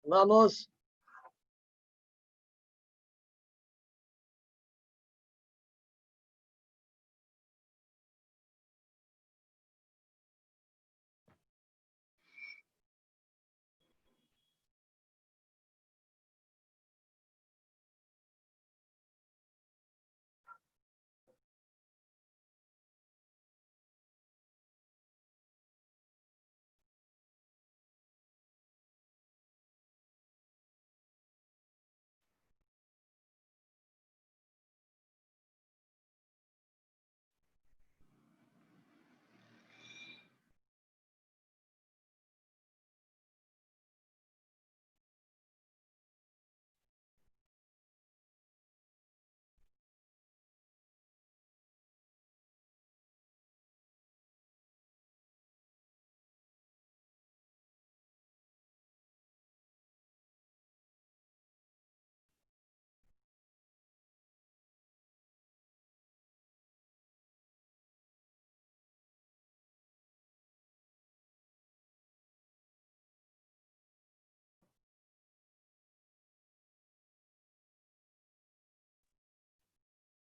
Vamos.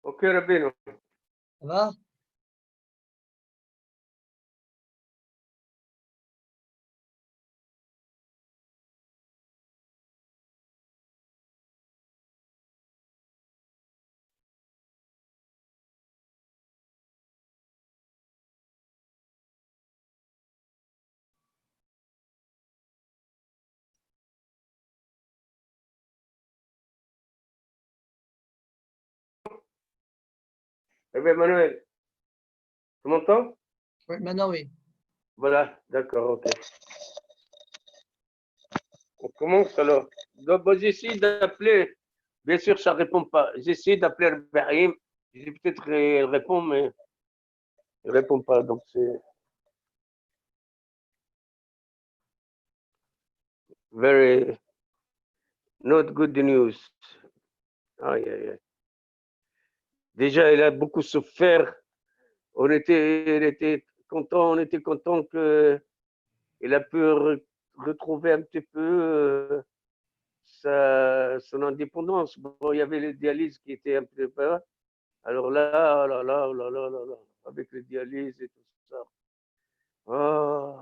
Ok, Rabbeinu. Ça va? Rabbi Emmanuel, tu m'entends? Oui, maintenant oui. Voilà, d'accord, ok. On commence alors. Donc, bon, j'essaie d'appeler. Bien sûr, ça ne répond pas. J'essaie d'appeler Rabbi. Peut-être il répond, mais il ne répond pas. Donc, c'est very not good news. Aïe, aïe, aïe. Déjà, il a beaucoup souffert. On était content, on était content qu'il a pu retrouver un petit peu son indépendance. Bon, il y avait les dialyses qui étaient un peu pas. Alors là, oh là, là, oh là, là, là, là, avec les dialyses et tout ça. Oh.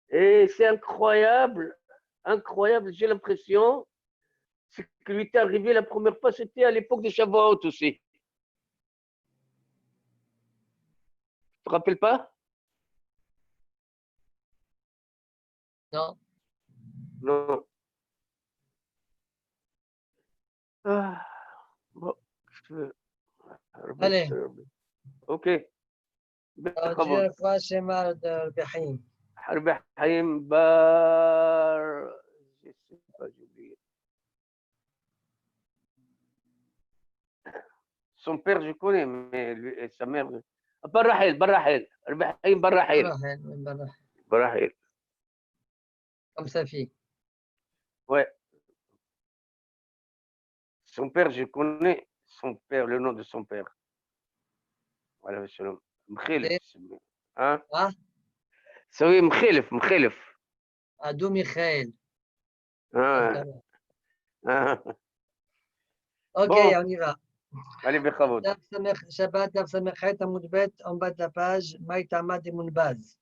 Et c'est incroyable, incroyable. J'ai l'impression, ce qui lui est arrivé la première fois, c'était à l'époque de Shavuot aussi. Tu te rappelles pas? Non. Non. Ah, bon, je... Allez. Ok. Dieu fasse Shema de Behim. Harbi Haïm Bar. Je sais pas, j'ai oublié. Son père, je connais, mais lui, et sa mère. Barrahel, Barrahel. Harbi Haïm Barrahel. Barrahel. Comme sa fille. Ouais. Son père, je connais son père, le nom de son père. Voilà, shalom. Mkhilif. Hein? Ah? Oui, Mkhilif, Mkhilif. Adou Michael. Ah. Ah. Ok, Bon. on y va. Allez, Bekhavod. Shabbat, Daf Samechet, Amoudbet, en bas de la page, Maïtama de Mounbaz.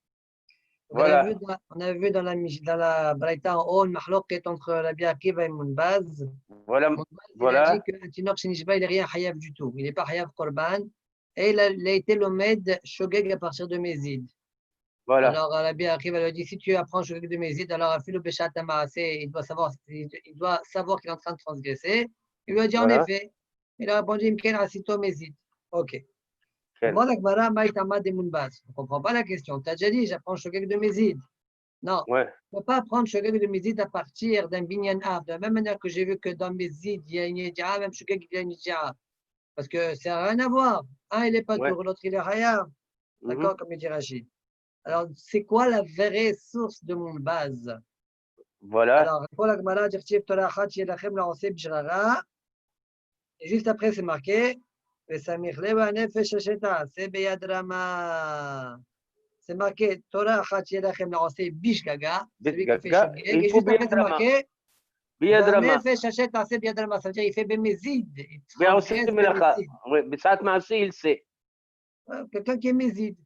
Voilà. On avait vu dans la Braïta en haut, le Mahlok est entre Rabbi Akiva et Mounbaz. Voilà. Mounbaz, il a Voilà. dit qu'un Tinoch Shinishba, il n'est rien Hayav du tout. Il n'est pas Hayav Korban. Et il a été l'Omed Shogeg à partir de Mézid. Voilà. Alors, Rabbi Akiva lui a dit si tu apprends Shogeg de Mézid, alors Afilo Beshat Amaaseh, il doit savoir qu'il est en train de transgresser. Il lui a dit en effet. Il a répondu Imken Asito Mézid. Ok. Demande à Gmara, Maïtama de Mounbaz. On ne comprend pas la question. Tu as déjà dit j'apprends Shogeg de Mézid. Non. Ouais. On ne peut pas apprendre Shogeg de Mézid à partir d'un binyan av. De la même manière que j'ai vu que dans Mézid, il y a une Yedi'a, même Shogeg, il y a une Yedi'a. Parce que ça n'a rien à voir. Un, il est pas tour, l'autre, il est Hayab. D'accord, comme il dit Rachid. Alors, c'est quoi la vraie source de mon base? Voilà. Alors, pour la Gemara, Dirtiv Torah Chat Yelachem Lancé Bjrara. Et juste après, c'est marqué Vesamich Leva Nefesh Hasheta, c'est Beyadrama. c'est marqué Torah Achat Yelachem Laosé Bishgaga, celui qui fait Gaga, Shogeg. il Et faut juste après, c'est Biadrama. marqué Biadrama. Vanefesh Hachet Taaseh Biadrama. Ça veut dire il fait Bémézid. Il Biaosé transgresse Melacha. Bémézid. Oui, Bessat Maasé, il sait. Quelqu'un qui est Mézid.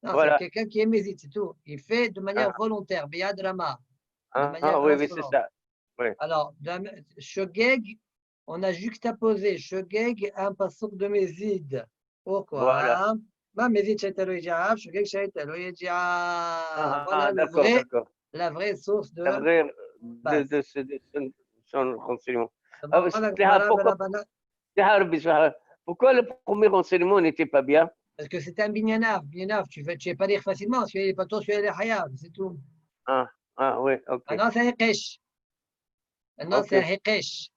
Non, c'est Voilà. quelqu'un qui est Mézid, c'est tout. Il fait de manière volontaire, Biadrama. De manière Oui, c'est insolente. ça. Oui. Alors, Shogeg, on a juxtaposé Shogeg un passouk de Mézid. Pourquoi? Voilà. Ma Mézid Shaitalo Yediav, Shogeg Shaitalo Yediav. Voilà D'accord. la vraie source de La vraie base. de son renseignement. Pourquoi le premier renseignement n'était pas bien? Parce que c'est un binyanav. Binyanav, tu ne vas pas lire facilement. Celui-là, il n'est pas tôt, celui-là, il est hayab, c'est tout. Oui, ok. Maintenant, c'est un hekesh. Maintenant, c'est un hekesh.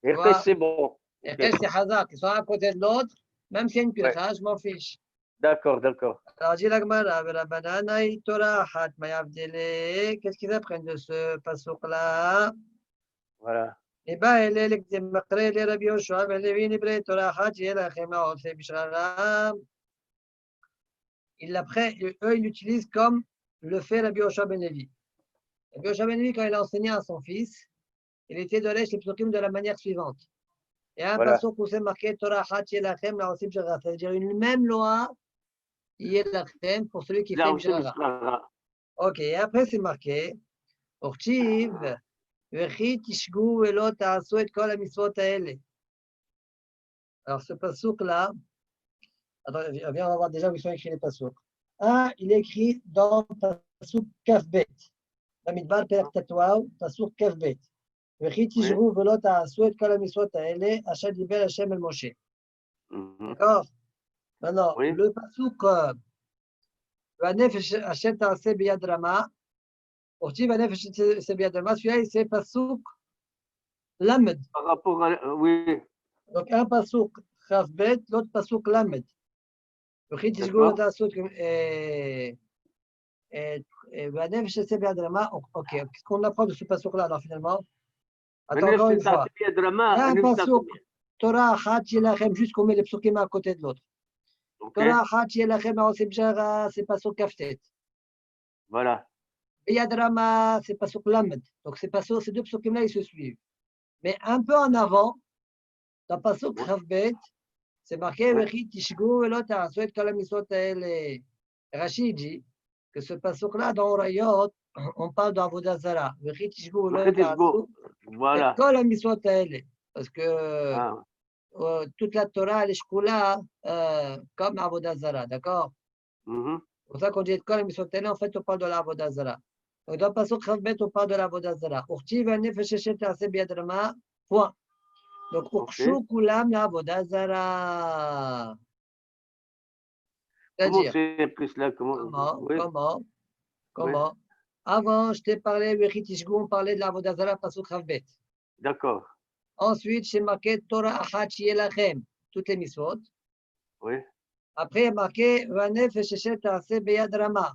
Hekesh, c'est bon. Hekesh, c'est hazak. Ils sont à côté de l'autre. Même s'il y a une pircha, je m'en fiche. D'accord. Alors, dit la Gemara, Rabbanana, Torah, Hat, Mayavdele. Qu'est-ce qu'ils apprennent de ce passouk-là? Voilà. Et bien, elle est l'exemple de Rabbi Yoshua, ben Levi, Nibre, Torah, Hat, Yelachem, Aotse, Bishraram. Eux, ils l'utilisent comme le fait Rabbi Yoshua ben Levi. Rabbi Yoshua ben Levi, quand il a enseigné à son fils, il était de l'Esh, les psukim de la manière suivante. Il y a un passouk où c'est marqué Torah, Hat, Yelachem, Aotse, Bishraram. C'est-à-dire une même loi. Yelachem pour celui qui fait Bishara. Ok, et après c'est marqué Orchiv, Vechi Tishgu Velo Ta'asu et Kol HaMitzvot Ha'ele. Alors ce passouk-là, attends, viens, on va voir déjà où ils sont écrits les passouk. Il est écrit dans passouk Kafbet. Bamidbar Perek Tatouaou, passouk Kafbet. Vechi Tishgu Velo Ta'asu et Kol HaMitzvot Ha'ele, Asher Diber Hashem El Moshe. D'accord? Maintenant, le passouk Vanefesh Hachet Taaseh Biyad Rama. Orti Vanefesh Hachet Biyad Rama. Celui-là, c'est passouk Lamed. Par rapport à. Oui. Donc, un passouk Chavbet, l'autre passouk Lamed. Orti Tishgou Taasut. Vanefesh Hachet Biyad Rama. Ok, qu'est-ce qu'on apprend de ce passouk-là, alors, finalement? Attends, encore une fois. Un passouk Torah Achat Yelachem, juste qu'on met les psukim à côté de l'autre. Torah Achat Yelachem Aoseh Bishara, c'est passouk Kaftet. Voilà. Biyad Rama, c'est passouk Lamed. Donc, ces deux psukim-là, ils se suivent. Mais un peu en avant, dans passouk Chavbet, c'est marqué Vechi Tishgu Velo Ta'asu et Kol HaMitzvot Ha'ele. Rashi dit que ce passouk-là, dans Orayot, on parle d'Avodah Zara. Vechi Tishgu Velo Ta'asu et Kol HaMitzvot Ha'ele. Parce que toute la Torah, elle est shkoula comme Avodah Zara, d'accord? C'est pour ça qu'on dit Kol HaMitzvot Ha'ele, en fait, on parle de l'Avodah Zara. Donc, dans le passouk Chavbet, on parle de l'Avodah Zara. Urti Vanefesh Hachet Taaseh Biyad Rama, point. Donc, Urshu Kulam l'Avodah Zara. Comment c'est écrit cela? Comment? Avant, je t'ai parlé, Vechi Tishgu, on parlait de l'Avodah Zara, passouk Chavbet. D'accord. Ensuite, c'est marqué Torah Achat Yelachem, toutes les mitzvot. Oui. Après, il y a marqué Vanefesh Hachet Taaseh Biyad Rama.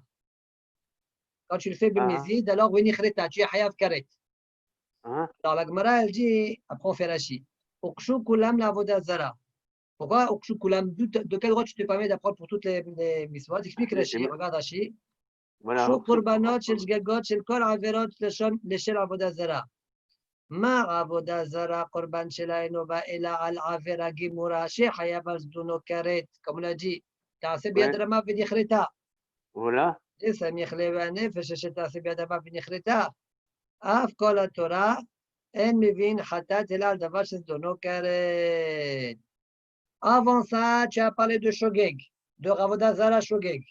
Quand tu le fais Bemezid, alors Venichreta, tu es Hayav Karet. Alors la Gemara, elle dit, après on fait Rashi, Ukshu Kulam l'Avodah Zara. Pourquoi Ukshu Kulam? De quel droit tu te permets d'apprendre pour toutes les mitzvot? Explique Rashi, regarde Rashi. Ukshu Kurbanot, Shel Shgagot, Shel Kol Averot, Leshel Avodah Zara. Ma Avodah Zara, Korban Shela Enova, Ela Al Avera Gimura, She Hayav Azduno Karet. Comme on l'a dit, Taaseh Biyad Rama Venichreta. Voilà. סמיך והנפש אשר תעשה בידיו ונכרתה. אף כל התורה אין מבין חטאת אלא על דבר שזדונו כרת. Avant ça, tu as parlé de Shogeg, de Avodah Zara Shogeg.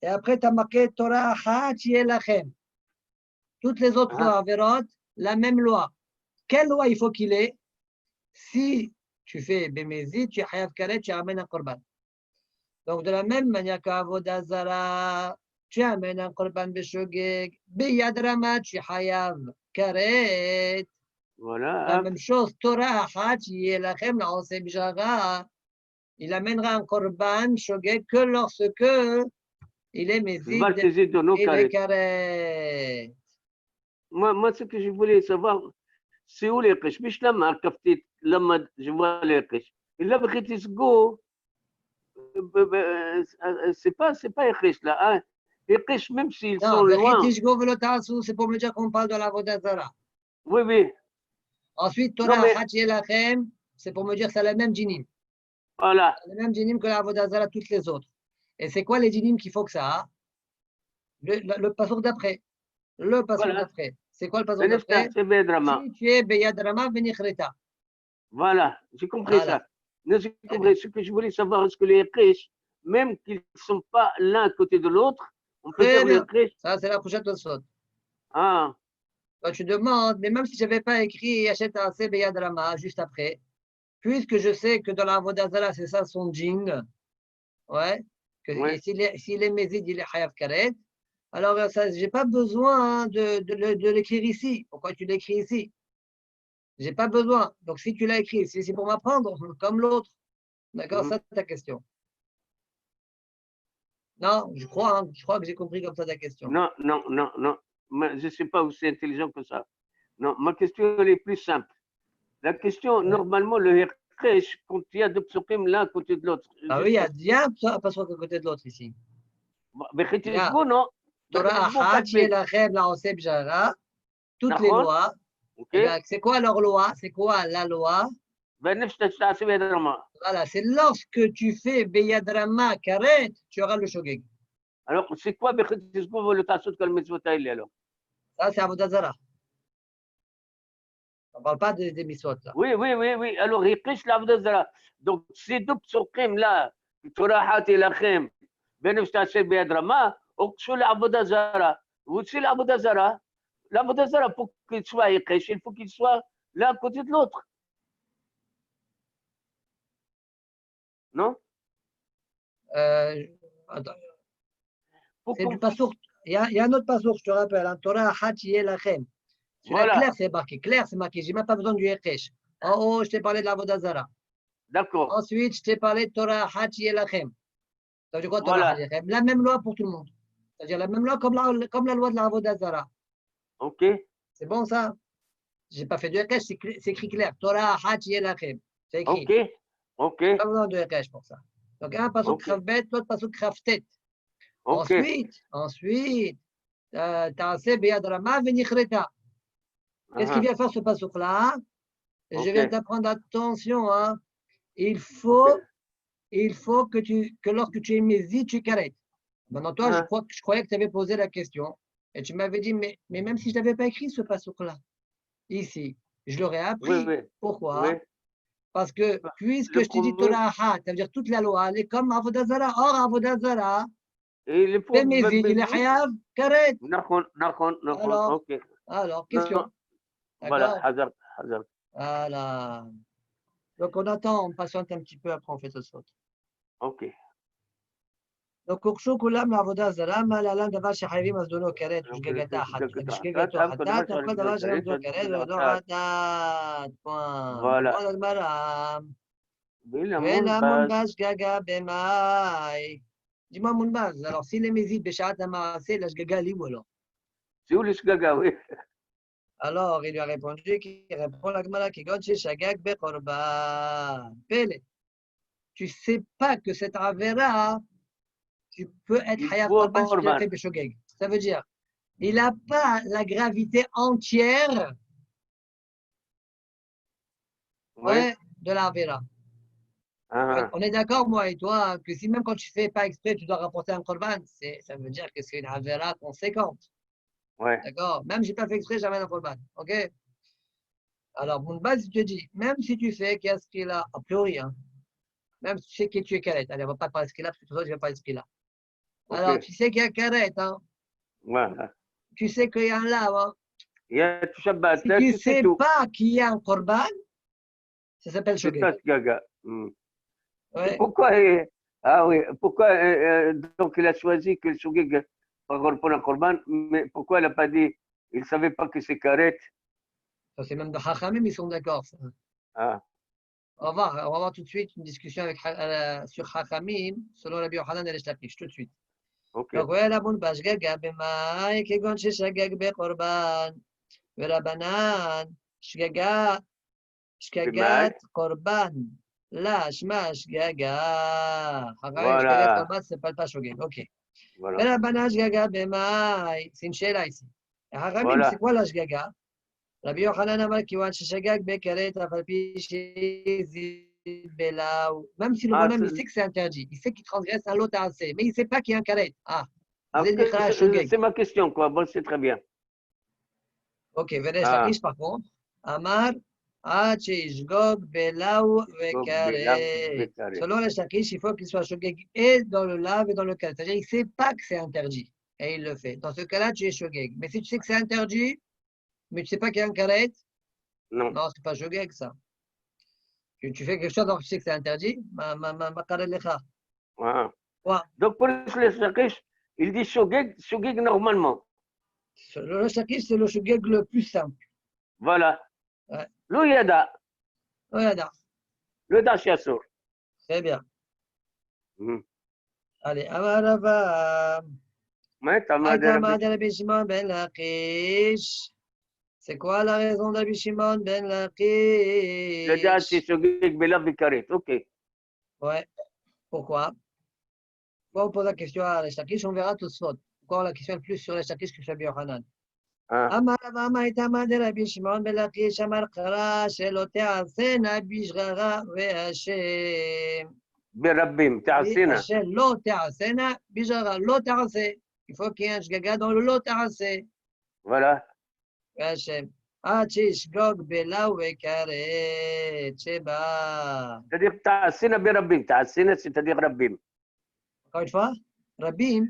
Et après, tu as marqué Torah Achat Yelachem. Toutes les autres lois, Averot, la même loi. Quelle loi il faut qu'il ait? Si tu fais Bemezid, tu es Hayav Karet, tu amènes un Korban. Donc, de la même manière qu'Avodah Zara, tu amènes un Korban Beshogeg, Biyad Rama, tu Hayav Karet. Voilà. La même chose, Torah Achat Yelachem, la Oseh Bishara. Il amènera un Korban Shogeg que lorsque il est Mézid et les Karet. Moi, ce que je voulais savoir, c'est où les Kesh? Mish lama, kaftit, lama, je vois les Kesh. Et là, Bechitisgo, c'est pas Kesh là. Ekesh, même s'ils Non, sont loin. Vechitishgo velotasu, c'est pour me dire qu'on parle de la Vodazara. Oui, oui. Ensuite, Non, Torah mais Hachelachem, c'est pour me dire que c'est le même dinim. voilà. Le même dinim que la Vodazara, toutes les autres. Et c'est quoi les dinim qu'il faut que ça a? Le passouk d'après. Le passouk Voilà. d'après. C'est quoi le passouk Benefta, d'après? c'est Bedrama. Si tu es Beyadrama Venichreta. Voilà, j'ai compris Voilà. ça. Mais j'ai Très bien. compris. Ce que je voulais savoir, est-ce que les Ekesh, même qu'ils ne sont pas l'un à côté de l'autre, on peut Très dire les bien. Ekesh. Ça, c'est la prochaine chose. Ah, Toi, tu demandes, mais même si je n'avais pas écrit Hachet Aseh Beyadrama juste après, puisque je sais que dans la Vodazara, c'est ça son jing, ouais, que ouais. s'il est Mézid, il est Hayav Karet. Alors, je n'ai pas besoin hein, de l'écrire ici. Pourquoi tu l'écris ici? Je n'ai pas besoin. Donc, si tu l'as écrit, si c'est pour m'apprendre, comme l'autre. D'accord? Mhm. Ça, c'est ta question. Non, je crois que j'ai compris comme ça ta question. Non, non, non, non. Je ne sais pas aussi intelligent que ça. Non, ma question elle est plus simple. La question, Ouais. normalement, le Ekesh, quand il y a deux psukim l'un à côté de l'autre. Ah oui, il y a un passage à côté de l'autre ici. Il y a Bechitishbo, non. Torah Bechitishbo, Achat, 4b. Yelachem, Laoseb, Jara, toutes les D'accord? lois. Ok? Eh bien, c'est quoi leur loi? C'est quoi la loi? Benefta, c'est Bedrama. Voilà, c'est lorsque tu fais Beyadrama Karet, tu auras le Shogeg. Alors, c'est quoi Bechitishbo, le Tassot, comme Mitzvot alors? Ça, c'est Avodazara. On ne parle pas des mitzvot là. Oui, oui, oui, oui. Alors, Ekesh, l'Avdazara. Donc, ces deux psukim là, Torah et Lachem, Benefta, c'est Bedrama, Okshu l'Avdazara. Vous savez l'Avdazara? L'Avdazara, pour qu'il soit Ekesh, il faut qu'il soit l'un à côté de l'autre. Non? Attends, Pour c'est du qu'on- pasour. Il y a un autre pasour, je te rappelle. Hein, Torah Achat, Yelachem. Celui-là, clair, Voilà, c'est marqué. Clair, c'est marqué. Je n'ai même pas besoin du Ekesh. En haut, je t'ai parlé de la Vodazara. d'accord. Ensuite, je t'ai parlé de Torah Achat, Yelachem. Ça veut dire quoi, Torah Achat, Voilà, Yelachem? La même loi pour tout le monde. C'est-à-dire la même loi comme la loi de la Vodazara. ok, C'est bon ça? Je n'ai pas fait de Ekesh, c'est écrit clair. Torah Achat, Yelachem. C'est ok, écrit. ok, Pas besoin de Ekesh pour ça. Donc, un pasouk ok, Kravbet, l'autre pasouk Kravtet. ok. Ensuite, Ta'aseh Beyadrama Venichreta. Qu'est-ce qu'il Uh-huh. vient faire ce pasouk-là? Je Ok, viens d'apprendre, attention, hein. Il ok. faut que lorsque tu es mézi, tu carrettes. Maintenant, toi, Uh-huh. je croyais que tu avais posé la question. Et tu m'avais dit, mais même si je n'avais pas écrit ce pasouk-là, ici, je l'aurais Oui, appris. oui, oui. Pourquoi? Parce que puisque Le je t'ai dit premier, Torah, ça veut dire toute la loi, elle est comme Avodazara. Or, Avodazara, et il faut Bémézid, il est Bézid. Hayav, Karet. Nakon, nakon, nakon, Alors, ok. Non, question. voilà, D'accord? Hazard, Hazard. Voilà. Donc, on attend, on patiente un petit peu, après on fait ce saut. Ok. Donc, הוגשו כולם לעבודה זרה, מה להלן דבר שחייבים מזדונו כרת Donc, ושגגתה אחת, Hatat, ושגגתו Am חטאת, Kodama, על כל Sharim, דבר שאין מזדונו Karet, כרת ולא Hatat. חטאת. Voilà. נכון הגמרא. Bila ואין Mounbaz. מונבז שגגה במאי. dis-moi מונבז, alors s'il est méside בשעת המעשה, la שגגה לי ou alors? C'est où les Shgaga, oui. Alors, il lui a répondu, qu'il répond la Gemara, qui gonche shagag bekorban. Pele, tu sais pas que cette avera, tu peux être Il Hayav faut Korban si tu l'as Korban. fait Beshogeg. Ça veut dire, il n'a pas la gravité entière Oui. ouais, de la Avera. Ah, On est d'accord, moi et toi, que si même quand tu ne fais pas exprès, tu dois rapporter un Korban, ça veut dire que c'est une Avera conséquente. ouais. D'accord? Même si je n'ai pas fait exprès, j'amène un Korban. OK? Alors, mon base, je te dis, même si tu sais qu'il y a ce qu'il a, a priori, hein, même si tu sais que tu es Karet, allez, on ne va pas parler de ce qu'il a, parce que tout ça, je ne vais pas de ce qu'il a. Ok. Alors, tu sais qu'il y a Karet, hein, Voilà. tu sais qu'il y a un lave, hein. Il y a tout Shabbat, Si tu ne tu sais sais tout. pas qu'il y a un Korban, ça s'appelle C'est Shogeg. ça, Shgaga. Hmm. Et Ouais. pourquoi, ah oui, pourquoi, donc il a choisi que le Shugig par rapport à Korban, mais pourquoi il n'a pas dit, il ne savait pas que c'est Karet? Ça, c'est même de Chachamim, ils sont d'accord. Ah, On va voir tout de suite une discussion sur Chachamim, selon Rabbi Yochanan et les Shlakish, tout de suite. ok. Donc, ouais, la bonne page, Gaga, Bemaï, Kegon, Sheshagag, Bekorban, Verabanan, Shgaga, Shgagat, Bimai. Korban, la, Shma, Shgaga. Chachamim, Shgagat, Voilà. Korban, c'est pas le Shogeg. Ok. Voilà. Verabana shgaga b'mai. C'est une sheila ici. Et Haramim, Voilà. c'est quoi la shgaga? Rabbi Yochanan Amar Kiwan Sheshagag Bekaret Afalpi Shezid Belaou. Même si le Ah, bonhomme il sait que c'est interdit, il sait qu'il transgresse un lot assez, mais il ne sait pas qu'il y a un karet. Ah, alors Zedikra Shogeg. c'est ma question, quoi. Bon, c'est très bien. Ok, Vedesh Ah, Lakish par contre. Amar Sheshgog Belaou donc, Belav, Vekaret. Bekaret. Selon les Lakish, il faut qu'il soit Shogeg et dans le lave et dans le karet. C'est-à-dire il ne sait pas que c'est interdit et il le fait. Dans ce cas-là, tu es Shogeg. Mais si tu sais que c'est interdit, mais tu ne sais pas qu'il y a un karet, Non. non, ce n'est pas Shogeg ça. Tu fais quelque chose alors que tu sais que c'est interdit, ma karelecha. Ah. Ouais. Donc, pour les Shakish, il dit Shogeg normalement. Le shakish, c'est le shogeg le plus simple. Voilà. Ouais. Le Yada, Regarde, le Dashiasur. très bien. Hmm. Allez, Amarava. Mais t'as mal de Aïtama de Rabbi Shimon ben Lakish. C'est quoi la raison de Rabbi Shimon ben le Dad, c'est Lakish? Shogeg, Belav, Bekaret. OK. Ouais, pourquoi? Pourquoi on pose la question à les shakish? On verra tout de suite. Pourquoi la question est plus sur les shakish que sur Rabbi Yochanan? Ah. Amarava Maïtama de Rabbi Shimon ben Lakish. Amar Kara, Shelote Asena Bishgara Ve'Hashem. Berabim, Oui, Ta'asina. Hachem, lo ta'asena, bijara, lo ta'ase. Il faut qu'il y ait un shgaga dans le lo ta'ase. Voilà. Hachem. Hachish gog bela wekare, cheba. C'est-à-dire Ta'asina Berabim. Ta'asina, c'est-à-dire Rabbim. Encore une fois, Rabim,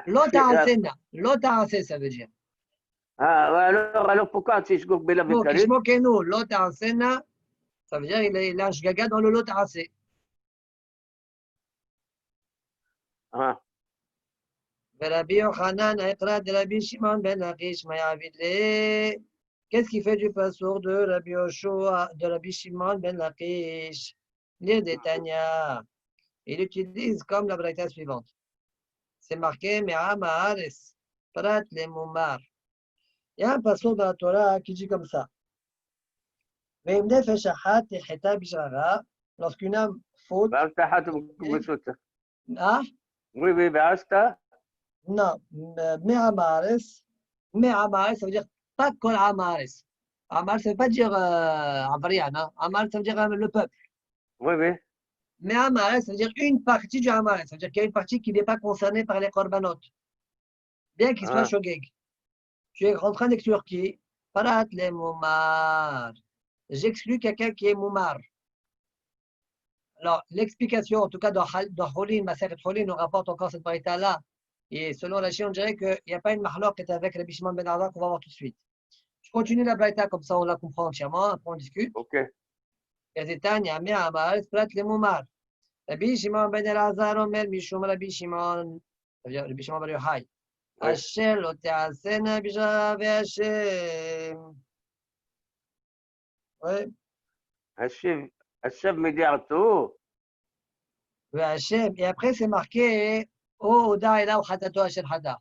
lo ta'asena, lo ta'ase, ça veut dire. Ah, alors pourquoi Shogeg, Belav, Bon, Bekaret? kishmokenu, lo ta'asena, ça veut dire il a un shgaga dans le lo ta'ase. Ah. Rabbi Yochanan, Ekra de Rabbi Shimon ben Lakish, Mayavid le. Qu'est-ce qui fait du passour de Rabbi Yoshua, de Rabbi Shimon ben Lakish? Lire des Tanya. Il utilise comme la braïta suivante. C'est marqué Me'am ha'aretz, Prat le Mumar. Il y a un passour dans la Torah qui dit comme ça. Ve'im nefesh achat techeta bishara. Lorsqu'une âme faute. Ba'asta hatum kubusota. Ah? Oui, oui, Ba'asta. Non. Me'am ha'aretz. Me'am ha'aretz, ça veut dire pas kol am ha'aretz. Amal, ça ne veut pas dire Avarian. Hein? Amal, ça veut dire le peuple. Oui, oui. Mais Amal, ça veut dire une partie du Amal. Ça veut dire qu'il y a une partie qui n'est pas concernée par les korbanot. Bien qu'il soit Ah. shogeg. Tu es en train d'exclure qui? Parat le moumar. J'exclus quelqu'un qui est moumar. Alors, l'explication, en tout cas, dans Holin, Maseret Holin, nous rapporte encore cette parité-là. Et selon la Chine, on dirait qu'il n'y a pas une mahlok qui est avec Rabbi Shimon ben Arda qu'on va voir tout de suite. Je continue la braïta comme ça on la comprend entièrement, après on discute. OK. Gazetania, Me'amar, Prat le moumar. Rabbi Shimon ben Elazar Omer Mishum Rabbi Shimon, ça veut dire Rabbi Shimon ben Yochai. Asher lo te'asena b'shara ve'Hashem. Ouais. Hashem Mediato. Ve'Hashem. Et après c'est marqué O Oda Ela ou Chatato Asher Hada.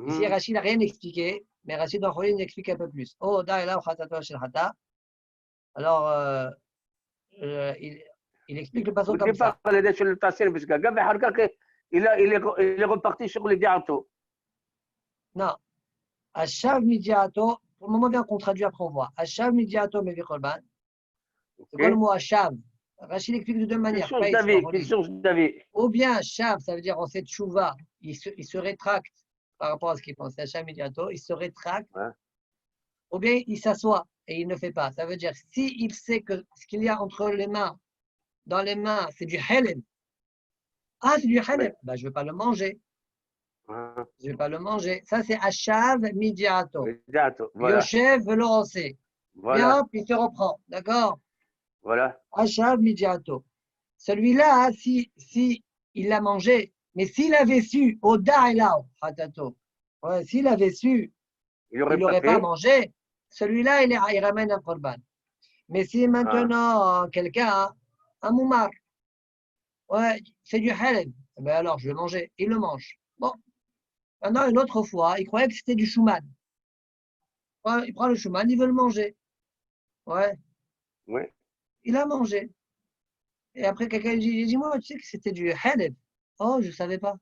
Ici Rachid n'a rien expliqué, mais Rachid dans Cholin explique un peu plus. O Oda Ela ou Chatato Asher Hada. Alors il explique le passage Au comme ça. départ, il était sur le Tassin, parce que Gabi Harka, il est reparti sur le Diato. Non. Ashav Midiato, pour le moment bien qu'on traduit après on voit. Ashav Midiato Mevi Korban. C'est quoi le mot Ashav? Rachid explique de deux Qu'il manières. change Pas ici dans d'avis, qu'il Cholin. change d'avis. Ou bien Shav, ça veut dire en cette chouva, il se rétracte par rapport à ce qu'il pense. Hacham Midiato, il se rétracte. Ouais. Ou bien il s'assoit et il ne fait pas. Ça veut dire s'il sait que ce qu'il y a entre les mains, dans les mains, c'est du halem. Ah, c'est du halem. Ouais. Ben, je ne vais pas le manger. Ouais. Je ne vais pas le manger. Ça, c'est Ashav Midiato. Diato, voilà. Yoshev veut le lancer. Bien, Voilà. puis il se reprend. D'accord? Voilà. Ashav Midiato. Celui-là, si il l'a mangé, mais s'il avait su, Oda Elao, Hatato, ouais, s'il avait su, Il il n'aurait pas n'aurait pas fait. mangé, celui-là, il ramène un korban. Mais si maintenant, quelqu'un, un moumar, ouais, c'est du halal, ben alors je vais manger, il le mange. Bon, maintenant, une autre fois, il croyait que c'était du chouman. Ouais, il prend le chouman, il veut le manger. Ouais, Oui. il a mangé. Et après, quelqu'un lui dit, dis-moi, tu sais que c'était du halal. Oh, je ne savais pas.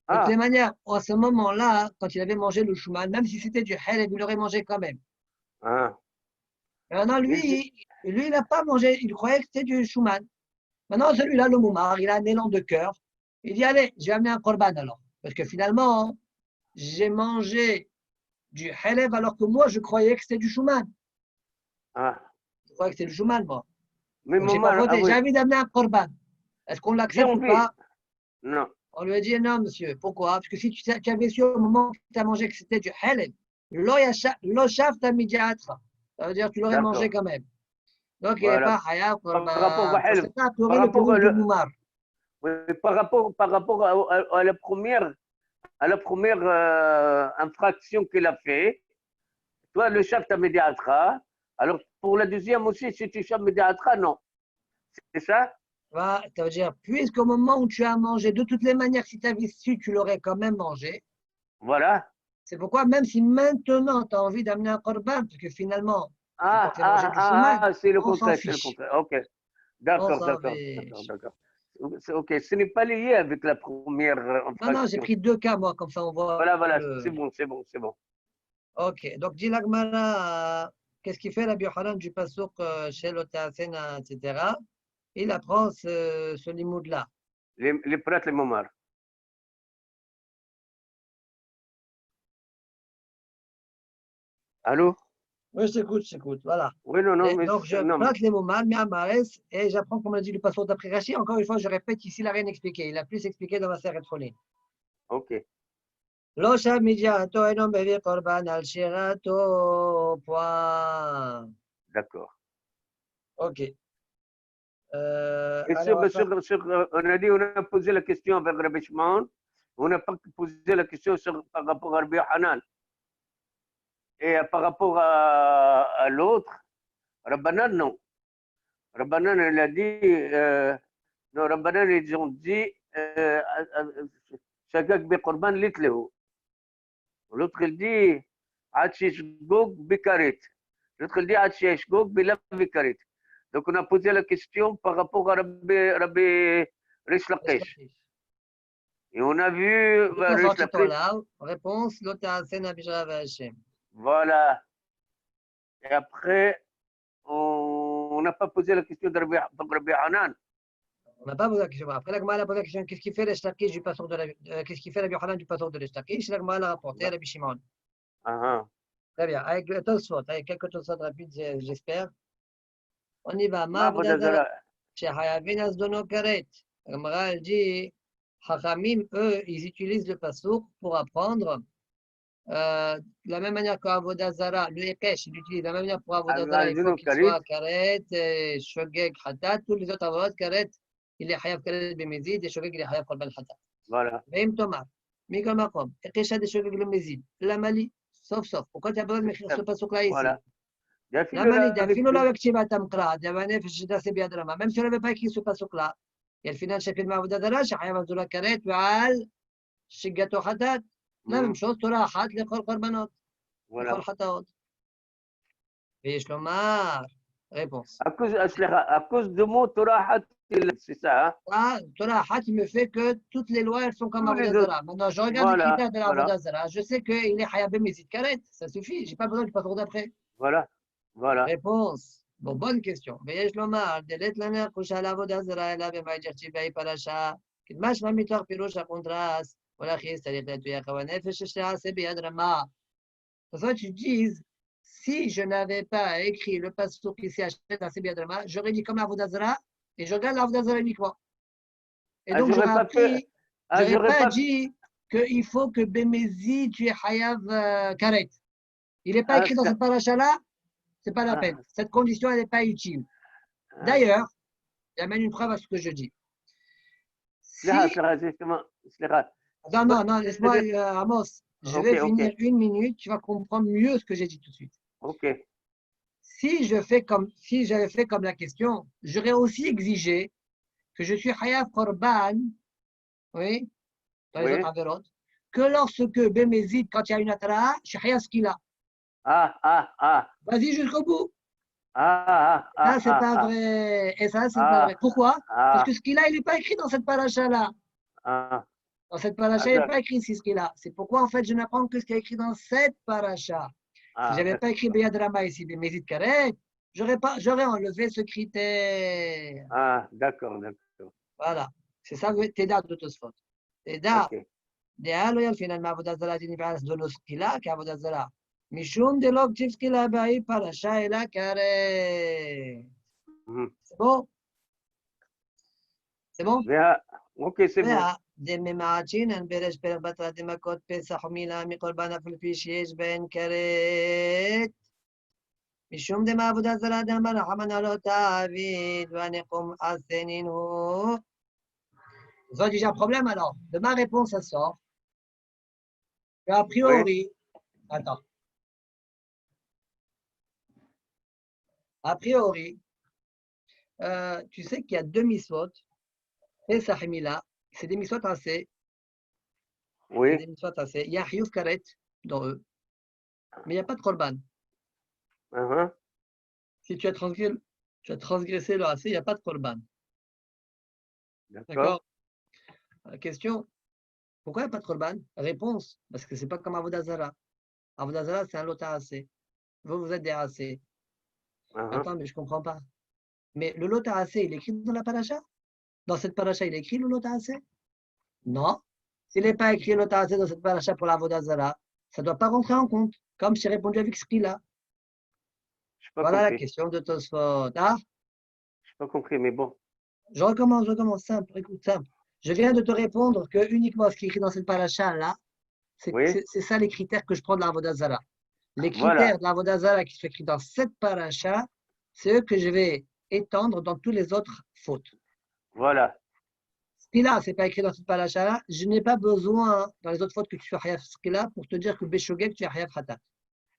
De toutes les Ah, manières, à ce moment-là, quand il avait mangé le chouman, même si c'était du haleb, il l'aurait mangé quand même. ah. Maintenant, Il dit, lui, il n'a pas mangé, il croyait que c'était du chouman. Maintenant, celui-là, le moumar, il a un élan de cœur. Il dit, allez, je vais amener un korban alors. Parce que finalement, j'ai mangé du haleb alors que moi, je croyais que c'était du chouman. ah. Je croyais que c'était du chouman, moi. Mais Donc, j'ai pas maman, ah fauté. J'ai oui, envie d'amener un korban. Est-ce qu'on j'ai l'accepte ou envie. pas? Non, On lui a dit, non, monsieur. Pourquoi? Parce que si tu avais su au moment où tu as mangé que c'était du haleb, lo shafta midiatra. Ça veut dire que tu l'aurais mangé d'accord. quand même. Donc, il n'est Voilà. pas hayab Par rapport au korban. Ça ne halb, serait pas par pleurer le rapport pérouge à de le, moumar. oui, par rapport à la première infraction qu'il a fait, toi, le chef t'a médiatra. Alors, pour la deuxième aussi, si tu chef médiatra, non. C'est ça? Ça veut dire, puisqu'au moment où tu as mangé, de toutes les manières, si tu avais su, tu l'aurais quand même mangé. Voilà. C'est pourquoi, même si maintenant tu as envie d'amener un korban, parce que finalement, tu comptes les manger du chouman, C'est le on s'en contraire, c'est le fiche. contraire. Ok. On D'accord, s'en d'accord, d'accord, fiche. d'accord. Ok, ce n'est pas lié avec la première Non, non, j'ai infraction. pris deux cas, moi, comme ça on voit Voilà, voilà, c'est le. bon, c'est bon, c'est bon. Ok, donc dit l'Agmara, qu'est-ce qu'il fait la Yohanan du Passouk chez l'Otasena, etc. Il apprend ce limoud-là. Les prêtres, les momars. Allô? Oui, je t'écoute, voilà. Oui, non, non, Et mais donc, je non, prête les moments, mais Amarès, et j'apprends, comme l'a dit le passeur d'après Rachi. Encore une fois, je répète, ici, il n'a rien expliqué. Il a plus expliqué dans la série de Foline. ok, Lo shab midiato enom bevi korban al shirato. Point. d'accord. Ok. Et Allez, on va faire. on a dit, on a posé la question avec Rabbi Shimon, on n'a pas posé la question par rapport à Rabbi Hanan. Et par rapport à l'autre, Rabbanan, non. Rabbanan, il a dit, non, Rabbanan, ils ont dit, Shagak bi Korban litlehu. L'autre, il dit, Hachish Gog bikarit. L'autre, il dit, Hachish Gog bilam bikarit. Donc, on a posé la question par rapport à Rabbi Rish Lakish. Et on a vu Rish Sorti ton Lakish. là. Réponse, l'Otasena Bishra Hashem. Voilà. Et après, on n'a pas posé la question de Rabbi Hanan. On n'a pas posé la question. Après, la Gemara a posé la question qu'est-ce qui fait l'Eshtakish du passeur de la. Qu'est-ce qui fait la Yohanan du passeur de l'Eshtakish? La Gemara a rapporté à Rabbi Shimon. Très bien. Avec le Tosfot, avec quelques Tosfot rapides, j'espère. On y va. Ma Ma'abodazara. Vodazara. Chez Hayavin Asdono Karet. La Gemara, elle dit Hachamim, eux, ils utilisent le passouk pour apprendre. De la même manière qu'Avodazara, le Ekesh, il utilise de la même manière pour Avodazara, il faut Al-Zinu qu'il Karit. soit Karet, Shogeg, Hatat. Tous les autres Avodazara, Karet, il est Hayav Karet Bemezid, et Shogeg, il est Hayav Korban Hatat. Voilà. Veim Tomar, Mikol Makom, Ekesha de Shogeg le Mezid, la Mali, sauf. Pourquoi tu as besoin de m'écrire ce passouk-là ici? Voilà. La Mali, Dafino la Vekchiva Tamkra, Davane Fishida Sebiadrama, même si on n'avait pas écrit ce passouk-là. Et le final, Shafil Ma'avodazara, Shahayav Azula Karet, Wa'al, Shigato Hatat. La même chose, Torah Hat, Lechol Korbanot. Voilà. Réponse. À cause du mot Torah, c'est ça. Hein? Torah Hat, il me fait que toutes les lois, elles sont comme Tous les autres. Avodazara. Maintenant, je regarde les Voilà. critères de la Voilà. Avodazara. Je sais qu'il est Hayabé Mézid Karet. Ça suffit. Je n'ai pas besoin du passeport d'après. Voilà. Voilà. Réponse. Bon, bonne question. Veyesh Lomar, Delet Laner, Kusha la Avodazara, Ela Bemaïdir Chibay Parasha, Kidmash Mamitor Pirosh Akontras, Olachis, Talit Tuya Kawanef, Sheshra, Sebiad Rama. Pour ça, tu dis, si je n'avais pas écrit le passouk qui s'est acheté dans Sebiadrama, j'aurais dit comme Avodazara et je regarde l'Avodazara uniquement. Et donc, j'aurais appris, j'aurais pas dit qu'il faut que Bémézi, tu es Hayav Karet. Il n'est pas écrit dans cette paracha-là, ce n'est pas la peine. Cette condition, elle n'est pas utile. D'ailleurs, j'amène une preuve à ce que je dis. Si... Non, laisse-moi, Amos. Je vais finir une minute, tu vas comprendre mieux ce que j'ai dit tout de suite. Ok. Si j'avais fait comme la question, j'aurais aussi exigé que je suis Hayav Korban, oui, dans les autres avérotes, que lorsque Bémézid, quand il y a une atara, je suis Hayav Skila. Vas-y jusqu'au bout. Ça, c'est pas vrai. Et ça, c'est pas vrai. Pourquoi? Parce que Skila, il n'est pas écrit dans cette paracha-là. Dans cette paracha, il n'est pas écrit ici ce qu'il a. C'est pourquoi, en fait, je n'apprends que ce qui est écrit dans cette paracha. Si je n'avais pas écrit Beyad Rama ici, Bemezid Karet, j'aurais enlevé ce critère. Ah, d'accord, d'accord. Voilà. C'est ça, Teda de Tosfot. Teda, Ok. Dea lo yalfin al ma'avodat zara dinibas de lo skila k'avodat zara. Mishum de lo k'tiv skila ba'i parasha ela karet. Mhm. C'est bon? C'est bon? Ok, c'est bon. דממעטין ברש פרק בתרת דמכות פסח ומילה מקורבן אף לפי שיש בהן כרת. משום דמעבודה זרה דאמר רחמנא לא תעביד והנחום עשנין הוא. Ils ont déjà un problème alors. De ma réponse, ça sort. A priori, attends. A priori, tu sais qu'il y a deux misvot, Pesach et Mila, c'est des misvot assez. Oui. C'est des misvot assez. Il y a Hiyuv Karet dans eux, mais il n'y a pas de Korban. Si tu as transgressé le assez, il n'y a pas de Korban. D'accord. La question, pourquoi il n'y a pas de Korban? Réponse, parce que ce n'est pas comme Avodah Zara. Avodah Zara, c'est un lota assez. Vous êtes des assez. Attends, mais je ne comprends pas. Mais le lota assez, il est écrit dans la paracha? Dans cette paracha, il est écrit le lota assez? Non. S'il n'est pas écrit le lota assez dans cette paracha pour l'Avodah Zara, ça ne doit pas rentrer en compte, comme j'ai répondu avec ce prix-là. Voilà compris. la question de Tosfot. Ah? Je n'ai pas compris, mais bon. Je recommence, simple, écoute, simple. Je viens de te répondre que uniquement ce qui est écrit dans cette paracha-là, c'est ça les critères que je prends de l'Avodah Zara. Les critères de l'Avodah Zara qui sont écrits dans cette paracha, c'est eux que je vais étendre dans tous les autres fautes. Voilà. Ce qui-là, ce n'est pas écrit dans cette paracha-là, je n'ai pas besoin dans les autres fautes que tu sois Hayav ce qui-là pour te dire que Beshogeg, tu es Hayav Hatat.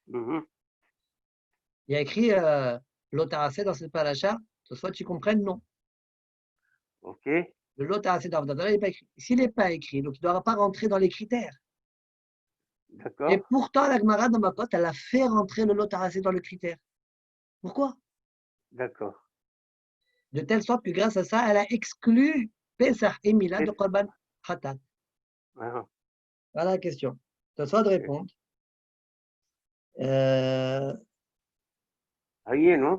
Il y a écrit l'Otarase dans cette paracha, soit tu comprennes, non. Ok. Le Lotarase d'Avodah Zara, il n'est pas écrit. S'il n'est pas écrit, donc il ne doit pas rentrer dans les critères. D'accord. Et pourtant, la Gemara dans Makot, elle a fait rentrer le Lotarase dans le critère. Pourquoi? D'accord. De telle sorte que grâce à ça, elle a exclu Pesach et Mila de Korban Khatat. Voilà la question. Ça soit de répondre. Ayenu.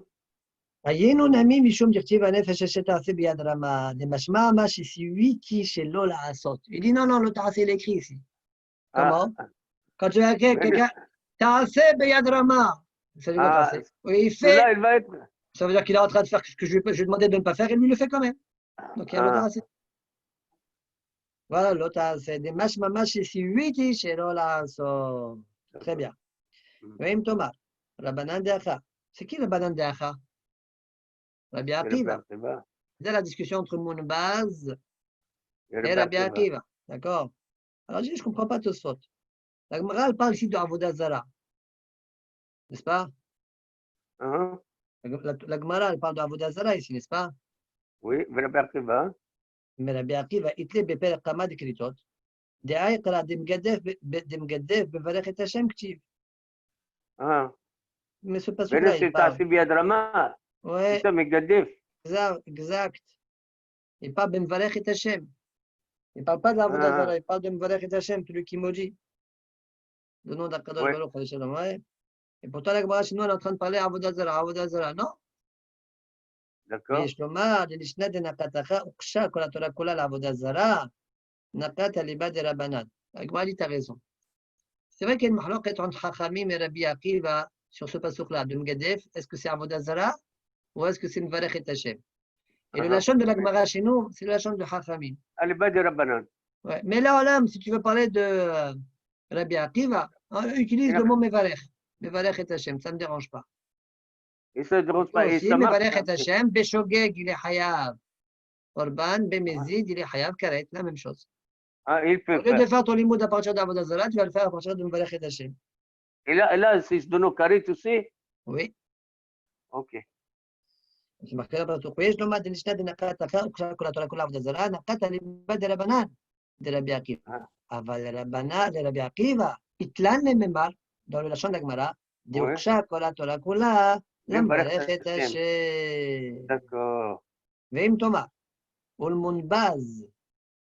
Ayenu nami mishum dirtiv anefesh shetase biyad rama demashma mash ici 8 chez Lola Asot. Il dit non, le Tarase il est écrit ici. Comment? Quand tu as quelqu'un, Tarase biyad rama. Ça veut dire oui, il fait. Là, il va être. Ça veut dire qu'il est en train de faire ce que je lui ai demandé de ne pas faire et lui il le fait quand même. Donc il y a le Tarase. Voilà, l'autre, c'est des mashmamash ici 8 chez Lola Asot. Très bien. Vem Tomar. Rabbanan de Acha. C'est qui le Banan de Acha? Rabbi Akiva. C'est la discussion entre Mounbaz et Rabbi Akiva. D'accord? Alors, je ne comprends pas tout ça. La Gemara, elle parle ici de Avodah Zara. N'est-ce pas? La Gemara, elle parle de Avodah Zara ici, n'est-ce pas? Oui, Rabbi Akiva. Mais Rabbi Akiva, il te bepel kama de kritot. De aïkra de mgadef bevarech et Hashem ktiv. Mais ce passage-là, il parle. C'est Biyad Rama. Ouais. C'est ça, Megadef. Exact. Il parle de Mvarech et Hashem. Il ne parle pas d'Avodah Zara, il parle de Mvarech et Hashem, celui qui maudit. Le nom d'Akadosh Baruch Hu. Ouais. Et pourtant, la Gemara chez nous, elle est en train de parler d'Avodah Zara, non? D'accord. Mais Shlomar, de l'Ishna de Nakatacha, Uksha, Kol HaTorah Kula, l'Avodah Zara, Nakat Aliba de Rabbanan. La Gemara dit, tu as raison. C'est vrai qu'il y a une mahloket entre Chachamim et Rabbi Akiva sur ce pasuk-là, de Mgadef. Est-ce que c'est Avodah Zara ou est-ce que c'est Mvarech et Hashem? Et le lachon de la Gemara chez nous, c'est le lachon de Chachamim. Aliba de Rabbanan. Ouais. Mais là, Olam, si tu veux parler de Rabbi Akiva, utilise le mot Mevarech. Mevarech et Hashem, ça ne me dérange pas. Et ça ne dérange pas. Aussi, Mevarech et Hashem, Beshogeg, il est Hayav. Orban, Bemezid, il est Hayav Karet, la même chose. Il peut Au lieu de faire ton limoud à partir d'Avodah Zara, tu vas le faire à partir de Mevarech et Hashem. Et là, c'est ce donner Karet aussi? Oui. Ok. C'est marqué là-bas. ויש לומר דלשנה דנקת אחר, כל התורה כולה עבודה זרה, נקת הליבה דרבנן, דרבי עקיבא. אבל לרבי עקיבא, התלן לממר, dans le לשון הגמרא, דהוקשה כל התורה כולה, למברך את השם. D'accord. ואם תאמר, ולמונבז,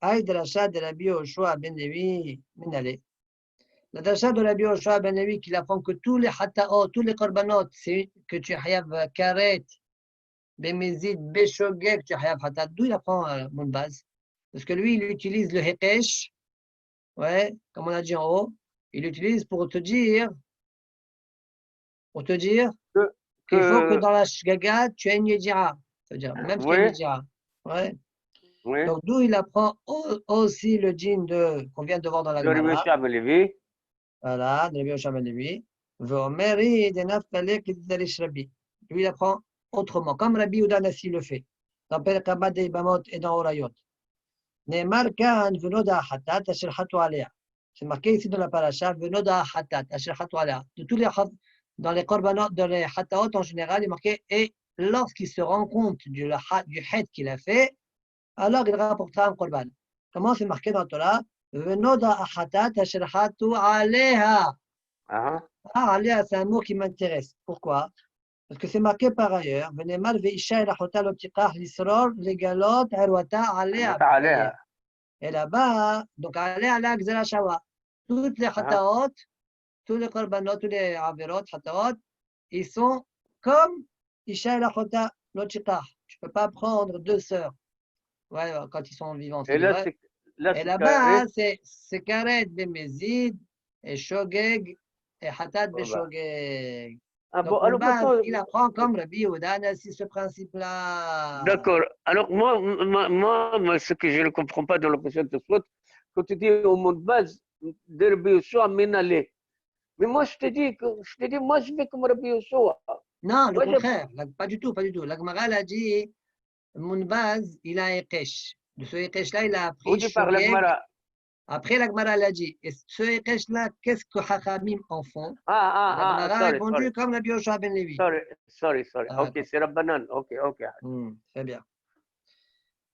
Aïe de l'achat de la Yoshua ben Levi, Minale. La d'achat de la Yoshua ben Levi qui apprend que tous les hataot, tous les korbanot, c'est que tu as karet, bemezid, beshogeg, tu as hatat. D'où il apprend mon base? Parce que lui, il utilise le hekesh, ouais, comme on a dit en haut, il l'utilise pour te dire Que, qu'il faut que que, dans la shgaga, tu aies une yedira. Ça veut dire, même qu'il y a une oui, yedira. Ouais. oui, Donc, d'où il apprend aussi le djinn qu'on vient de voir dans la de Rabbi Gemara. Shab Levi. Voilà, de Rabbi Yoshua ben Levi. V'omeri de Naftali k'darish Rabbi. Lui, il apprend autrement, comme Rabbi Uda Nassi le fait, dans Perkabad et Bamot et dans Orayot. Ne'mar kan v'noda hatat asher hatu alea. C'est marqué ici dans la paracha, v'noda hatat asher hatu alea. De tous les dans les korbanot, dans les hataot en général, il est marqué, et lorsqu'il se rend compte du het qu'il a fait, alors il rapportera un korban. Comment c'est marqué dans la Torah? V'noda hatat asher hatu alea. Ah, Ah, Aléa, c'est un mot qui m'intéresse. Pourquoi? Parce que c'est marqué par ailleurs. Venemal veisha el achota lo tikach lisror legalot erwata alea. عليها. Et là-bas, donc alea ala gzera shawa. Toutes les Ah, chataot, tous les korbanot, tous les averot, chataot, ils sont comme isha el achota lo tikach. Tu ne peux pas prendre deux sœurs. Ouais, quand ils sont vivants, et c'est-à-dire, ouais. là, Et c'est là-bas, carré. c'est karet bemezid et shogeg et hatat Oh, bah. beshogeg. Ah Donc, bon, mon alors base, maintenant, il apprend comme Rabbi Yehuda Nassi ce principe-là. d'accord. Alors moi, ce que je ne comprends pas dans la question de faute, quand tu dis au mot de base, de Rabbi Yoshua Menale. Mais moi, moi, je vais comme Rabbi Yoshua. Non, le Moi, contraire. Pas du tout, pas du tout. La Gemara a dit, mon base, il a un Ekesh. De ce Ekesh-là, il a au appris départ, la Shogeg. Gemara. Après, la Gemara l'a dit. Et ce Ekesh-là, qu'est-ce que Chachamim en font? La Gemara a Sorry, répondu comme Rabbi Yoshua ben Levi. sorry. Ah, Ok, c'est Rabbanan. Ok. très bien.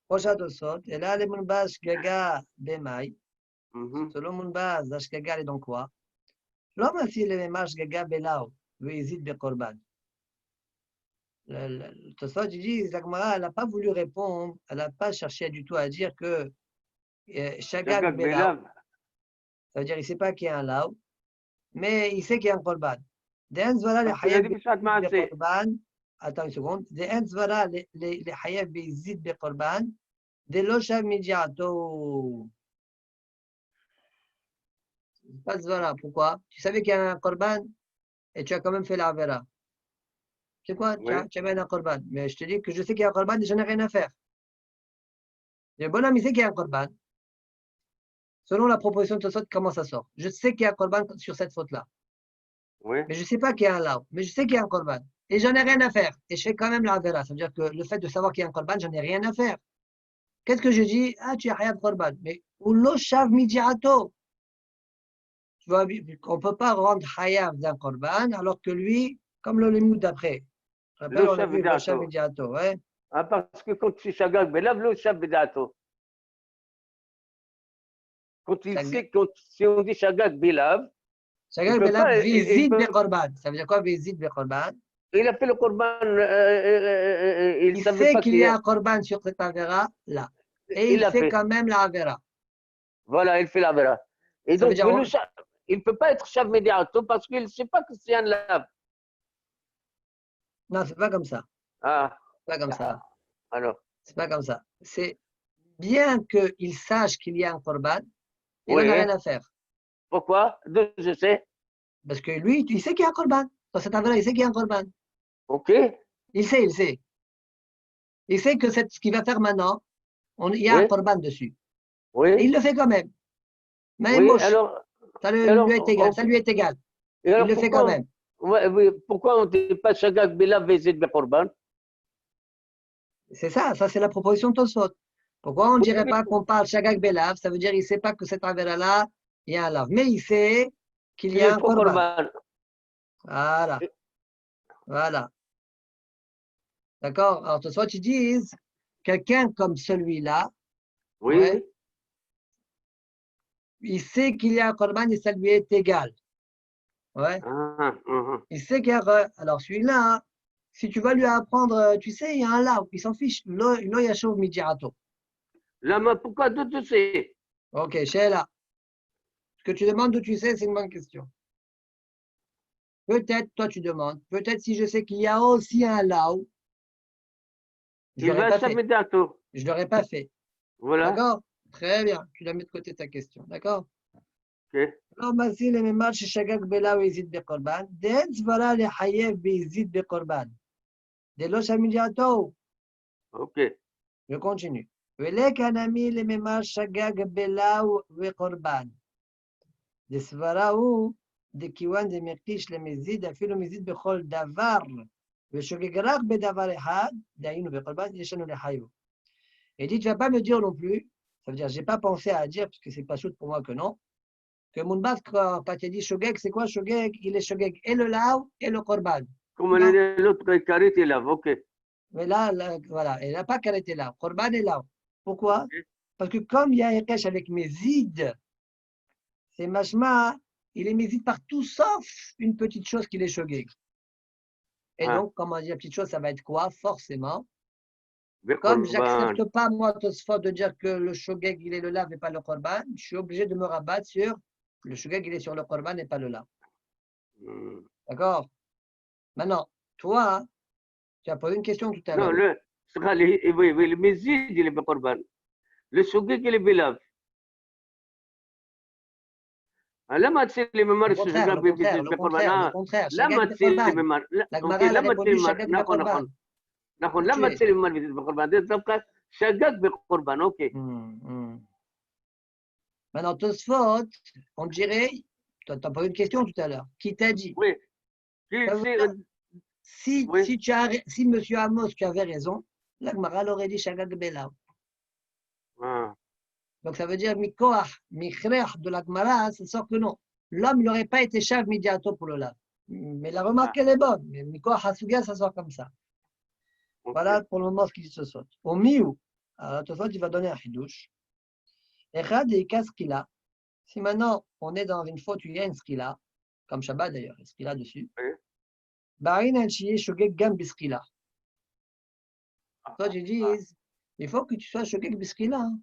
Prochain Tosot. Et là, les Mounbaz Gaga Bemai. Mhm. Selon Mounbaz, Ashgaga est dans quoi? L'homme ainsi le Memash Gaga Belao. Veizid Bekorban. Le Tosot, il dit, la Gemara, elle n'a pas voulu répondre, elle n'a pas cherché du tout à dire que Shagag Shagag Belao, Belav. ça veut dire qu'il ne sait pas qu'il y a un Lao, mais il sait qu'il y a un Korban. De'en Zvara les Parce qu'il a Hayab dit Bishat Beizid Maaseh. Bekorban. Attends une seconde. De'en Zvara les Hayab Beizid Bekorban. De Loshav Midiato. Pas Zvara. Pourquoi? Tu savais qu'il y a un Korban et tu as quand même fait la Avera. C'est quoi? Oui. Tu amènes un Korban. Mais je te dis que je sais qu'il y a un Korban et je n'ai rien à faire. Le bonhomme, il sait qu'il y a un Korban. Selon la proposition de Tosot, comment ça sort? Je sais qu'il y a un Korban sur cette faute-là. Oui. Mais je ne sais pas qu'il y a un Lao. Mais je sais qu'il y a un Korban. Et j'en ai rien à faire. Et je fais quand même la Avera. Ça veut dire que le fait de savoir qu'il y a un Korban, j'en ai rien à faire. Qu'est-ce que je dis? Ah, tu as rien de Korban. Mais ou lo shav midiato. Tu vois, on ne peut pas rendre Hayav d'un Korban alors que lui, comme le limoud d'après. Je rappelle, Le on a chef vu le shav Dato. midiato. Ouais. Ah, parce que quand tu Shagag Belav, le chef Dato. Quand si on dit Shagag Belav, il Shagag peut belab pas, vizid be Korban. Ça veut dire quoi vizid be Korban? il a fait le Corban, il Il savait sait pas qu'il qu'il y y a a, un Korban sur cette Avera là. Et il il a fait fait. quand même la Avera. Voilà, il fait la vera. Et Ça veut donc, dire, il ne peut pas être chef médiato parce qu'il ne sait pas que c'est un lave. non, c'est pas comme ça. Ah, C'est pas comme ça. alors, C'est pas comme ça. C'est bien qu'il sache qu'il y a un Korban, il n'en a oui. rien à faire. Pourquoi? Je sais. Parce que lui, il sait qu'il y a un Korban. Dans cette Avera, il sait qu'il y a un Korban. OK. Il sait, il sait. Il sait que ce qu'il va faire maintenant, il y a un Oui, Korban dessus. Et oui, il le fait quand même. Mais oui. moche, ça lui est égal. Ça lui est égal. Et Il alors le fait quand même. pourquoi on ne dit pas Shagag Bila Vezid Bekorban? C'est ça c'est la proposition de Tosfot. Pourquoi on ne dirait pas qu'on parle Shagag Belav? Ça veut dire qu'il ne sait pas que cette Avera-là, il y a un lave. Mais il sait qu'il y a Il un faut Korban. Korban. Voilà. Voilà. D'accord? Alors, Tosfot, ils disent, quelqu'un comme celui-là, ouais, Oui. il sait qu'il y a un Korban et ça lui est égal. Ouais. Il sait qu'il y a. Alors, celui-là, si tu vas lui apprendre, tu sais, il y a un lave, il s'en fiche. Lo yashov midiato. Lama, pourquoi d'où tu sais? Ok, Sheila. Ce que tu demandes d'où tu sais, c'est une bonne question. Peut-être, toi, tu demandes. Peut-être si je sais qu'il y a aussi un Lao, je ne Il l'aurais va pas fait. Shamidato. Je ne l'aurais pas fait. Voilà. D'accord? Très bien. Tu dois mettre de côté ta question. D'accord? Ok. Alors, voici les mêmes matchs. Shagak Bela ou Izid Bekorban. Dens voilà les Hayev Bezid Bekorban. Des loches amiliato. Ok. Je continue. ולק הנמי לממר שגג בלאו וקורבן. דסברה הוא דכיוון דמקיש למזיד, אפילו מזיד בכל דבר, ושוגג רק בדבר אחד, דהיינו בקורבן, יש לנו לחיוב. Et dit, tu ne vas pas me dire non plus, ça veut dire, je n'ai pas pensé à dire, parce que c'est pas chose pour moi que non, que mon bas, quand tu as dit shogeg, c'est quoi shogeg? Il est shogeg et le lao et le korban. Comme Non. l'autre carré, il lave. Ok. Mais là, voilà, il n'a pas carrété là. Korban est là. Pourquoi? Ok. Parce que comme il y a un cache avec mezid, c'est mashma, il est mezid partout sauf une petite chose qui est shogeg. Et Ah. donc, comment dire, petite chose, ça va être quoi? Forcément. Comme Bekorban. j'accepte pas, moi, Tosfot, de dire que le shogeg, il est le lave et pas le korban, je suis obligé de me rabattre sur le shogeg, il est sur le korban et pas le lave. Hmm. D'accord? Maintenant, toi, tu as posé une question tout à Non, l'heure. le Mézid, il est Bekorban. Le Shogeg, il est Bilav. لما تصير لي Le ممارس contraire, شجاع le contraire, le contraire, le بقربان contraire. لما Shagag تصير لي bekorban. ممارس La اوكي Gemara, elle a لما تصير répondu shagag bekorban. ناخذ Où tu لما es? تصير ممارس بقربان دي تبقى شجاع بقربان اوكي. Maintenant, Tosfot, on dirait, tu as posé une question tout à l'heure. Qui t'a dit? وي كي Ça veut تصير dire, si, وي si, tu as, si monsieur Amos, tu avais raison, la Gemara l'aurait dit shagag bela. اه Donc ça veut dire mikoach, michreach de la Gemara, ça sort que non. L'homme n'aurait pas été chav midiato pour le lave. Mais la remarque, elle est bonne. Mais mikoach hasuga, ça sort comme ça. Voilà اوكي pour le moment ce qui se saute. Au miou, alors Tosfot, il va donner un chidouche. Echad et kaskila. Si maintenant on est dans une faute où il y a une skila, comme Shabbat d'ailleurs, une skila dessus, وي Barin al-Shiye shogeg gam biskila. Toi, tu dis, il faut que tu sois shogeg biskila. Hein.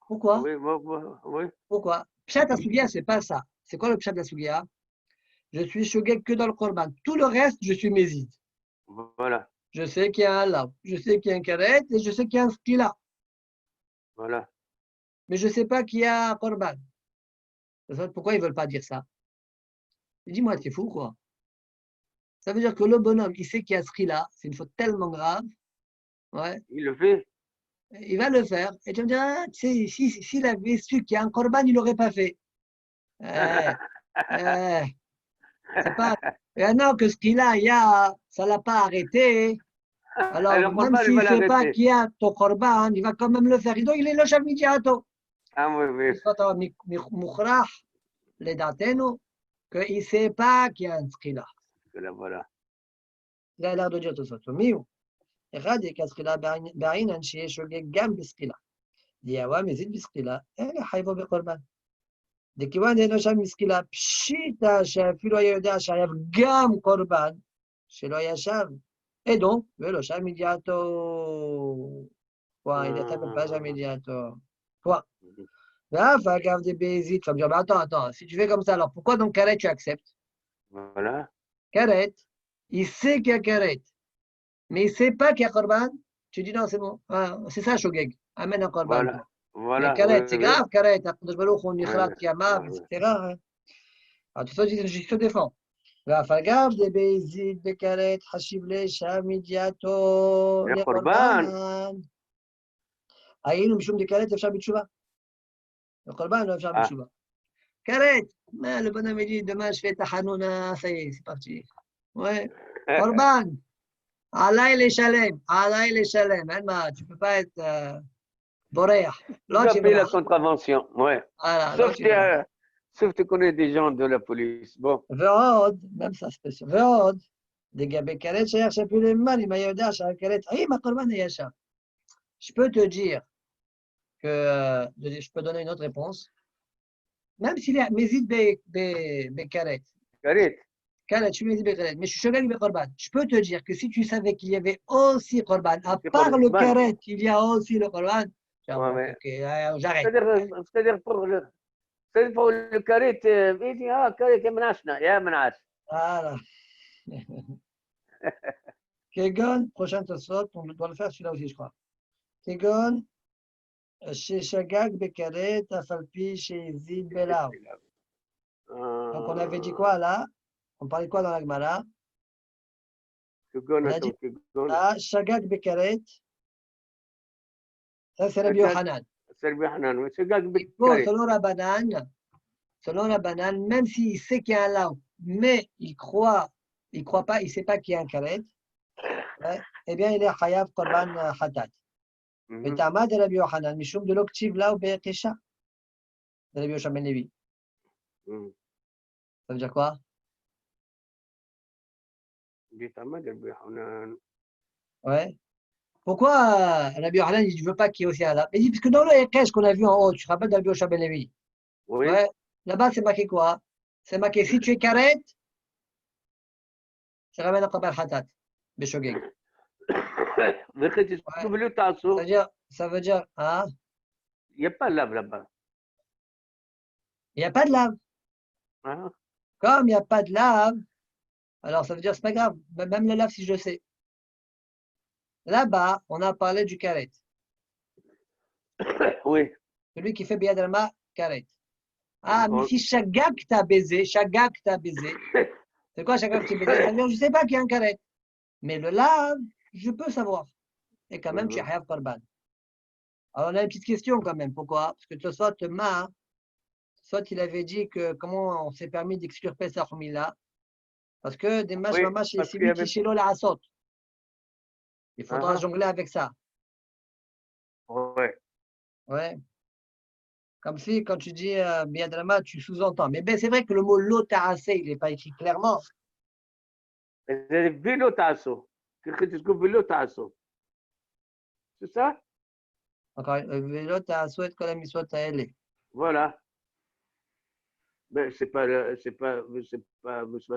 Pourquoi? وي وي Pourquoi? Pshat Asugia, c'est pas ça. C'est quoi le Pshat Asugia? Je suis shogeg que dans le Korban. Tout le reste, je suis méside. voilà Je sais qu'il y a un lav, je sais qu'il y a un karet et je sais qu'il y a un skila. voilà Mais je ne sais pas qu'il y a un Korban. Pourquoi ils ne veulent pas dire ça? Dis-moi, t'es fou, quoi. Ça veut dire que le bonhomme, il sait qu'il y a skila. C'est une faute tellement grave. Ouais. il le fait. Il va le faire. Et tu me dis, ah, tu sais, s'il avait su qu'il y a un korban, il l'aurait pas fait. Eh, eh, c'est pas. Et maintenant que ce qu'il a, il y a, ça l'a pas arrêté. Alors, Le même Corban, il va s'il ne sait pas l'arrêter. qu'il y a ton korban, il va quand même le faire. Donc, il est le chef midiato. Ah oui, oui. Il faut mukhrah, les dateno, qu'il ne sait pas qu'il y a un skila. Voilà. Il a l'air de dire tout ça. Miou. אחד כסחילה בעינן שיש שוגג גם בסחילה. דיאווה מזיד בסחילה, אלא חייבו בקורבן. דכיוון דהיינו שם בסחילה, פשיטה שאפילו היה יודע שחייב גם קורבן, שלא ישב. Et donc, ולא שם ידיעתו. Quoi, il n'était même pas jamais ידיעתו. Quoi? ואף אגב דבייזית, ça me dit, mais attends, si tu fais comme ça, alors pourquoi donc Karet tu acceptes? Voilà. Karet, il sait qu'il y a Karet. Mais il ne sait pas qu'il y a Korban, tu dis non, c'est bon. Ah, c'est ça, Shogeg. Amène un Korban. Voilà. Mais Voilà. Karet, Oui, c'est oui. grave, Karet. On y Oui, khrat oui. Yamav, Oui, etc. Alors, tout ça, je te défends. והפגב דבייזית בכרת חשיב לשם ידיעתו Le לקורבן. Corban. היינו משום דכרת אפשר בתשובה. לקורבן לא אפשר Ah. בתשובה. כרת, מה, le bonhomme dit, demain je fais ta hanouna, ça y est, c'est parti. Ouais. Korban. Alaï les chalem, alaï les chalem. Tu ne peux pas être boréa. Tu dois payer la contravention. Ouais. Voilà, Sauf que tu connais des gens de la police. Bon. ועוד, même ça c'est sûr, ועוד, לגבי כרת שייך שאפילו למר, אם היה יודע שהכרת, האם הקורבן היה שם? Je peux te dire que, je peux donner une autre réponse, même s'il y a méside bekaret, Karet. karet, je suis méside bekaret, mais je suis shogeg bekorban. Je peux te dire que si tu savais qu'il y avait aussi korban, à C'est part le Corban. karet, il y a aussi le korban, Ouais, mais Ok, j'arrête. c'est-à-dire pour le carré, il dit, ah, carré, c'est menachna, yeah, menace. Voilà. Kegon, prochain Tosfot, on doit le faire celui-là aussi, je crois. Kegon, chez Shagag Bekaret, Afalpi, chez Zid Belao. Donc on avait dit quoi là? On parlait quoi dans la Gemara? On a dit Shagag Bekaret, ça c'est Rabbi Yochanan. C'est le Hanan, oui, c'est Gag Il faut, Bekaret. selon la banane, même s'il sait qu'il y a un laon, mais il croit pas, il sait pas qu'il y a un karet, ouais, eh bien il est chayav korban hatat. Et Tama de Rabbi Yochanan, mishum de l'oktiv là ou be'ekesha de Rabbi Yochanan ben Levi. Ça veut dire quoi? Ouais. Pourquoi Rabbi Yochanan il ne veut pas qu'il y ait aussi un laon? Il dit, parce que dans le Ekesh qu'on a vu en haut, tu te rappelles de Rabbi Yochanan ben Levi? Oui. Ouais. Là-bas, c'est marqué quoi? C'est marqué, si tu es karet, tu ramènes un korban hatat, beshogeg. Ça veut dire, hein? Il n'y a pas de lave là-bas. Il n'y a pas de lave. Hein? Comme il n'y a pas de lave, alors ça veut dire c'est pas grave, même la lave si je le sais. Là-bas, on a parlé du karet. Oui. Celui qui fait biadrama, karet. Ah, mais si Shagak t'a baisé, Shagak t'a baisé. C'est quoi Shagak t'a baisé? Ça veut dire je ne sais pas qu'il y a un karet. Mais le lave, je peux savoir. Et quand même, tu es hayav korban. Alors on a une petite question quand même. Pourquoi? Parce que Tosfot il avait dit que comment on s'est permis d'exclure Pesach Mila. Parce que des mâches, mamash, c'est lui qui chilo la asot. Il faudra jongler avec ça. Ouais. Ouais. Comme si, quand tu dis biadrama, tu sous-entends. Mais ben, c'est vrai que le mot lotarase, il n'est pas écrit clairement. C'est vélo tasso. Vélo tasso. C'est ça? Encore, lotarase, et kolam miswot haele. Voilà. Mais c'est pas Monsieur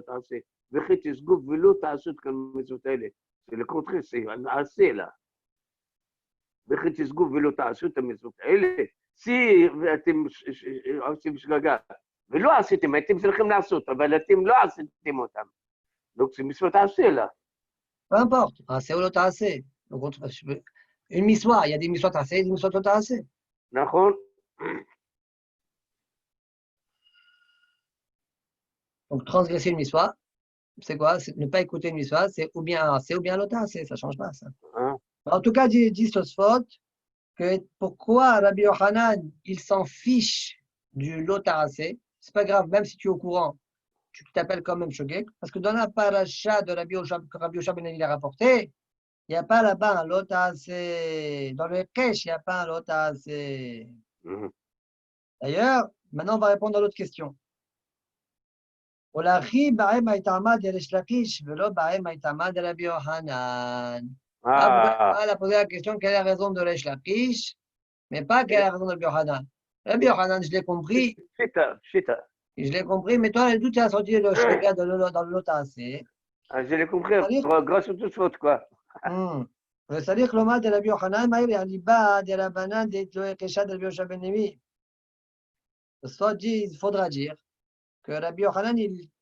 Tassé. Vélo tasso comme Monsieur Tassé. C'est le contraire, c'est assez là. Vélo tasso comme Monsieur Tassé. Si אתם שגגה, ולא עשיתם, הייתם צריכים לעשות, אבל אתם לא עשיתם אותם. Donc c'est מצוות עשה là. Peu importe, c'est ou lotarase. Donc, une miswa, il y a des miswot assez et des miswot lotarase. נכון? Donc, transgresser une miswa, c'est quoi? Ne pas écouter une miswa, c'est ou bien assez ou bien lotarase. Ça ne change pas, ça. En tout cas, dit Tosfot que pourquoi Rabbi Yochanan, il s'en fiche du lotarase. C'est pas grave, même si tu es au courant. Tu t'appelles quand même Shogeg, parce que dans la paracha de Rabbi Yoshua ben Levi a rapporté, il n'y a pas là-bas un lotase. Dans le Kesh, il n'y a pas un lotase. D'ailleurs, maintenant on va répondre à l'autre question. Olachi ba'em ha'itama de Resh Lakish, velo ba'em ha'itama de Rabbi Yochanan. Elle a posé la question quelle est la raison de Resh Lakish, mais pas quelle est la raison de Rabbi Yochanan. Rabbi Yochanan, je l'ai compris. Je l'ai compris, mais toi, d'où tu as sorti le shogeg dans le lotase? Je l'ai compris, grâce à toute faute, quoi. וצריך לומר דרבי יוחנן, מהי הליבה דרבנן דתלוי קשה דרבי יהושע בן לוי. Soit dit, il faudra dire que Rabbi Yochanan,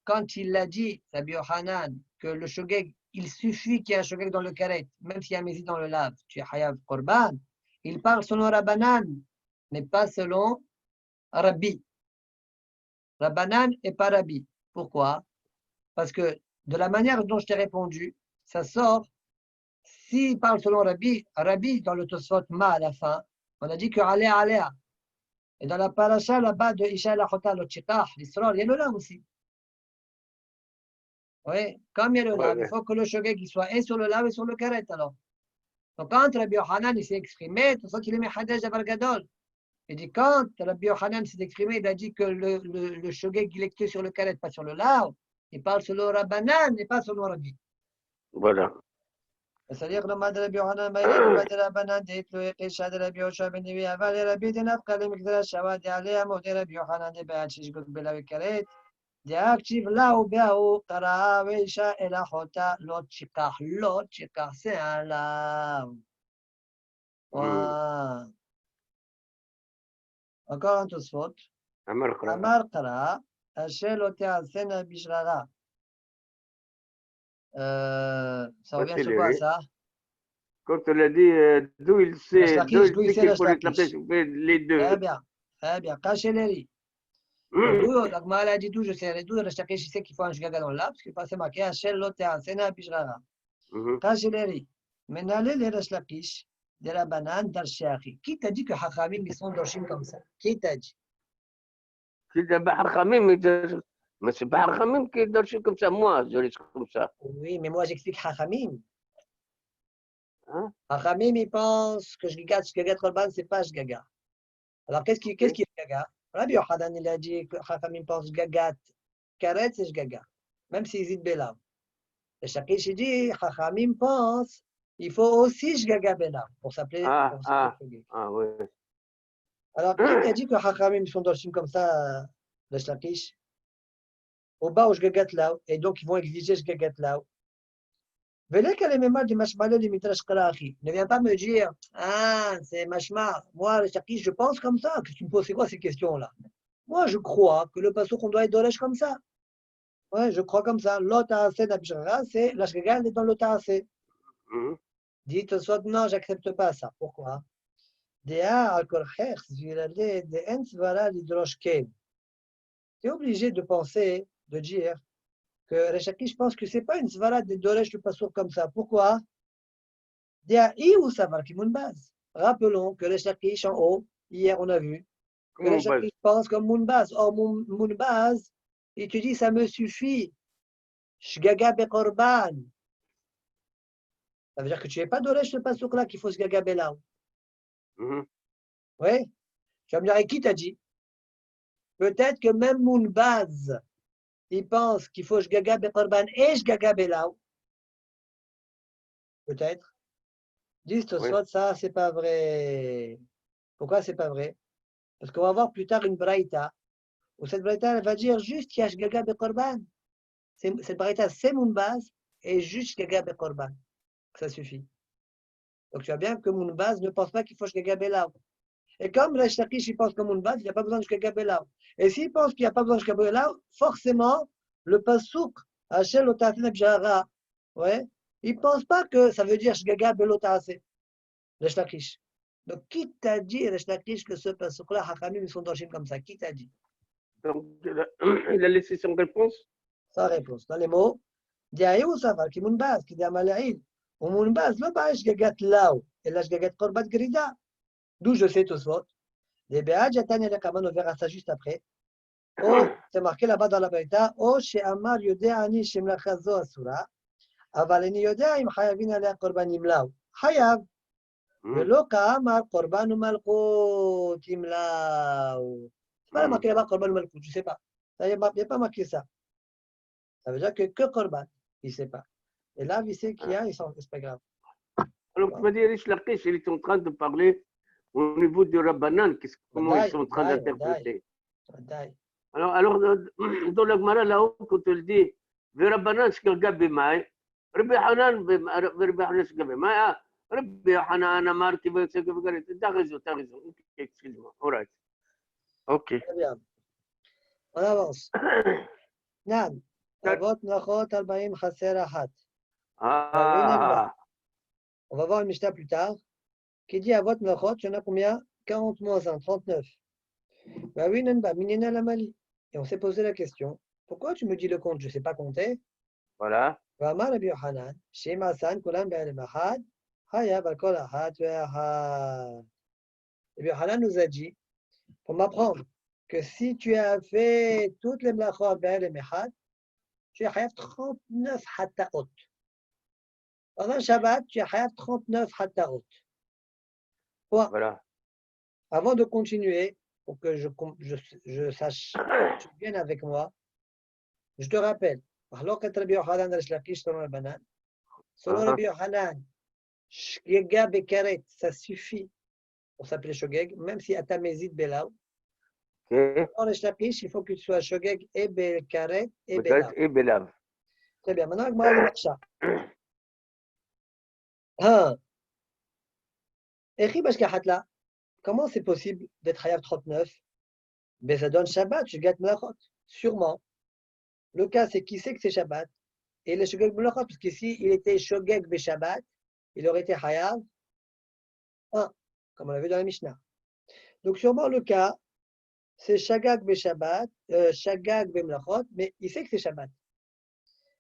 quand il l'a dit, Rabbi Yochanan, que le shogeg, il suffit qu'il y ait un shogeg dans le karet, même s'il y a un mésis dans le lave, tu es hayav korban. Il parle selon Rabbanan, mais pas selon Rabbi. Rabbanan et pas Rabbi. Pourquoi? Parce que de la manière dont je t'ai répondu, ça sort. S'il parle selon Rabbi, Rabbi, dans le Tosfot Ma à la fin, on a dit que Alea Alea. Et dans la paracha là-bas de Isha Lachota, le Tchikah, l'Israël, il y a le lave aussi. Oui, comme il y a le lave, il faut que le shogeg soit et sur le lave et sur le karet alors. Donc quand Rabbi Yochanan il s'est exprimé, tout ça qu'il est Mechadej Davar Gadol. Il dit quand Rabbi Yochanan s'est exprimé, il a dit que le shogeg il est que sur le karet, pas sur le lave. Il parle selon Rabbanan et pas selon Rabbi. Voilà. C'est-à-dire que le mad Rabbi Yochanan m'a dit que Rabbanan d'être Kesha de Rabbi Yoshua ben Levi aval et Rabbi d'Nafka le Mikdala Shabbat et Alea Moté Rabbi Yochanan de Be'at Shishgot Bela Vekaret de Aktiv Lao Be'au Kara Veisha El Achota Lot Shikach c'est un lave. Encore un Tosfot. Amar Qara. Amar Qara, Asher lo te'asena bishrara. Ça revient sur quoi ça? Quand on a dit d'où il sait qu'il faut les Lachish, les deux. Très bien, très bien. Kacheleri. D'où, la Gemara a dit d'où je sais, d'où le Lachish il sait qu'il faut un shgaga dans l'arbre, parce qu'il passait marqué Asher lo te'asena bishrara. Kacheleri. Menale le Lachish de la banane d'Archeachi. Qui t'a dit que Hachamim ils sont dorshim comme ça? Qui t'a dit? C'est Bahar Khamim, mais c'est Bahar Khamim qui est dormi comme ça. Moi, je laisse comme ça. Oui, mais moi j'explique Hachamim. Hein? Hachamim, il pense que Shgagat Korban, c'est pas Shgaga. Alors qu'est-ce qui est Shgaga? Rabbi Yochanan, il a dit que Hachamim pense Shgagat. Karet, c'est Shgaga. Même si Zid Belav. Le Shakish, il dit, Hachamim pense, il faut aussi Shgaga Belav pour s'appeler Shogeg. Ah, oui. Alors, qui t'a dit que Hachamim sont dorshim comme ça, le Shakish? Au bas, au Shgagat Lao, et donc ils vont exiger Shgagat Lao. Ne viens pas me dire, ah, c'est mashma. Moi, le Shakish, je pense comme ça. Que tu me poses, c'est quoi ces questions-là? Moi, je crois que le passouk, on doit être doresh comme ça. Ouais, je crois comme ça. L'ota'aseh d'Abishara, c'est la shgaga, elle est dans l'ota'aseh. Dites soit non, j'accepte pas ça. Pourquoi? Tu es obligé de penser, de dire que le Shakish pense que c'est pas une svara de doresh le passouk comme ça. Pourquoi? Rappelons que le Shakish en haut, hier on a vu, que le Shakish pense comme Mounbaz. Or, Mounbaz, il te dit ça me suffit. Shgaga bekorban. Ça veut dire que tu n'es pas doresh le passouk là qu'il faut Shgaga belao. Oui. Tu vas me dire, et qui t'a dit? Peut-être que même Mounbaz, il pense qu'il faut Shgaga bekorban et Shgaga belao. Peut-être. Dis, soit ça, c'est pas vrai. Pourquoi c'est pas vrai? Parce qu'on va voir plus tard une braïta, où cette braïta, elle va dire juste Yash Gaga Bekorban. Cette braïta, c'est Mounbaz, et juste Gaga Bekorban. Ça suffit. Donc tu vois bien que Mounbaz ne pense pas qu'il faut Gaga Belao. Et comme le Shakish, il pense que Mounbaz, il n'y a pas besoin de Gaga Belao. Et s'il pense qu'il n'y a pas besoin de Gaga Belao, forcément, le Pasouk, Hachel Otafin Jara, ouais, il ne pense pas que ça veut dire Gaga Belotase, le Shakish. Donc, qui t'a dit, le Shakish, que ce Pasouk-là, Hachamim, ils sont d'origine comme ça? Qui t'a dit? Donc, il a laissé son réponse? Sa réponse. Dans les mots, Diaïou Safar, qui Mounbaz, qui dit Amalaïd. Ou Mounbaz, le pas Shgagat Lao, et la Shgagat Korbat Grida. D'où je sais tous votre. Les Béad, Jatan et Rekaman, on verra ça juste après. Oh, c'est marqué là-bas dans la Baïta. Oh, chez Amar Yodeani, chez Mlachazo Asura. Avaleni Yodeim, Hayavin Alea Korban Imlao. Hayav. ולא כאמר קורבן ומלכות ימלאו. C'est pas marqué là-bas Korban ou Malkout, je ne sais pas. Il n'y a pas marqué ça. Ça veut dire que Korban, il ne sait pas. Et là, il sait qu'il y a, c'est pas grave. Alors, tu m'as dit, Rish Lakish, il est en train de parler au niveau du Rabbanan, comment ils sont en train d'interpréter. Alors, dans la Gemara, là-haut, quand on le dit, le Rabbanan, c'est qu'il y a Bimai, Rabbi Hanan, Rabbi Hanan, c'est qu'il y a Bimai, Rabbi Hanan, Amar, qui veut, c'est que vous avez t'as raison. Excuse-moi. All right. OK. Très bien. On avance. Nan. Avot Nachot Albaim Chaser Achat. On va voir une Mishnah plus tard qui dit Avot Nachot, il y en a combien? 40 moins 1, 39. Et on s'est posé la question, pourquoi tu me dis le compte? Je ne sais pas compter. Voilà. Rabbi Yochanan, Shema San, Kulam Be'alem Ahad, Hayav Al-Kol Ahad Ve'ahad. Rabbi Yochanan nous a dit, pour m'apprendre, que si tu as fait toutes les mlachot Be'alem Ahad, tu as Hayav 39 Hattaot. Pendant Shabbat, tu as Hayav 39 Hattaot. Voilà. Avant de continuer, pour que je sache, tu viennes avec moi, je te rappelle, selon Rabbi Yochanan, Shgega Bekaret, ça suffit pour s'appeler Shogeg, même si Atamezid Belao. Dans le Shlakish, il faut que tu sois Shogeg et Bekaret et Belav. Très bien, maintenant, moi, le marcha. Echi Bashkahatla, comment c'est possible d'être Hayav 39? Ben, ça donne Shabbat, Shugat Melachot. Sûrement. Le cas, c'est qui sait que c'est Shabbat? Et le Shogeg Melachot, parce qu'ici, il était Shogeg Be Shabbat, il aurait été Hayav 1, comme on l'a vu dans la Mishnah. Donc, sûrement, le cas, c'est Shagag Be Shabbat, Shagag Be Melachot, mais il sait que c'est Shabbat.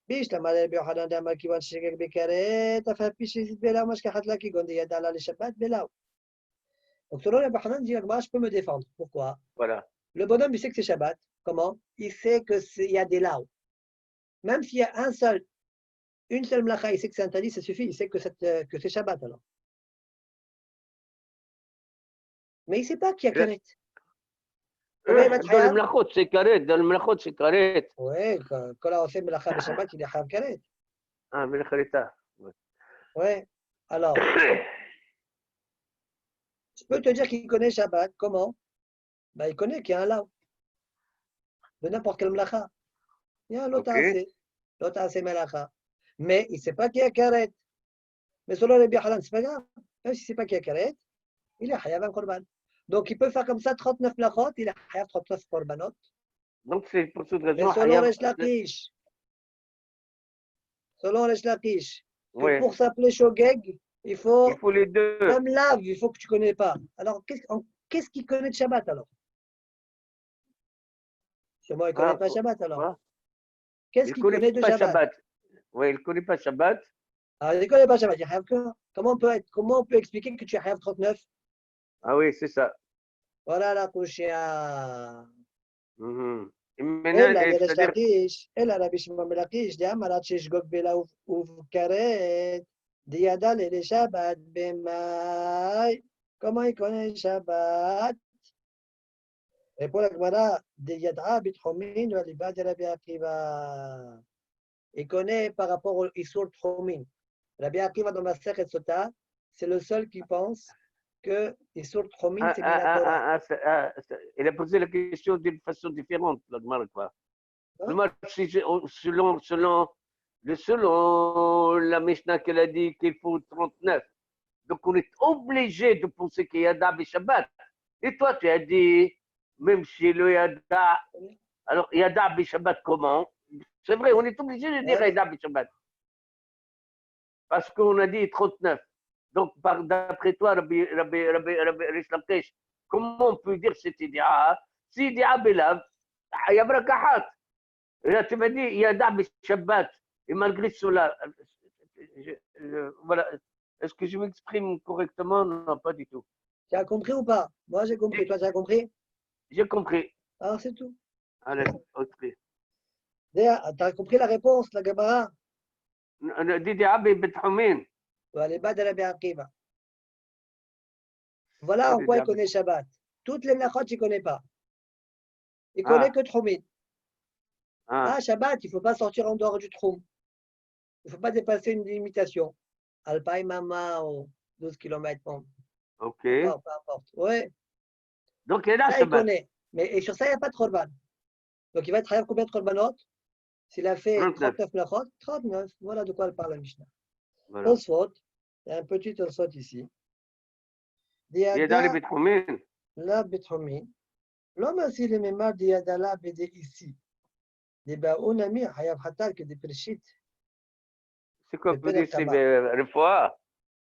ביש למעלה ביוחנן דאמר כיוון ששגג בכרת, אף על פי שהזיד בלאו משכחת לה כגון דידע לה לשבת בלאו. Donc selon les Bahanan, dit je peux me défendre. Pourquoi? Voilà. Le bonhomme, il sait que c'est Shabbat. Comment? Il sait qu'il y a des laos. Même s'il y a une seule mlacha, il sait que c'est interdit, ça suffit, il sait que c'est Shabbat alors. Mais il ne sait pas qu'il y a karet. Combien il va être Dans le hayab? Melachot, c'est carré. Dans le Melachot, c'est carré. Oui, quand on fait mlacha de Shabbat, il est hayab karet. Ah, Melacharita. Oui. Alors, je peux te dire qu'il connaît Shabbat. Comment? Ben, il connaît qu'il y a un lao. De n'importe quelle mlacha. Il y a un lotase melacha. Mais il ne sait pas qu'il y a karet. Mais selon les Bahanan, ce n'est pas grave. Même s'il ne sait pas qu'il y a karet, il est hayab un korban. Donc, il peut faire comme ça 39 mlachot, il est hayab 39 korbanot. Donc, c'est pour cette Mais raison. selon les Shlakish, Oui. pour s'appeler Shogeg, il faut Il faut les deux. même lave, il faut que tu ne connais pas. Alors, qu'est-ce qu'il connaît de Shabbat alors? Sûrement, il ne connaît pas Shabbat alors. Quoi? Qu'est-ce qu'il connaît de Shabbat? Oui, il ne connaît pas Shabbat. Alors, il ne connaît pas Shabbat, il y a hayab que. Comment on peut expliquer que tu es hayab 39? Ah oui, c'est ça. Voilà la kushia. Et maintenant, c'est-à-dire, אלא רבי שמעון בן לקיש, דאמרת שישגוג בלה ובכרת, דידע לשבת במאי, comment il connaît Shabbat? Et pour la Gemara, Yad'a bitchomin ou aliba de Rabbi Akiva. Il connaît par rapport au Isur Tchomin. Rabbi Akiva dans la Sechet Sota, c'est le seul qui pense que Isur Tchomin, c'est Minatora. il a posé la question d'une façon différente, la Gemara, quoi. Selon la Mishnah qu'elle a dit qu'il faut 39. Donc, on est obligé de penser qu'il y a Yada Shabbat. Et toi, tu as dit, même si le Yada, alors Yada Shabbat comment? C'est vrai, on est obligé de dire Yada Shabbat. Parce qu'on a dit 39. Donc, d'après toi, Rabbi Rish Lakish, comment on peut dire cette idée? Si idée Belav, il y a Brakahat. Et là, tu m'as dit, il y a Yada Shabbat. Et malgré cela, voilà. Est-ce que je m'exprime correctement? Non, pas du tout. Tu as compris ou pas? Moi, j'ai compris. Toi, tu as compris? J'ai compris. Alors, c'est tout. Allez, autre. Tu as compris la réponse, la Gemara? Didi Abi Bethumin. Les bas de Rabbi Akiva. Voilà en quoi il connaît Shabbat. Toutes les mlachot, il ne connaît pas. Il ne connaît que Tchoumid. Shabbat, il ne faut pas sortir en dehors du Tchoum. Il ne faut pas dépasser une limitation. Alpaï Mama ou 12 km. Ok. Non, peu importe. Ouais. Donc, il y a ça, il connaît. Mais sur ça, il n'y a pas de korban. Donc, il va être combien de korbanot? S'il a fait 39 mlachot, 39. Voilà de quoi elle parle la Mishnah. Voilà. Osfot. Il y a un petit osfot ici. Il est dans les Bethumin. La Bethumin. L'homme aussi, le mémoire d'Yadala BD ici. Des baounami, hayab hatal que des preshit. C'est quoi peut dire c'est Refoua?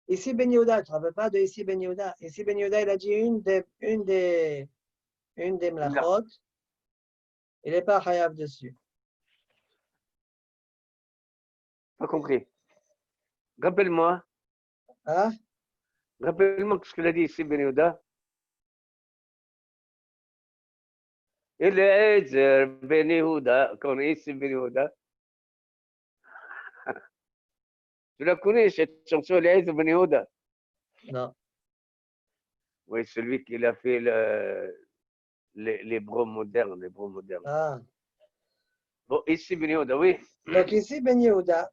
Ici Ben Yehuda, tu ne te rappelles pas de ici Ben Yehuda? Ici Ben Yehuda, il a dit une des mlachot. Il n'est pas hayab dessus. Pas compris. Rappelle-moi. Hein? Rappelle-moi ce qu'il a dit ici Ben Yehuda. Il est Ben Yehuda, qu'on est ici Ben Yehuda. Tu la connais, cette chanson, elle Ben Yehuda? Non. Oui, celui qui a fait l'hébreu moderne. Ah. Bon, ici Ben Yehuda, oui. Donc ici Ben Yehuda,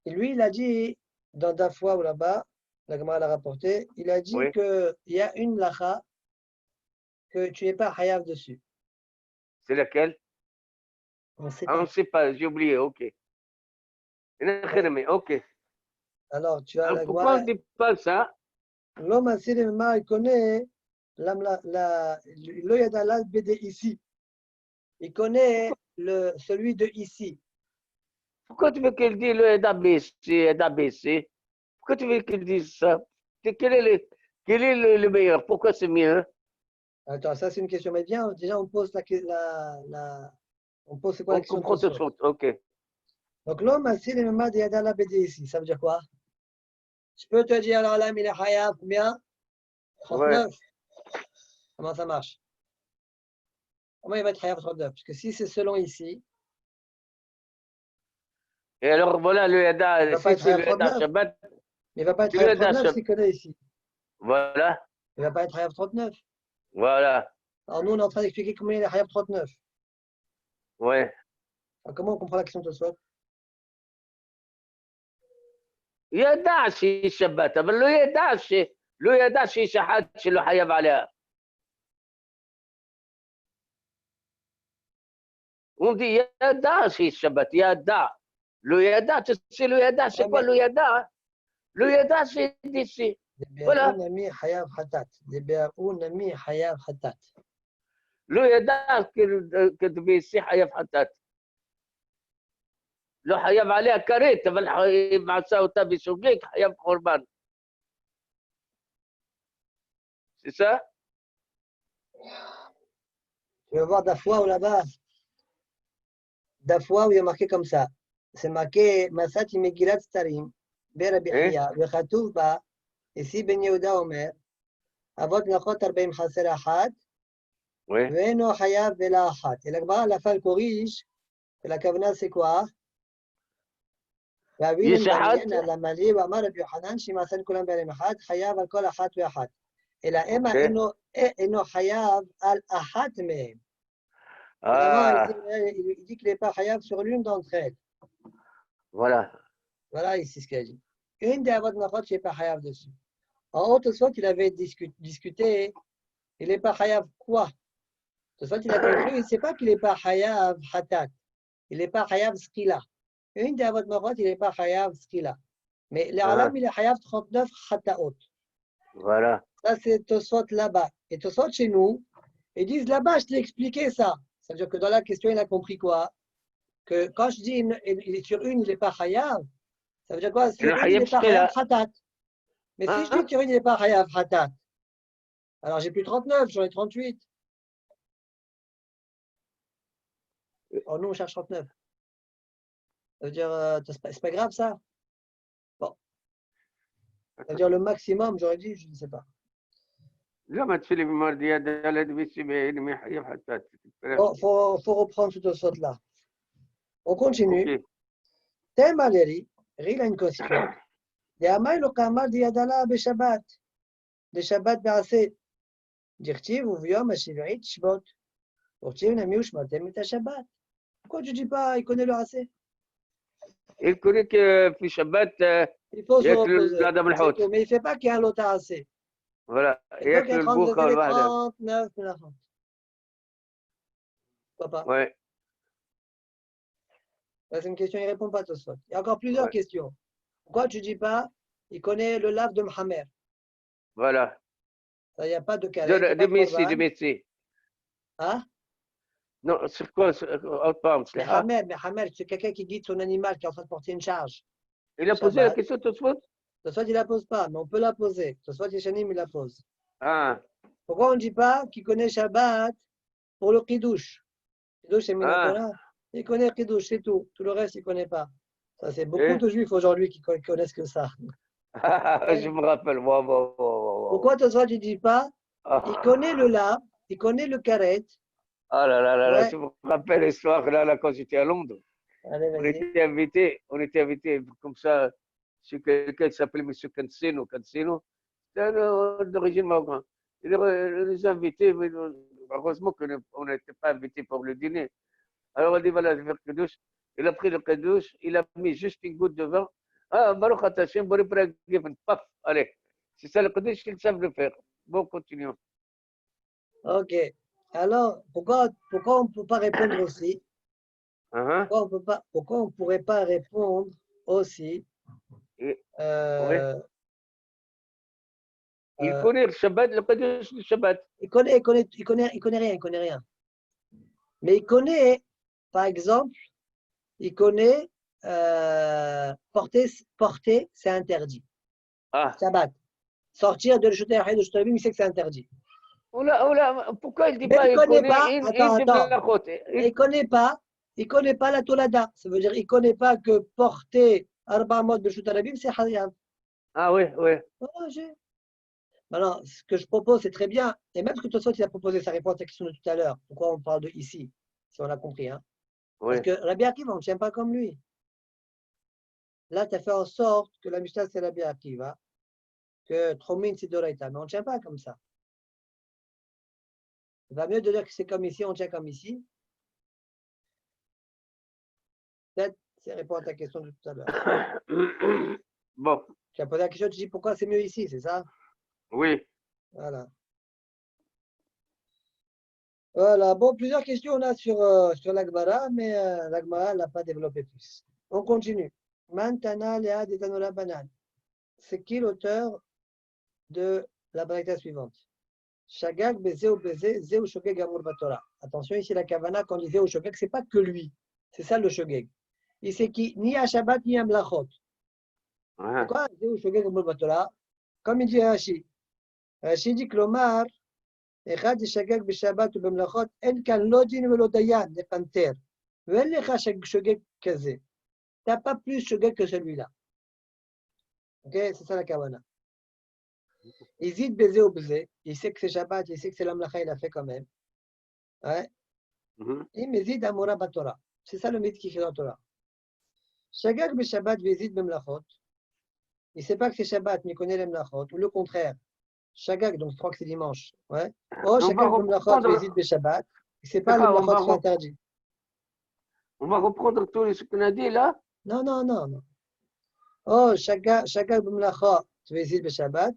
lui, il a dit, dans ta fois ou là-bas, la Gemara l'a rapporté, il a dit Oui. qu'il y a une lacha que tu n'es pas hayab dessus. C'est laquelle? On ne sait On pas. ne sait pas, j'ai oublié, ok. Ok. Alors, tu as la Pourquoi on Gemara. ne dit pas ça? L'homme assis les mains, il connaît le Yadala BD ici. Il connaît celui de ici. Pourquoi tu veux qu'il dise le ABC? Pourquoi tu veux qu'il dise ça? Quel est le meilleur? Pourquoi c'est mieux? Attends, ça c'est une question. Mais bien, déjà on pose on pose c'est quoi la On question de comprend tout de Tosfot. suite. OK. Donc l'homme a si les mêmes de Yadala BD ici. Ça veut dire quoi? Je peux te dire alors là, il est Hayab combien? 39. Ouais. Comment ça marche? Comment il va être Hayab 39? Parce que si c'est selon ici, Et alors, voilà, le il ne Yada, va pas si être c'est Hayab le Yada 39. Shabbat, Il ne va pas être c'est le Hayab Yada 39 Shabbat. s'il connaît ici. Voilà, Il ne va pas être Hayab 39. voilà, Alors nous, on est en train d'expliquer combien il est Hayab 39. ouais. Alors, comment on comprend la question de Tosfot? Yada, c'est Shabbat. Mais le Yada, c'est Shahat, c'est le Hayab Alea. On dit Yada, c'est Shabbat, Yada. Le Yada, tu sais, le Yada, c'est Ouais, quoi mais le Yada? Le Yada, c'est d'ici. Debe'ou Voilà. Nami Hayab Hatat. Debe'ou Nami Hayab Hatat. Le Yada, que tu c'est Hayab Hatat. لو حياب عليها كريت مع ساوتا بسوقيك حياب قربان c'est ça? Tu vas voir Dafwa ou là-bas. Dafwa où il y a marqué comme ça. C'est marqué Masati Megilat Starim. Berabi Hein? Haya. Vechatouf ba. Ici Ben Yehuda Omer. Avot Nachot Arbaim Chaser Achat. Oui. Veno Hayab Vela Achat. Et là-bas, la fin corrige. Et la kavna c'est quoi? והאבינו يشحت מעניין על המליא ואמר רבי יוחנן שמעשן כולם בעלים אחד חייב על כל אחת ואחת אלא אמה אינו חייב על אחת מהם. Ah, Il dit qu'il n'est pas chayav sur l'une d'entre elles. voilà. Voilà ici ce qu'il a dit. Une des avot nachot qui n'est pas chayav dessus. En haut, soit il avait discuté, il n'est pas chayav quoi? Soit il a conclu, il ne sait pas qu'il n'est pas chayav hatat. Il n'est pas chayav skila. Une des avot nachot, il n'est pas chayav skila. Mais l'alam, il est chayav 39 chataot. Voilà. Ça, c'est Tosot là-bas. Et Tosot chez nous, ils disent là-bas, je t'ai expliqué ça. Ça veut dire que dans la question, il a compris quoi? Que quand je dis il est sur une, il n'est pas chayav, ça veut dire quoi? Sur une, il n'est pas chayav hatat. Mais si je dis sur une, il n'est pas chayav hatat, alors j'ai plus 39, j'en ai 38. Oh non, on cherche 39. Ça veut dire, c'est pas grave ça? Bon. Ça veut dire le maximum, j'aurais dit, je ne sais pas. لما تفيلي بمردية دالت بيسي بين ما يحيف حتى Bon, faut reprendre ce Tosot là. On continue. اوكي Thème Valérie, il a une question. Yamaï lo kamar di yadala be Shabbat. De Shabbat be'aseh. Dirtiv ou viom hashivrit shbot. Urtiv nami ushmatem et Shabbat. Pourquoi tu dis pas, il connaît le assez? Il connaît que في شبات Il faut se ياكل reposer. الادم C'est الحوت tout. Mais il ne fait pas qu'il y a un lot assez. voilà Et donc, il y ياكل a البوقه les والواحده 39 melachot. Pourquoi pas? ouais C'est une question, il ne répond pas tout ça. Il y a encore plusieurs ouais questions. Pourquoi tu ne dis pas, il connaît le lave de Mohamed? voilà Il n'y a pas de carré, il n'y a pas de de korban. Messi Hein? non c'est quoi autant Mais Hamer, c'est quelqu'un qui guide son animal qui est en train de porter une charge. il a posé la Shabbat. question tout de suite Soit il ne la pose pas, mais on peut la poser. Soit Yeshanim, il la pose. ah Pourquoi on ne dit pas qu'il connaît Shabbat pour le Kiddush? Kiddush, c'est Minatora. Il connaît Kiddush, c'est tout. Tout le reste, il ne connaît pas. Ça, c'est beaucoup de juifs aujourd'hui qui ne connaissent que ça. je me rappelle Pourquoi toi, tu ne dis pas, il connaît le lab, il connaît le karet. ah là là là là, Ouais. je me rappelle l'histoire là quand j'étais à Londres. Allez, vas-y. On était invité comme ça chez quelqu'un qui s'appelait M. Cancino. C'était d'origine marocaine. Il les invités, mais heureusement qu'on n'était pas invités pour le dîner. Alors on dit voilà, je vais faire le douche. Il a pris le douche, il a mis juste une goutte de vin. Ah, Baruch Hashem, paf, allez. C'est ça le Kiddush qu'ils savent le faire. Bon, continuons. Ok. Alors, pourquoi on ne peut pas répondre aussi? Pourquoi on ne pourrait pas répondre aussi? Oui. Il connaît le Shabbat, le Kadosh le Shabbat. Il connaît rien. Mais il connaît, par exemple, il connaît porter, c'est interdit. Ah. Shabbat. Sortir de l'Shutei Achid de Shutei, il sait que c'est interdit. Oula, pourquoi il dit Mais pas il connaît pas, il il connaît pas la Tolada. Ça veut dire il connaît pas que porter Arba Mot de Shutei Rabim, c'est Hayav. Ah oui. Maintenant, ce que je propose, c'est très bien. Et même ce que Tosfot il a proposé, sa réponse à la question de tout à l'heure. Pourquoi on parle de ici, si on l'a compris. Hein? Parce que Rabbi Akiva, on ne tient pas comme lui. Là, tu as fait en sorte que la Mishnah, c'est Rabbi Akiva, que Tromin, c'est Doraita. Mais on ne tient pas comme ça. Il va mieux de dire que c'est comme ici, on tient comme ici. Peut-être, c'est répondre à ta question de tout à l'heure. Bon. Tu as posé la question, tu dis pourquoi c'est mieux ici, c'est ça? Oui. Voilà. Voilà. Bon, plusieurs questions on a sur l'Agmara, mais l'Agmara ne l'a pas développé plus. On continue. Mantana Léa Detanola Banan. C'est qui l'auteur de la braïta suivante? Shagag Bezé Zéou Shogeg Amur Batora. Attention, ici la Kavana, quand on dit Zéou Shogeg, ce n'est pas que lui. C'est ça le Shogeg. Il sait qui? Ni à Shabbat, ni à Mlachot. C'est quoi Zéou Shogeg Amur Batora? Comme il dit Rashi. Rashi dit Klomar, Echad Shagag Beshabbat ou Bemlachot, En Kan Lodin Velo Dayan, Nepanter. Vel Lecha Shogeg Kazé. Tu n'as pas plus Shogeg que celui-là. Ok, c'est ça la Kavana. Hésite baiser ou baiser. Il sait que c'est Shabbat, il sait que c'est l'Amlacha, il a fait quand même. Ouais. Il méside Amora Batora. C'est ça le mythe qui fait dans la Torah. Shagag be Shabbat visite Bemlachot. Il ne sait pas que c'est Shabbat, mais il connaît les Mlachot. Ou le contraire. Shagag, donc je crois que c'est dimanche. Ouais. Oh, Shagag Bemlachot visite be Shabbat. Il ne sait pas les Mlachot sont interdits. On va reprendre tout ce qu'on a dit là? Non. Oh, Shagag Bemlachot visite be Shabbat.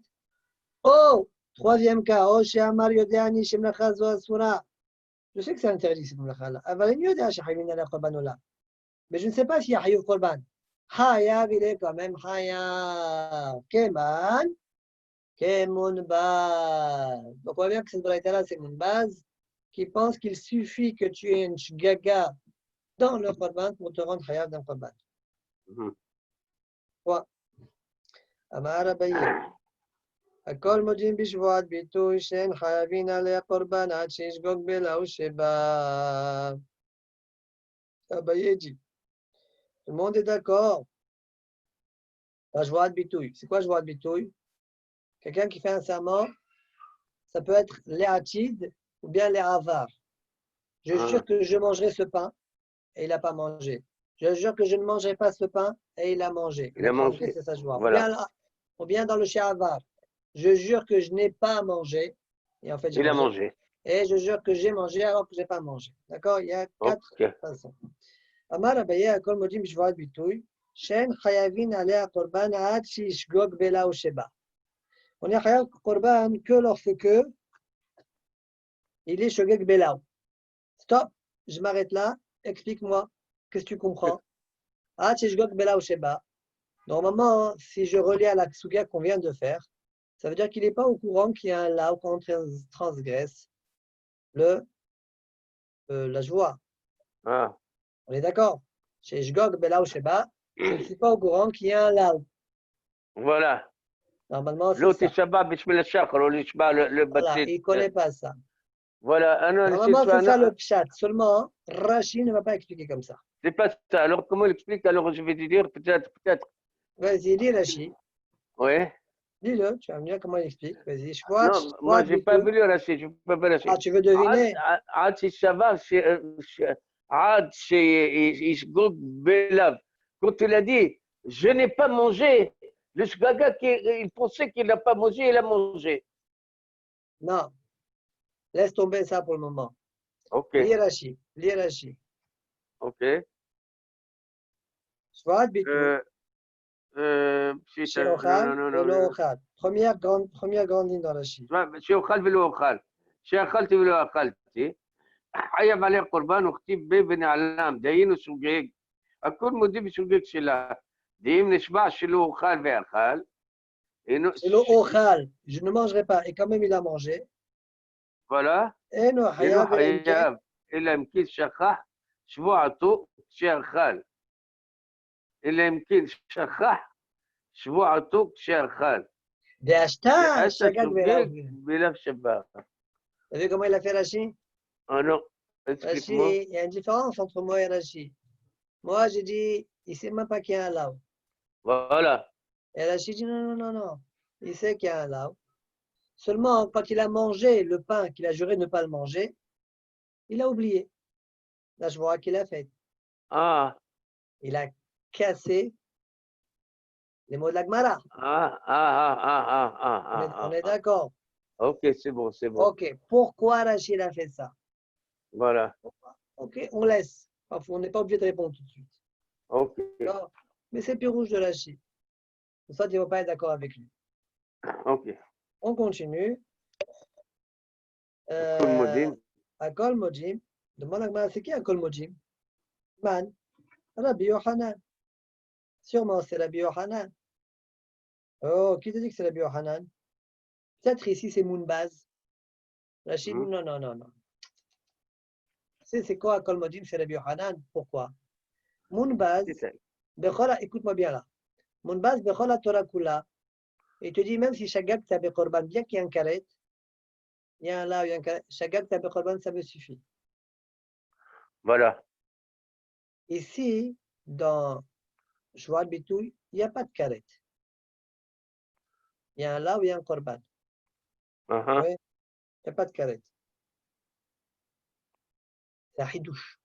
Oh, troisième cas. Oh, chez Amar Yodeani, chez Mlacha Zo Asura. Je sais que c'est interdit, cette Mlacha-là. Mais je ne sais pas s'il y a Hayouf Korban. Hayav, il est quand même Hayav. Keman, Kemunbaz. Donc, on voit bien que cette braïta-là, c'est Munbaz, qui pense qu'il suffit que tu aies une shgaga dans le Korban pour te rendre Hayav d'un Korban. Quoi? Amar Abaye. הכל מודים בשבועת ביטוי שאין חייבים עליה קורבן עד שישגוג בלהו שבא. Abaye dit. Tout le monde est d'accord. La joie de bitouille. C'est quoi joie de bitouille? Quelqu'un qui fait un serment, ça peut être l'éatide ou bien l'éavar. Je jure que je mangerai ce pain et il n'a pas mangé. Je jure que je ne mangerai pas ce pain et il a mangé. Il a mangé. C'est sa joie. Voilà. Ou bien dans le she'avar. Je jure que je n'ai pas mangé. Et en fait, il a mangé. Et je jure que j'ai mangé alors que je n'ai pas mangé. D'accord? Il y a 4 façons. Amar Abaye, Akol Modim Bishvat Bitoui, Shen Chayavin Alea Korban Aad Shishgog Bela ou Sheba. On est Chayav Korban que lorsque il est Shogeg Bela. Stop, je m'arrête là. Explique-moi. Qu'est-ce que tu comprends? Aad Shishgog Bela ou Sheba. Normalement, si je relis à la Tsuga qu'on vient de faire, ça veut dire qu'il n'est pas au courant qu'il y a un lao quand on transgresse la joie. Ah. On est d'accord? Chez Shgog, Bela ou Sheba, je ne suis pas au courant qu'il y a un lao. Voilà. Normalement, c'est l'autre ça. Shabbat, le Voilà, il ne connaît pas ça. Voilà. Normalement, c'est ça le pshat. Seulement, Rashi ne va pas expliquer comme ça. C'est pas ça. Alors, comment il explique? Alors, je vais te dire, peut-être. Vas-y, lis Rashi. Oui. Dis-le, tu vas me dire comment il explique. Vas-y, non, moi, je n'ai pas vu Rashi. Je peux pas Rashi. Ah, tu veux deviner? Ad Shabbat, Ad Ishgog Belav. Quand il a dit, je n'ai pas mangé, le Shgaga, il pensait qu'il n'a pas mangé, il a mangé. Non. Laisse tomber ça pour le moment. Ok. Lis Rashi. Ok. Shvat bitou. Non. Première grande ligne dans Rashi. שאוכל ולא אוכל, שאכלתי ולא אכלתי, חייב עליה קורבן וכתיב בי ונעלם, דהיינו שוגג, הכל מודים בשוגג שלה, דהים נשבע שלא אוכל ואכל, Et non, C'est le ochal. Je ne mangerai pas. Et quand même, il a mangé. voilà. إنه Et non, حياة إلى يمكن Hayav, il a يمكن شخح شبوعته شيرخال. Il a يمكن شخح شبوعته شيرخال. d'Ashtar, أنت Shagag Belav. شقيق بلا شباب. Vous avez vu comment il a fait Rashi? Ah non, explique-moi. Rashi, il y a une différence entre moi et Rashi. Moi, j'ai dit, il ne sait même pas qu'il y a un lav. Voilà. Et Rashi dit, non, non, non, non. Il sait qu'il y a un lav. Seulement, quand il a mangé le pain qu'il a juré de ne pas le manger, il a oublié. Là, je vois qu'il a fait. Ah, Il a cassé les mots de la Gemara. On est ah. d'accord. Ok, c'est bon, c'est bon. Ok, pourquoi Rachid a fait ça? Voilà. Ok, on laisse. Parfois, on n'est pas obligé de répondre tout de suite. Ok, D'accord. Mais c'est plus rouge de Rachid. Pour ça, tu ne vas pas être d'accord avec lui. ok. On continue. Kol Modim. Akol Mojim. Demande à Gemara, c'est qui Akol Mojim? Man. Rabbi Yohanan. Sûrement, c'est Rabbi Yohanan. Oh, qui te dit que c'est Rabbi Yohanan? Peut-être ici, c'est Mounbaz. Rachid, non, non, non, non. C'est quoi Akol Mojim? C'est Rabbi Yohanan. Pourquoi? Mounbaz, écoute-moi bien là. Mounbaz, Bechola Torah Kula. Et il te dit, même si Shagag Tabe Korban, bien qu'il y ait un karet, il y a un là, il y a un karet, Shagag Tabe Korban, ça me suffit. Voilà. Ici, dans Shouad Bitouy, il n'y a pas de karet. Il y a un là où il y a un korban. Oui, il n'y a pas de karet. C'est un hidouche.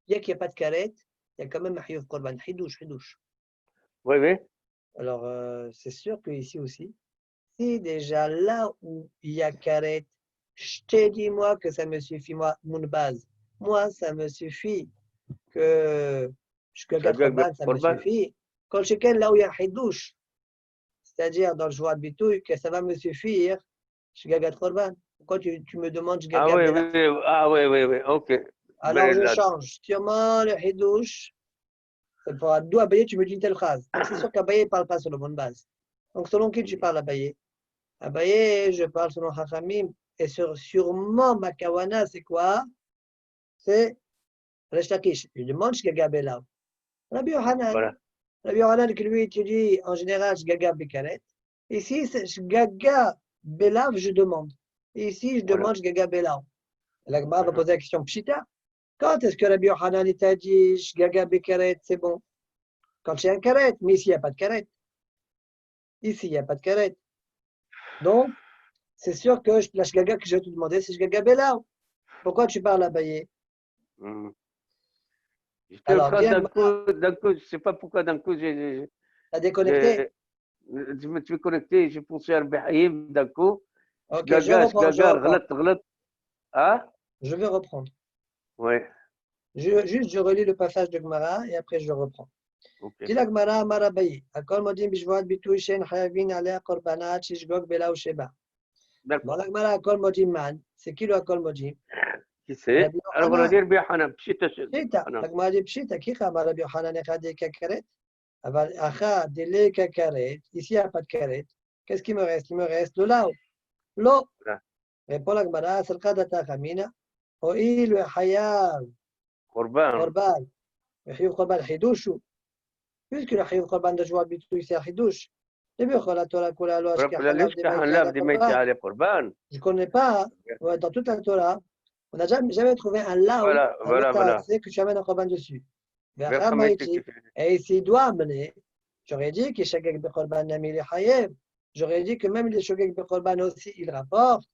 Bien qu'il n'y a pas de karet, il y a quand même un hiyuv korban. Hidouche, hidouche. Oui, oui. Alors, c'est sûr qu'ici aussi, si déjà là où il y a karet, je t'ai dit moi que ça me suffit, moi, mon base. Moi, ça me suffit que je gagne korban, ça me suffit. Quand je gagne là où il y a hidouche, c'est-à-dire dans le joie de bitouille, que ça va me suffire, je gagne korban. Pourquoi tu me demandes je gagne oui, ok. Alors je change. Sûrement le hidouche, c'est pour d'où Abaye, tu me dis une telle phrase. Donc c'est sûr qu'Abaye ne parle pas selon bonne base. Donc selon qui tu parles Abaye? Abaye, je parle selon Chachamim. Et sûrement ma kawana, c'est quoi? C'est Resh Lakish. Je demande Shgaga Belav. Rabbi Yohanan. Voilà. Rabbi Yohanan qui lui étudie en général Shgaga Bekaret. Ici, c'est Shgaga Belav, je demande. Et ici, je demande Shgaga Belav. La Gemara va poser la question Pshita. Quand est-ce que Rabbi Yohanan t'a dit Shgaga Bekaret, c'est bon? Quand j'ai un karet, mais ici, il n'y a pas de karet. Ici, il n'y a pas de karet. Donc, c'est sûr que la shgaga que je vais te demander, c'est shgaga Belav. Pourquoi tu parles à Baye? J'étais en train d'un coup, je ne sais pas pourquoi d'un coup, T'as déconnecté? je me suis connecté, j'ai pensé à Al-Bahim d'un coup. Ok, je reprends. Hein? Je vais reprendre. Oui. Je relis le passage de Gemara et après je reprends. Dis la Gemara, Amara Baye. Akol modim bishvoat bitu shen hayavin alea korbanat shishgog belav sheba. Dans la Gemara, Akol modim man. C'est qui le Akol modim? Qui c'est? Alors on va dire Bihanan. Pshita. La Gemara dit Pshita. Qui a Rabbi Yohanan echad kakaret? Aval acha dele kakaret. Ici, il n'y a pas de karet. Qu'est-ce qui me reste? Il me reste le lao. L'eau. Répond la Gemara, Salka data chamina. Oil le hayav. Korban. Le hayav korban hidushu. Puisque le hayav korban de joie bitu, c'est hidouche. Je ne connais pas, dans toute la Torah, on n'a jamais trouvé un lao, que tu amènes un korban dessus. Et s'il doit amener, j'aurais dit que Shagag Bekorban Namil Hayev, j'aurais dit que même les Shagag Bekorban aussi, ils rapportent.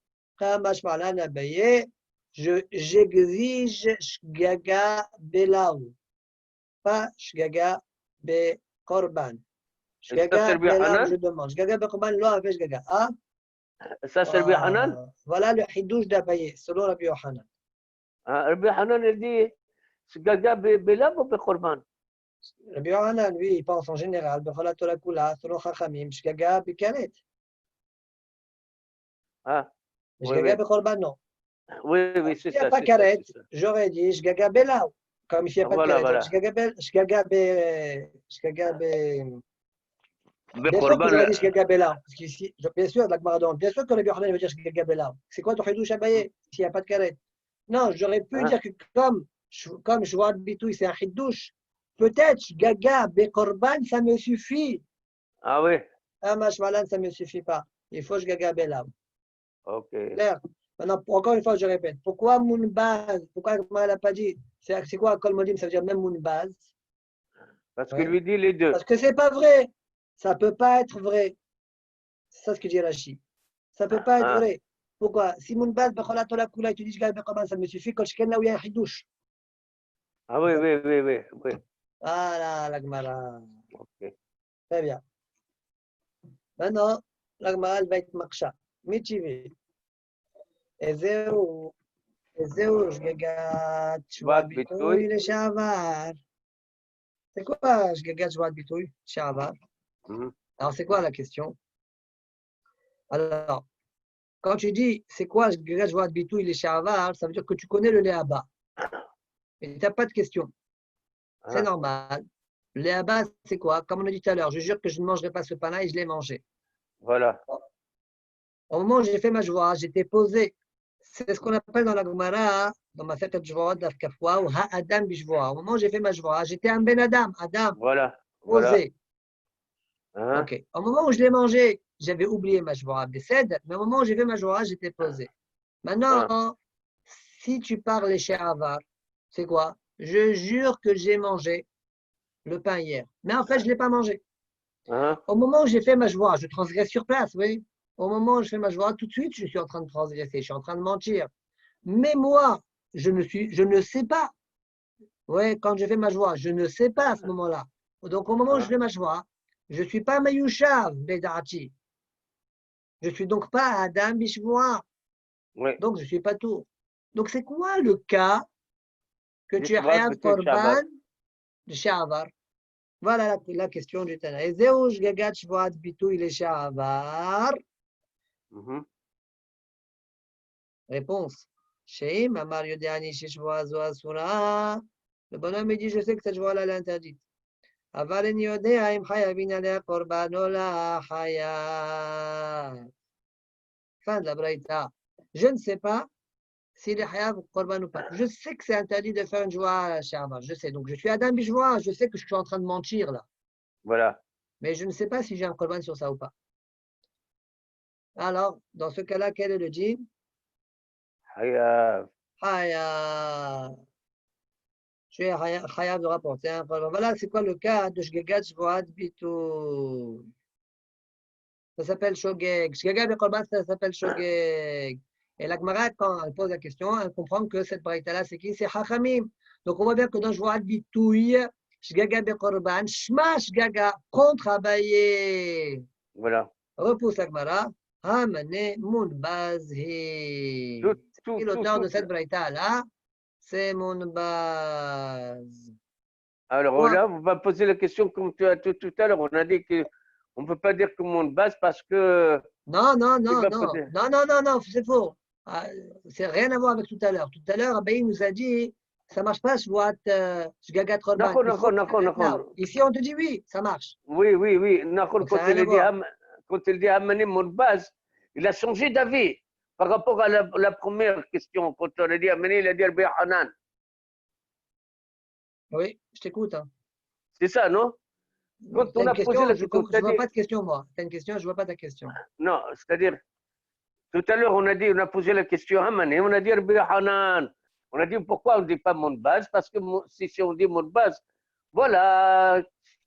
J'exige Shgaga Belaou, pas Shgaga Bekorban. Shgaga Belaou, je demande. Shgaga Bekorban, lo avec Shgaga. Ah? Ça, c'est Rabbi Hanan? Voilà le hidouche d'Abaye, selon Rabbi Yohanan. Rabbi Hanan, il dit Shgaga Belaou ou Bekorban? Rabbi Yohanan, lui, il pense en général, Bechola Torah Kula, selon Chachamim, Shgaga Bekaret. Ah. Shgaga Bekorban, non. Oui, c'est ça. S'il n'y a pas Karet, j'aurais dit Shgaga Belaou. Comme ici, il n'y a pas de Karet. Shgaga Bien sûr que بقربان j'aurais dit Shgaga Bela. Parce qu'ici, bien sûr, la Gemara demande, bien sûr que le Yohanan veut dire Shgaga Bela. C'est quoi ton Hidouche Abaye s'il n'y a pas de carré? Non, j'aurais pu hein? dire que comme Shvoat Bitouille, c'est un Hidouche, peut-être Shgaga Bekorban, ça me suffit. Ah oui, Ah, Mashmalan, ça ne me suffit pas. Il faut Shgaga Bela. ok. Clair. Maintenant, encore une fois, je répète. Pourquoi Mounbaz? Pourquoi elle n'a pas dit? C'est quoi Kol Modim? Ça veut dire même Mounbaz. Parce que Ouais. lui dit les deux. Parce que c'est pas vrai. Ça peut pas être vrai. C'est ça ce que dit Rachid. Ça peut pas être Hein? vrai. Pourquoi? Si Mounbaz, Becholat Ola Kula, et tu dis Shgaga Bekorban, ça me suffit. Quand je là où il y a un Hidouche. Ah oui, oui, oui, oui, oui. Voilà, la Gemara. Ok. Très bien. Maintenant, la Gemara, elle va être Maksha. Michivi. Ezeu. Ezeu, Shgaga Shvoat Shvat Bitouille, Bitoui. le Shavar. C'est quoi Shgaga Shvoat Bitouille, Shavar? Mhm. Alors, c'est quoi la question? Alors, quand tu dis c'est quoi Shgaga Shvoat Bitouille, le Shavar, ça veut dire que tu connais le Léaba. Et tu n'as pas de question. C'est Hein? normal. Le Léaba, c'est quoi? Comme on a dit tout à l'heure, je jure que je ne mangerai pas ce pain-là et je l'ai mangé. Voilà. Au moment où j'ai fait ma joie, j'étais posé. C'est ce qu'on appelle dans la Gemara, dans ma fête de joie, d'Afkafwa, ou Ha-Adam Bishvoa. Au moment où j'ai fait ma joie, j'étais un Ben Adam, Adam, Voilà. Voilà. posé. Hein? Ok. Au moment où je l'ai mangé, j'avais oublié ma joie décède, mais au moment où j'ai fait ma joie, j'étais posé. Hein? Maintenant, si tu parles chez Avar, c'est quoi? Je jure que j'ai mangé le pain hier. Mais en fait, je ne l'ai pas mangé. Hein? Au moment où j'ai fait ma joie, je transgresse sur place, oui. Au moment où je fais ma joie, tout de suite, je suis en train de transgresser, je suis en train de mentir. Mais moi, je ne sais pas. Ouais, quand je fais ma joie, je ne sais pas à ce moment-là. Donc, au moment où je Hein? fais ma joie, je ne suis pas Mayushav Bedati. Je ne suis donc pas Adam Bishvoa. Oui. Donc, je ne suis pas tout. Donc, c'est quoi le cas que Les tu as Shvat Hayav Bitoui Korban Shavat. de Shavar? Voilà la question du Tana. Ezeuj Gagat Shvoat Bitouille le Shavar. Mhm. Réponse. Sheim Amar Yodeani Shishvoa Zo Asura. Le bonhomme me dit, je sais que cette joie-là est interdite. אבל אני יודע אם חייבים עליה קורבן או לא חייב. Fin de la braïta. Je ne sais pas s'il est chayav ou korban ou pas. Je sais que c'est interdit de faire une joie à la shama. Je sais. Donc, je suis Adam Bishvoa. Je sais que je suis en train de mentir là. Voilà. Mais je ne sais pas si j'ai un korban sur ça ou pas. Alors, dans ce cas-là, quel est le djinn? Hayav. Chayav. Je suis chayav de rapporter un korban. Voilà, c'est quoi le cas de Shgegat Shvoat Bitou? Ça s'appelle Shogeg. Shgega de Korban, ça s'appelle Shogeg. Et la Gemara, quand elle pose la question, elle comprend que cette braïta-là, c'est qui? C'est Chachamim. Donc, on voit bien que dans Joad Bitouille, Shgaga de Korban, Shma Shgaga contre Abaye. Voilà. Repousse la Gemara. Hamane Munbazhi. Tout, C'est tout, qui tout, l'auteur de tout. cette braïta-là? C'est Munbaz. Alors Point. là, on va poser la question comme tu as tout à l'heure. On a dit que on ne peut pas dire que mon base parce que Non, non, il non, va non, poser. non, non, non, non, c'est faux. Ah, c'est rien à voir avec tout à l'heure. Tout à l'heure, Abaye nous a dit, ça marche pas, Shgagat Korban. Nakon, Il faut nakon, nakon, nakon. now. Ici, on te dit oui, ça marche. Oui, oui, oui. Nakon, Donc, ça n'a rien à voir. quand il dit amener mon base, il a changé d'avis par rapport à la première question. Quand on a dit amener, il a dit Rabbi Hanan. Oui, je t'écoute. Hein. C'est ça, non? Quand Tu as on une a posé question, la je question, ne vois pas de question, moi. Tu as une question, je ne vois pas ta question. non, c'est-à-dire, tout à l'heure, on a posé la question amener, on a dit Rabbi Hanan. On a dit pourquoi on ne dit pas mon base? Parce que si on dit mon base, voilà,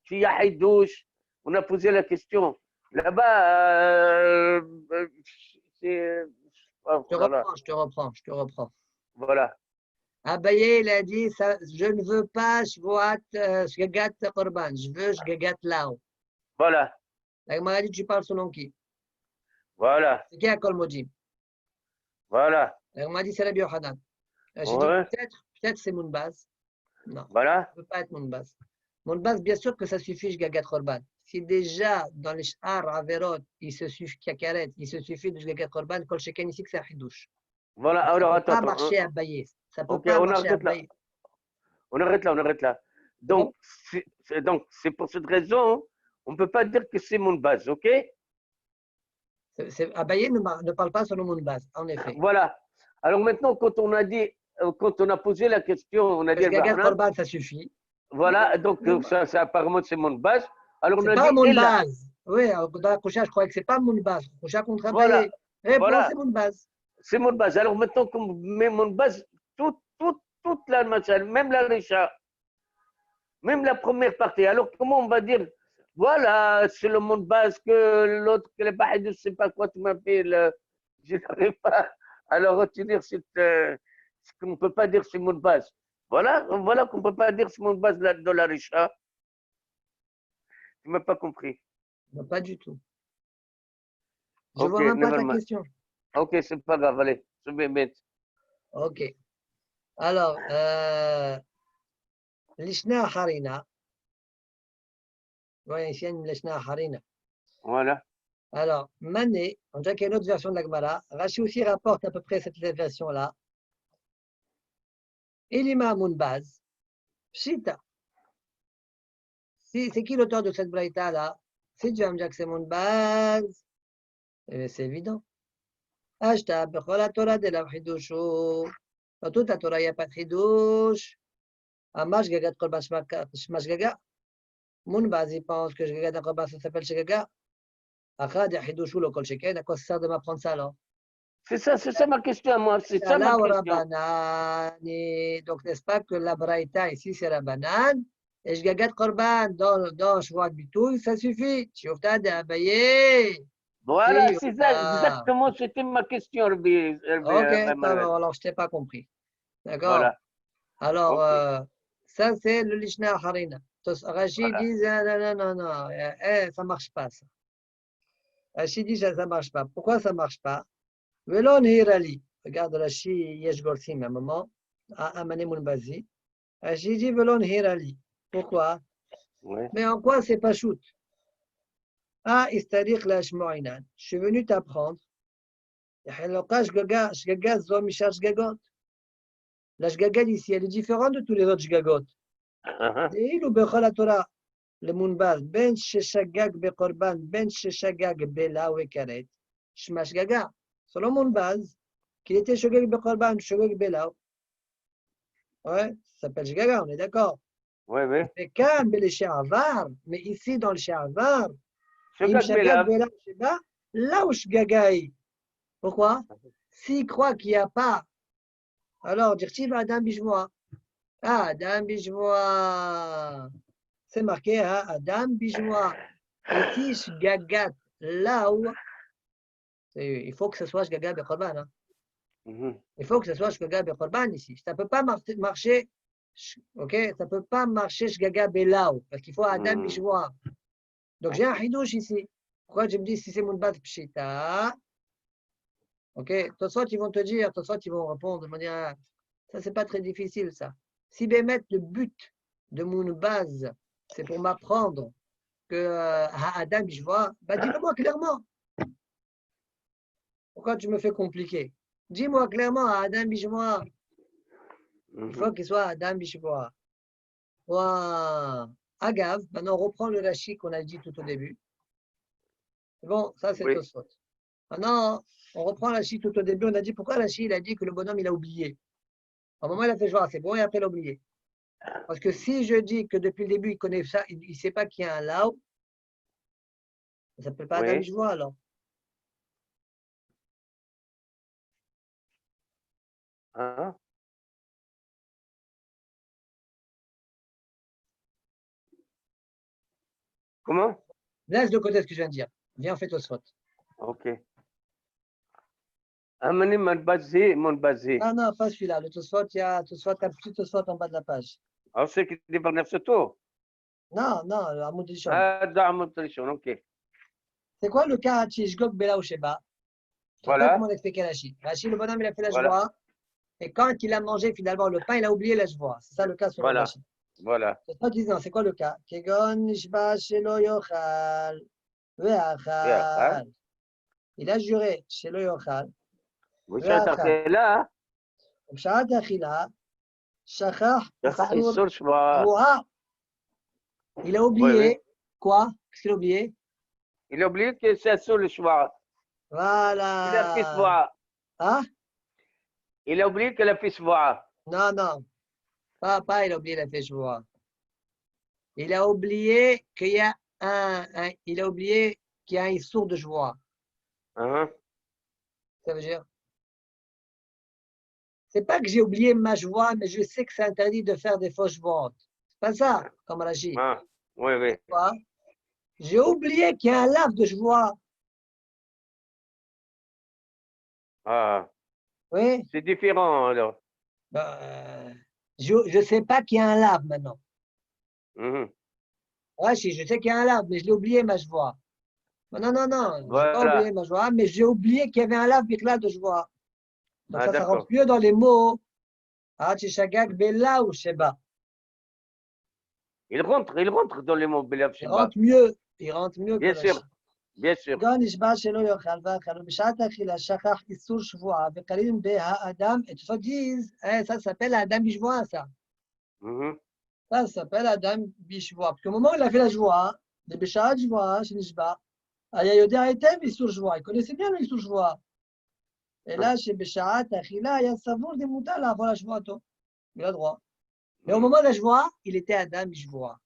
s'il y a Haïdouche, on a posé la question. Là-bas, c'est. Oh, Je te là là, reprends, je te reprends, je te reprends. voilà, Abaye, il a dit, ça, je ne veux pas Shgagat Korban, je veux Shgagat Lao. voilà, La Gemara dit, tu parles selon qui? voilà, C'est qui à Kolmodim? voilà, On m'a dit c'est Rabbi Yochanan. J'ai dit ouais, peut-être c'est Mounbaz. Non, voilà, ça ne peut pas être Mounbaz. Mounbaz, bien sûr que ça suffit, Shgagat Korban. Si déjà dans les Sh'ar Averot, il se suffit Kakaret, il se suffit de Shgagat Korban, Kol Sheken ici que c'est un Hidouche. voilà. Donc ça ne Alors, peut attends, pas attends, marcher à Bayer. Ça ne peut ok, pas on marcher à arrête là, Bayer. on arrête là, on arrête là. C'est bon? Donc, c'est pour cette raison, on ne peut pas dire que c'est mon base, ok? Abaye ne parle pas selon mon base, en effet. Voilà. Alors maintenant, quand on a posé la question, on a dit, Gagat Korban, ça suffit. voilà, donc ça apparemment c'est mon base. Alors on C'est a pas dit, mon et là, base. Oui, dans la Koucha, je croyais que c'est pas mon base. Koucha contre voilà, Abaye. Réponse, voilà, c'est mon base. c'est mon base. Alors maintenant, qu'on met mon base, toute la machal, même la Richa, même la première partie. Alors comment on va dire, voilà, c'est le monde base que l'autre, que les bahid, je ne sais pas quoi tu m'appelles, je n'arrive pas à le retenir, ce qu'on ne peut pas dire c'est mon base. Voilà qu'on ne peut pas dire c'est mon base de la Richa. Tu ne m'as pas compris. Non, pas du tout. Je Ok, vois même pas never ta mind. question. Ok, c'est pas grave, allez, je vais mettre. Ok. Alors, Lishna Harina. Oui, ici, une Lishna Harina. Voilà. Alors, Mané, on dirait qu'il y a une autre version de la Gemara. Rashi aussi rapporte à peu près cette version-là. Elima Mounbaz. Pshita. C'est qui l'auteur de cette braïta-là? Si tu vas me dire que c'est Mounbaz, c'est évident. Ashta, Bechola Torah de la Hidushu. Dans toute la Torah, il n'y a pas de Hidush. Amash Gagat Korban Shmash Gaga. Mounbaz, il pense que Gagat Korban, ça s'appelle Shagaga. Achad, Hidushu, le Kol Sheken. À quoi ça sert de m'apprendre ça alors? C'est ça ma question à moi, c'est ça ma Shala ou question. Rabbanan. Donc, n'est-ce pas que la braïta ici, c'est Rabbanan? Et je gagat Korban dans Shvoat Bitouille, ça suffit. Shiofta de Abaye. Voilà, c'est ça, Shiofta. exactement, c'était ma question, Ok, Manuel. alors je t'ai pas compris. D'accord? Voilà, Alors, ok, ça, c'est le Lishna Harina. Rachid voilà. dit, non, ça marche pas, ça. Rachid dit, ça marche pas. Pourquoi ça marche pas? Velon Hirali. Regarde Rachid, Yesh Gorsim, à un moment, à Amane Mounbazi. Rachid dit, Velon Hirali. Pourquoi? Ouais. Mais en quoi c'est pas shoot? Ah, Istariq la Shmo'inan. Je suis venu t'apprendre. Shgaga, Zom, Mishar, Shgagot. La Shgaga ici, elle est différente de tous les autres Shgagot. Il ou Bechol Torah, le Mounbaz, Ben Sheshagag Bekorban, Ben Sheshagag Bela ou Ekaret, Shmash Gaga. Selon Mounbaz, qu'il était Shogeg Bekorban, Shogeg Bela. Ouais, ça s'appelle Shgaga, on est d'accord. Ouais, ouais. C'est calme, mais les She'avar, mais ici dans le She'avar, Im Shagag Shagag Belav. Bela Sheba, là où Shgagaï. Pourquoi? S'il croit qu'il n'y a pas, alors dire-t-il Adam Bijmoa. Ah, Adam Bijmoa. C'est marqué, hein, Adam Bijmoa. Ici, Shgagat, là où, il faut que ce soit Shgagat Bekorban. Hein. Il faut que ce soit Shgagat Bekorban ici. Ça ne peut pas marcher, ok? Ça ne peut pas marcher Shgagat Belaou, parce qu'il faut Adam Bijmoa. Donc j'ai un hidouche ici. Pourquoi je me dis si c'est mon bat pshita? Ok? Soit ils vont te dire, soit ils vont répondre, ils vont dire, ah, ça c'est pas très difficile ça. Si Bémet, le but de mon base, c'est pour m'apprendre que Adam, je vois, bah dis-le-moi clairement. Pourquoi tu me fais compliquer? Dis-moi clairement à Adam Bishmoa. Il faut qu'il soit Adam Bishmoa. Agav, maintenant on reprend le Rashi qu'on a dit tout au début. Bon, ça c'est Oui. Tosfot. Maintenant, on reprend Rashi tout au début. On a dit pourquoi Rashi il a dit que le bonhomme il a oublié. Au moment il a fait jouer, c'est bon, et après il a oublié. Parce que si je dis que depuis le début il connaît ça, il ne sait pas qu'il y a un Lao, ça ne s'appelle pas Adam Oui. Bishmoa alors. Hein? Comment? Laisse de côté ce que je viens de dire. Viens, fais Tosfot. Ok. Amenez mon basé. Ah non, pas celui-là. Le Tosfot, il y a un petit Tosfot en bas de la page. Alors c'est qui dit par Nefseto? Non, Hamoud Rishon. Ah, dans mon tradition, ok. C'est quoi le cas Tishgok Bela ou Sheba? Je te rappelle Voilà, comment l'expliquait Rashi. Rashi, le bonhomme, il a fait la voilà, joie. Et quand il a mangé finalement le pain, il a oublié la joie. C'est ça le cas selon voilà, Rashi. voilà. C'est toi qui dis non, c'est quoi le cas? Kegon Nishba Shelo Yochal. Veachal. Il a juré Shelo Yochal. Vous êtes Veachal. là, Pshat Achila. Shachach il Isur sort, je vois. Roa. Il a Oui, oui, oublié quoi? Qu'est-ce qu'il a oublié? Il a oublié que c'est sur le choix. Il a fait Voilà. choix. Hein? Il a oublié qu'il a fait choix. Non, non. Pas, il a oublié la Feshvoa. Il a oublié qu'il y a il a oublié qu'il y a un sourd de joie. Hein? Ça veut dire? C'est pas que j'ai oublié ma joie, mais je sais que c'est interdit de faire des fausses joies. C'est pas ça, comme Rachid. Ah, oui, oui. Quoi? J'ai oublié qu'il y a un lave de joie. Ah, Oui? c'est différent alors. Je sais pas qu'il y a un lave maintenant. Mhm. Rachid, je sais qu'il y a un lave, mais je l'ai oublié ma joie. Non, non, non, j'ai pas Voilà. oublié ma joie, mais j'ai oublié qu'il y avait un lave bichlal de joie. Donc Ah, ça rentre d'accord. mieux dans les mots. Ah, Tishagak Bella ou Sheba. Il rentre dans les mots Belav Il Sheba. rentre mieux. Il rentre mieux que Bien sûr, Rachid. bien sûr. גם נשבע שלא יאכל ואכל ובשעת האכילה שכח איסור שבועה וקלים בהאדם et tout ça disent ça s'appelle Adam Bishvoa ça. Mhm. Ça s'appelle Adam Bishvoa. Parce qu'au moment où il a fait la joie, le בשעת שבועה שנשבע, היה יודע היטב איסור שבועה. Il connaissait bien le איסור שבועה. אלא שבשעת האכילה היה סבור דמותר לעבור על שבועתו. Il a le droit. Mais au moment de la joie, il était Adam Bishvoa.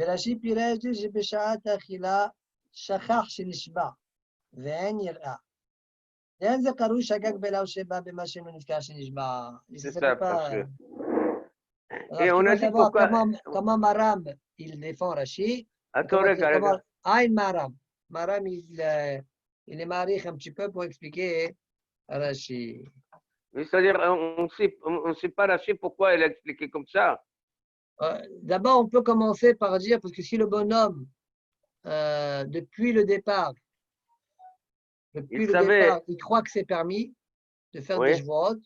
ורש"י פירש לי שבשעת האכילה שכח שנשבע ואין יראה. לאן זה קרוי שגג בלה או שבא במה שאינו נזכר שנשבע? C'est ça, parce que. Alors, Et ce on qu'il a faut dit savoir pourquoi. comment Maram, il défend Rachid. Attends, regarde. Aïn Maram. Maram, il est marich un petit peu pour expliquer Rachid. C'est-à-dire, on sait pas lâcher pourquoi elle a expliqué comme ça. D'abord, on peut commencer par dire, parce que si le bonhomme, depuis le départ, il croit que c'est permis de faire des jvoot,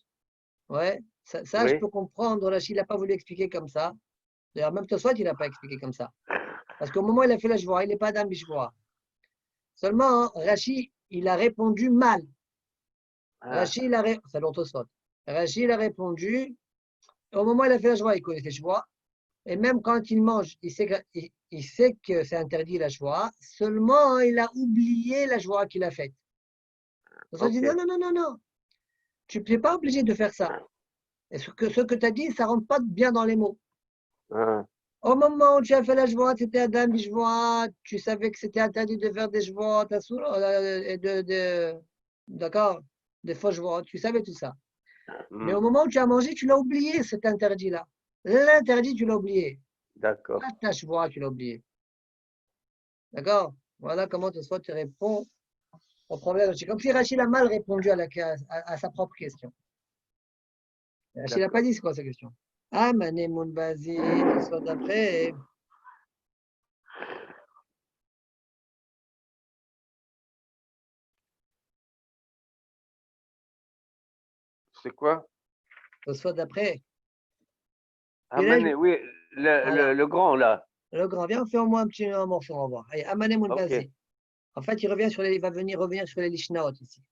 ouais, ça je peux comprendre. Rachid n'a pas voulu expliquer comme ça. D'ailleurs, même Tosfot, il n'a pas expliqué comme ça. Parce qu'au moment où il a fait la jvoa, il n'est pas Adam Bishvoa. Seulement, Rachid, il a répondu mal. Rachid, c'est l'autre Tosfot. Rachid, il a répondu, au moment où il a fait la jvoa, il connaissait jvoa. Et même quand il mange, il sait que c'est interdit la joie, seulement il a oublié la joie qu'il a faite. Donc, on dit non, non, non, non, non. Tu n'es pas obligé de faire ça. Et ce que tu as dit, ça ne rentre pas bien dans les mots. Au moment où tu as fait la joie, c'était Adam Bishvoa, tu savais que c'était interdit de faire des joies, d'accord, des fausses joies, tu savais tout ça. Mais au moment où tu as mangé, tu l'as oublié, cet interdit-là. L'interdit, tu l'as oublié. D'accord. Pas ta joie, tu l'as oublié. D'accord? Voilà comment tu réponds au problème. C'est comme si Rachid a mal répondu à sa propre question. Rachid n'a pas dit c'est quoi sa question. Ah, Mané Mounbazi, soit d'après. C'est quoi? Soit d'après. Ah, Mané, oui, le grand là. Le grand, viens, fais au moins un morceau, on va voir. Allez, Amané Mounbazi. Okay. En fait, il va revenir sur les Lishnaot ici.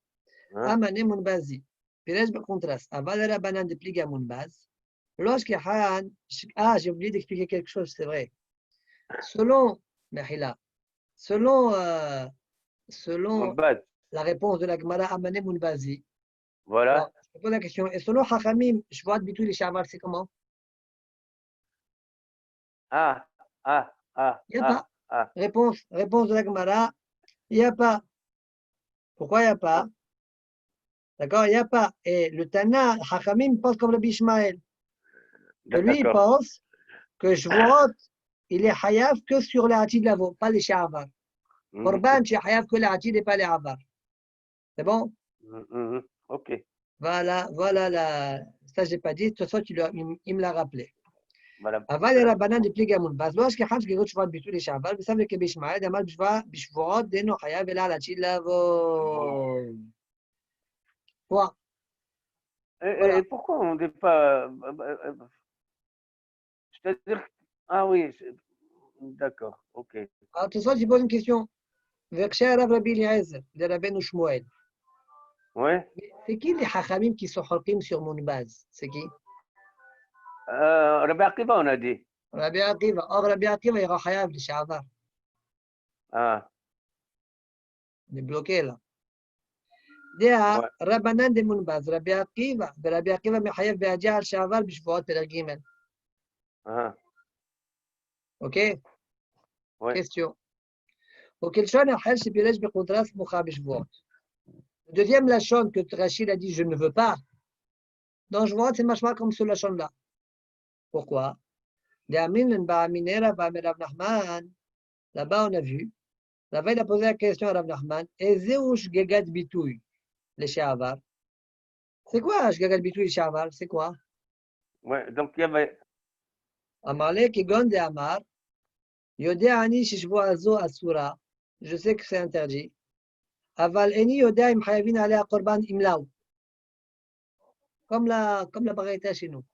Amané Mounbazi. Pérez le contraste. Avalera Banan de Pliga Mounbaz. Lorsque Han. Ah, j'ai oublié d'expliquer quelque chose, c'est vrai. Selon Mahila, selon la réponse de la Gemara Amané Mounbazi. Voilà. Alors, je te pose la question. Et selon Hachamim, je vois Bitou les Shavar, c'est comment? Il n'y a pas. Réponse de la Gemara, il n'y a pas. Pourquoi il n'y a pas? D'accord, il n'y a pas. Et le Tana, Hachamim pense comme le Bishmael. Lui, il pense que Shvuot, il est Hayav que sur les Hatid Lavo, pas les Shavar. Korban, tu es Hayav que les Hatid et pas les Avar. C'est bon? Ok. Voilà ça, je n'ai pas dit. De toute façon, il me l'a rappelé. Voilà. אבל לרבנן דפליגי מונבז, לא השכחם שגרות שבועות ביטול לשעבר, וסבלה כבישמעאל, דאמר בשבועות דנו חייב אלא על עתיד לבוא. Quoi? Et pourquoi on ne dit pas. C'est-à-dire. Ah oui, d'accord, ok. Alors, tout ça, je pose une question. Verset Rav Rabbi Eliezer, de Rabbeinu Shmuel. Ouais. C'est qui les hachamim qui sont holkim sur Mounbaz? C'est qui? Rabbi Akiva, on a dit. Rabbi Akiva. Or, Rabbi Akiva, il y aura chayav de Shavar. Ah, On est bloqué là. Dea ouais. Rabbanan de Munbaz, Rabbi Akiva, Rabbi Akiva Mechayev Be'adja al Shavar Bishvuot Peragimel. Ah, Ok? ouais. Question. وكل شون الحل شبيرج بقدرات مخا بشبوط. Le deuxième lachon que Rachid a dit je ne veux pas. Dans Shvuot, c'est machma comme ce lachon là. Pourquoi? Là-bas, on a vu. Là-bas, il a posé la question à Rav Nachman. Ezeu shgegat bitouy le shavar. C'est quoi shgegat bitouy le shavar? C'est quoi? Ouais, donc il y avait. Amarle kigon de amar. Yodea ani shishvo azo asura. Je sais que c'est interdit. Aval eni yodea im chayavin alea korban imlaou. Comme la baraita chez nous.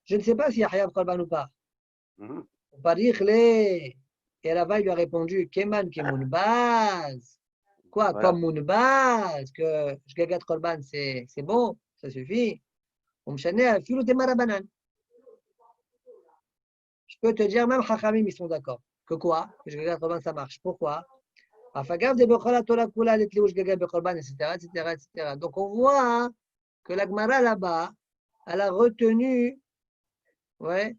Je ne sais pas s'il y a Hayav Korban ou pas. Mhm. On va dire les. Et Rava lui a répondu Keman Kemun base. Quoi, Voilà. comme mon base, que Shgagat Korban c'est bon, ça suffit. On me chanait à Filou de Marabanan. Je peux te dire, même Chachamim, ils sont d'accord. Que quoi? Que Shgagat Korban ça marche. Pourquoi? Afagav de Bechola Torah Kula, les Tliou Shgagat Korban, etc., etc., etc. Donc on voit hein, que la Gemara là-bas, elle a retenu. Ouais.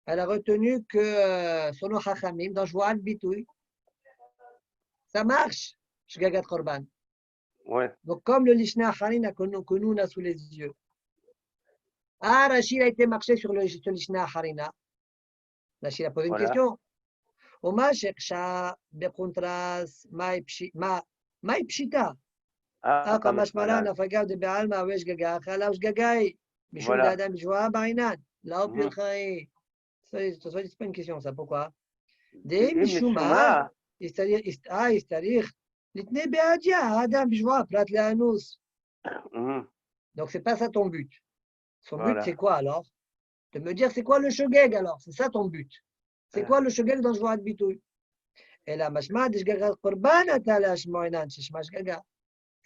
Elle a retenu que selon Chachamim, dans Joual Bitoui, ça marche, Shgagat Korban. Ouais. Donc, comme le Lishna Harina que nous on a sous les yeux. Ah, Rachid a été marché sur le Lishna Harina. Rachid a posé une Voilà. question. Oma Sheksha, Bekontras, Mai Pshita. Ah, Comme Ashmara, voilà. Nafagav de Bealma, Weshgaga, Khala Shgagai, Mishum Voilà. Dadam, Joa Bainan, Lao Mhm. Pirchai. C'est pas une question, ça. Pourquoi? Des Et Mishuma. Mishuma, يستريح الاثنين بهادية هذا بجوا برات لانوس. mhm. Donc c'est pas ça ton but. Son but Voilà. c'est quoi alors? De me dire c'est quoi le shogeg alors? C'est ça ton but. C'est quoi le shogeg dans Jvoat Bitoui? Et là, mashma de shgaga korban atala shmoinan shishma shgaga.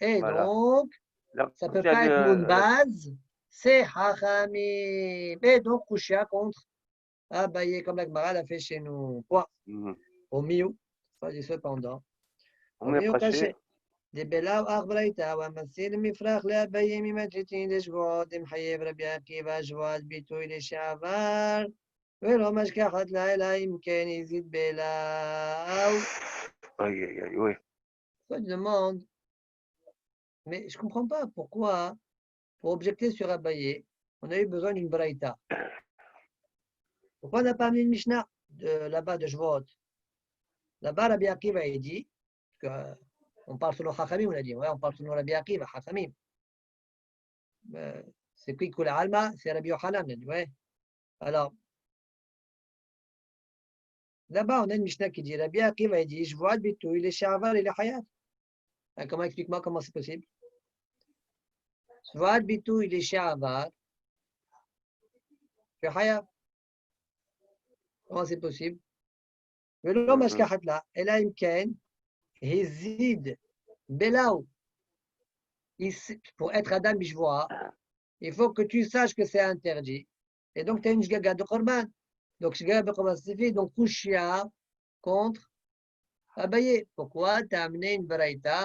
Et Voilà. donc Donc, ça peut tu as pas dit, être munbaz, c'est hachamim. Et donc kushia contre Abaye comme la Gemara l'a fait chez nous. Quoi? mhm. Au mieux, pas dit cependant. On Au met mieux caché. caché. דבלאו אך ברייתא ומסיל מפרח לאביי ממג'יטין לשבועות דמחייב רבי עקיבא שבועת ביטוי לשעבר ולא משכחת לה אלא אם כן הזיד בלאו. Aïe, aïe, aïe, oui. Toi, tu demandes, mais je ne comprends pas pourquoi, pour objecter sur Abaye, on a eu besoin d'une braïta. Pourquoi on n'a pas amené une Mishnah là-bas de Shvot? Là-bas, Rabbi Akiva, il dit, on parle selon Chachamim, on a dit, ouais, on parle selon Rabbi Akiva, Chachamim. C'est qui Kula Alma? C'est Rabbi Yochanan, il a dit, ouais. Alors, là-bas, on a une Mishnah qui dit, Rabbi Akiva, il dit, je vois Bitou, il est Shavar, il est Hayat. Comment explique-moi comment c'est possible? Je vois Bitou, il est Shavar, il est Hayat. Comment c'est possible? ולא משכחת לה, אלא אם כן, הזיד בלאו. Pour être Adam Bishvoa, il faut que tu saches que c'est interdit. Et donc, tu as une Shgaga de Korban. Donc, Shgaga de Korban, c'est fait. Donc, Kushia contre Abaye. Pourquoi tu as amené une Baraïta?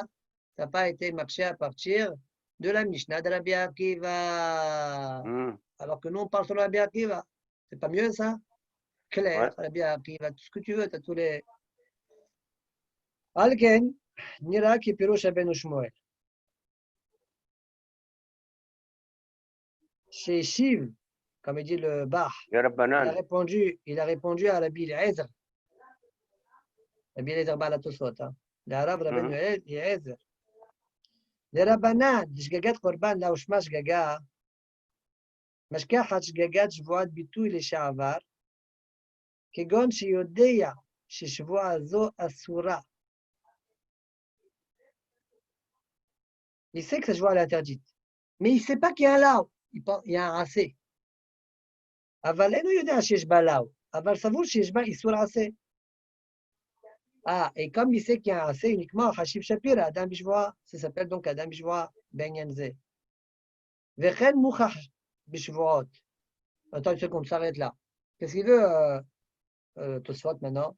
Ça n'a pas été marché à partir de la Mishnah de Rabbi Akiva. Mhm. Alors que nous, on parle sur Rabbi Akiva. C'est pas mieux ça? Clair, Ouais. Rabbi Akiva, tout ce que tu veux, tu as tous les. Alken, Nira qui Pirouche Ben Shmuel. Chez Shiv, comme il dit le Bach, Il y a la banane. il a répondu à Rabbi Eliezer. Rabbi Eliezer Baal HaTosfot. L'Arabe Rabbi Eliezer. Les Rabbanan, שגגת קורבן לה ושמה שגגה, משכחת שגגת שבועת ביטוי לשעבר, כגון שיודע ששבועה זו אסורה. Il sait que cette joie est interdite, mais il ne sait pas qu'il y a un lao, il y a un assez. אבל אינו יודע שיש בה לאו, אבל סבור שיש בה איסור עשה. Ah, et comme il sait qu'il y a un assez uniquement, Hashib Shapira, Adam Bishvoa, ça s'appelle donc Adam Bishvoa Ben Yanze. Vechen Mouchach Bishvoot. Attends une seconde, s'arrête là. Qu'est-ce qu'il veut, Tosfot maintenant?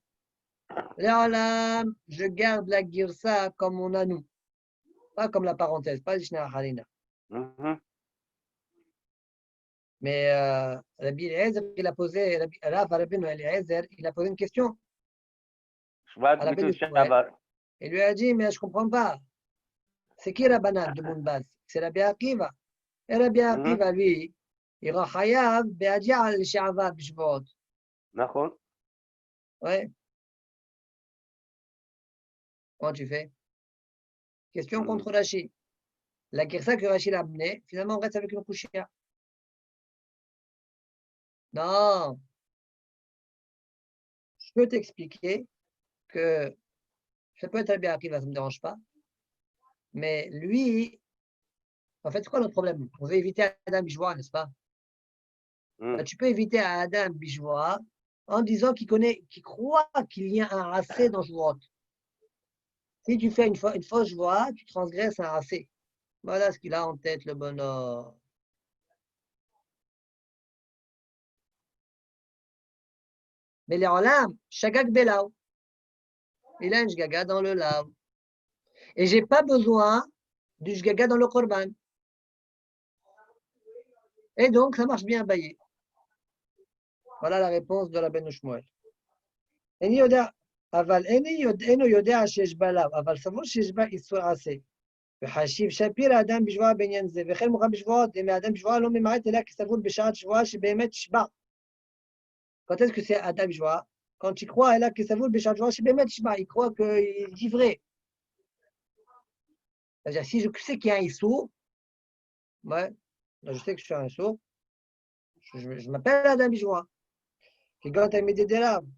Léolam, je garde la girsa comme on a nous. Pas comme la parenthèse, pas l'Ishna Halina. Mais Rabbi Eliezer, il a posé, Rav Rabbeinu Eliezer, il a posé une question Shvat à la Bitul de Shmuel. Shavar. Il lui a dit, mais je ne comprends pas. C'est qui Rabbanan de Mounbaz? C'est Rabbi Akiva. Et Rabbi Akiva, lui, il rend Chayav, Be'adja'al She'avar Bishvot. נכון. Ouais, comment tu fais? Question contre Rashi. La Kirsa que Rashi l'a amenée, finalement, on reste avec une Kouchia. Non, je peux t'expliquer que ça peut être Rabbi Akiva, ça ne me dérange pas. Mais lui, en fait, c'est quoi notre problème? On veut éviter Adam Bijwa, n'est-ce pas? Ben, tu peux éviter Adam Bijwa en disant qu'il croit qu'il y a un racé dans Jouot. Si tu fais une fausse voix, tu transgresses un racé. Voilà ce qu'il a en tête, le bonhomme. Mais les Olam, Shagag Belao. Il a un Shgaga dans le Lao. Et je n'ai pas besoin du Shgaga dans le Korban. Et donc, ça marche bien à Baye. Voilà la réponse de la Ben Shmuel. איני יודע, אבל אינו יודע שיש בה לאו, אבל סבור שיש בה איסור עשה. וחשיב שפיר האדם בשבועה בעניין זה, וכן מוכן בשבועות, אם האדם בשבועה לא ממעט אלא כסבור בשעת שבועה שבאמת שבע. Quand est-ce que c'est Adam Bijwa? Quand il croit, elle a que ça vaut le Béchat Joa, c'est bien, il croit qu'il est vrai. C'est-à-dire, si je sais qu'il y a un Issou, ouais, je sais que je suis un Issou, je m'appelle Adam Bijwa. Et quand elle met des larmes,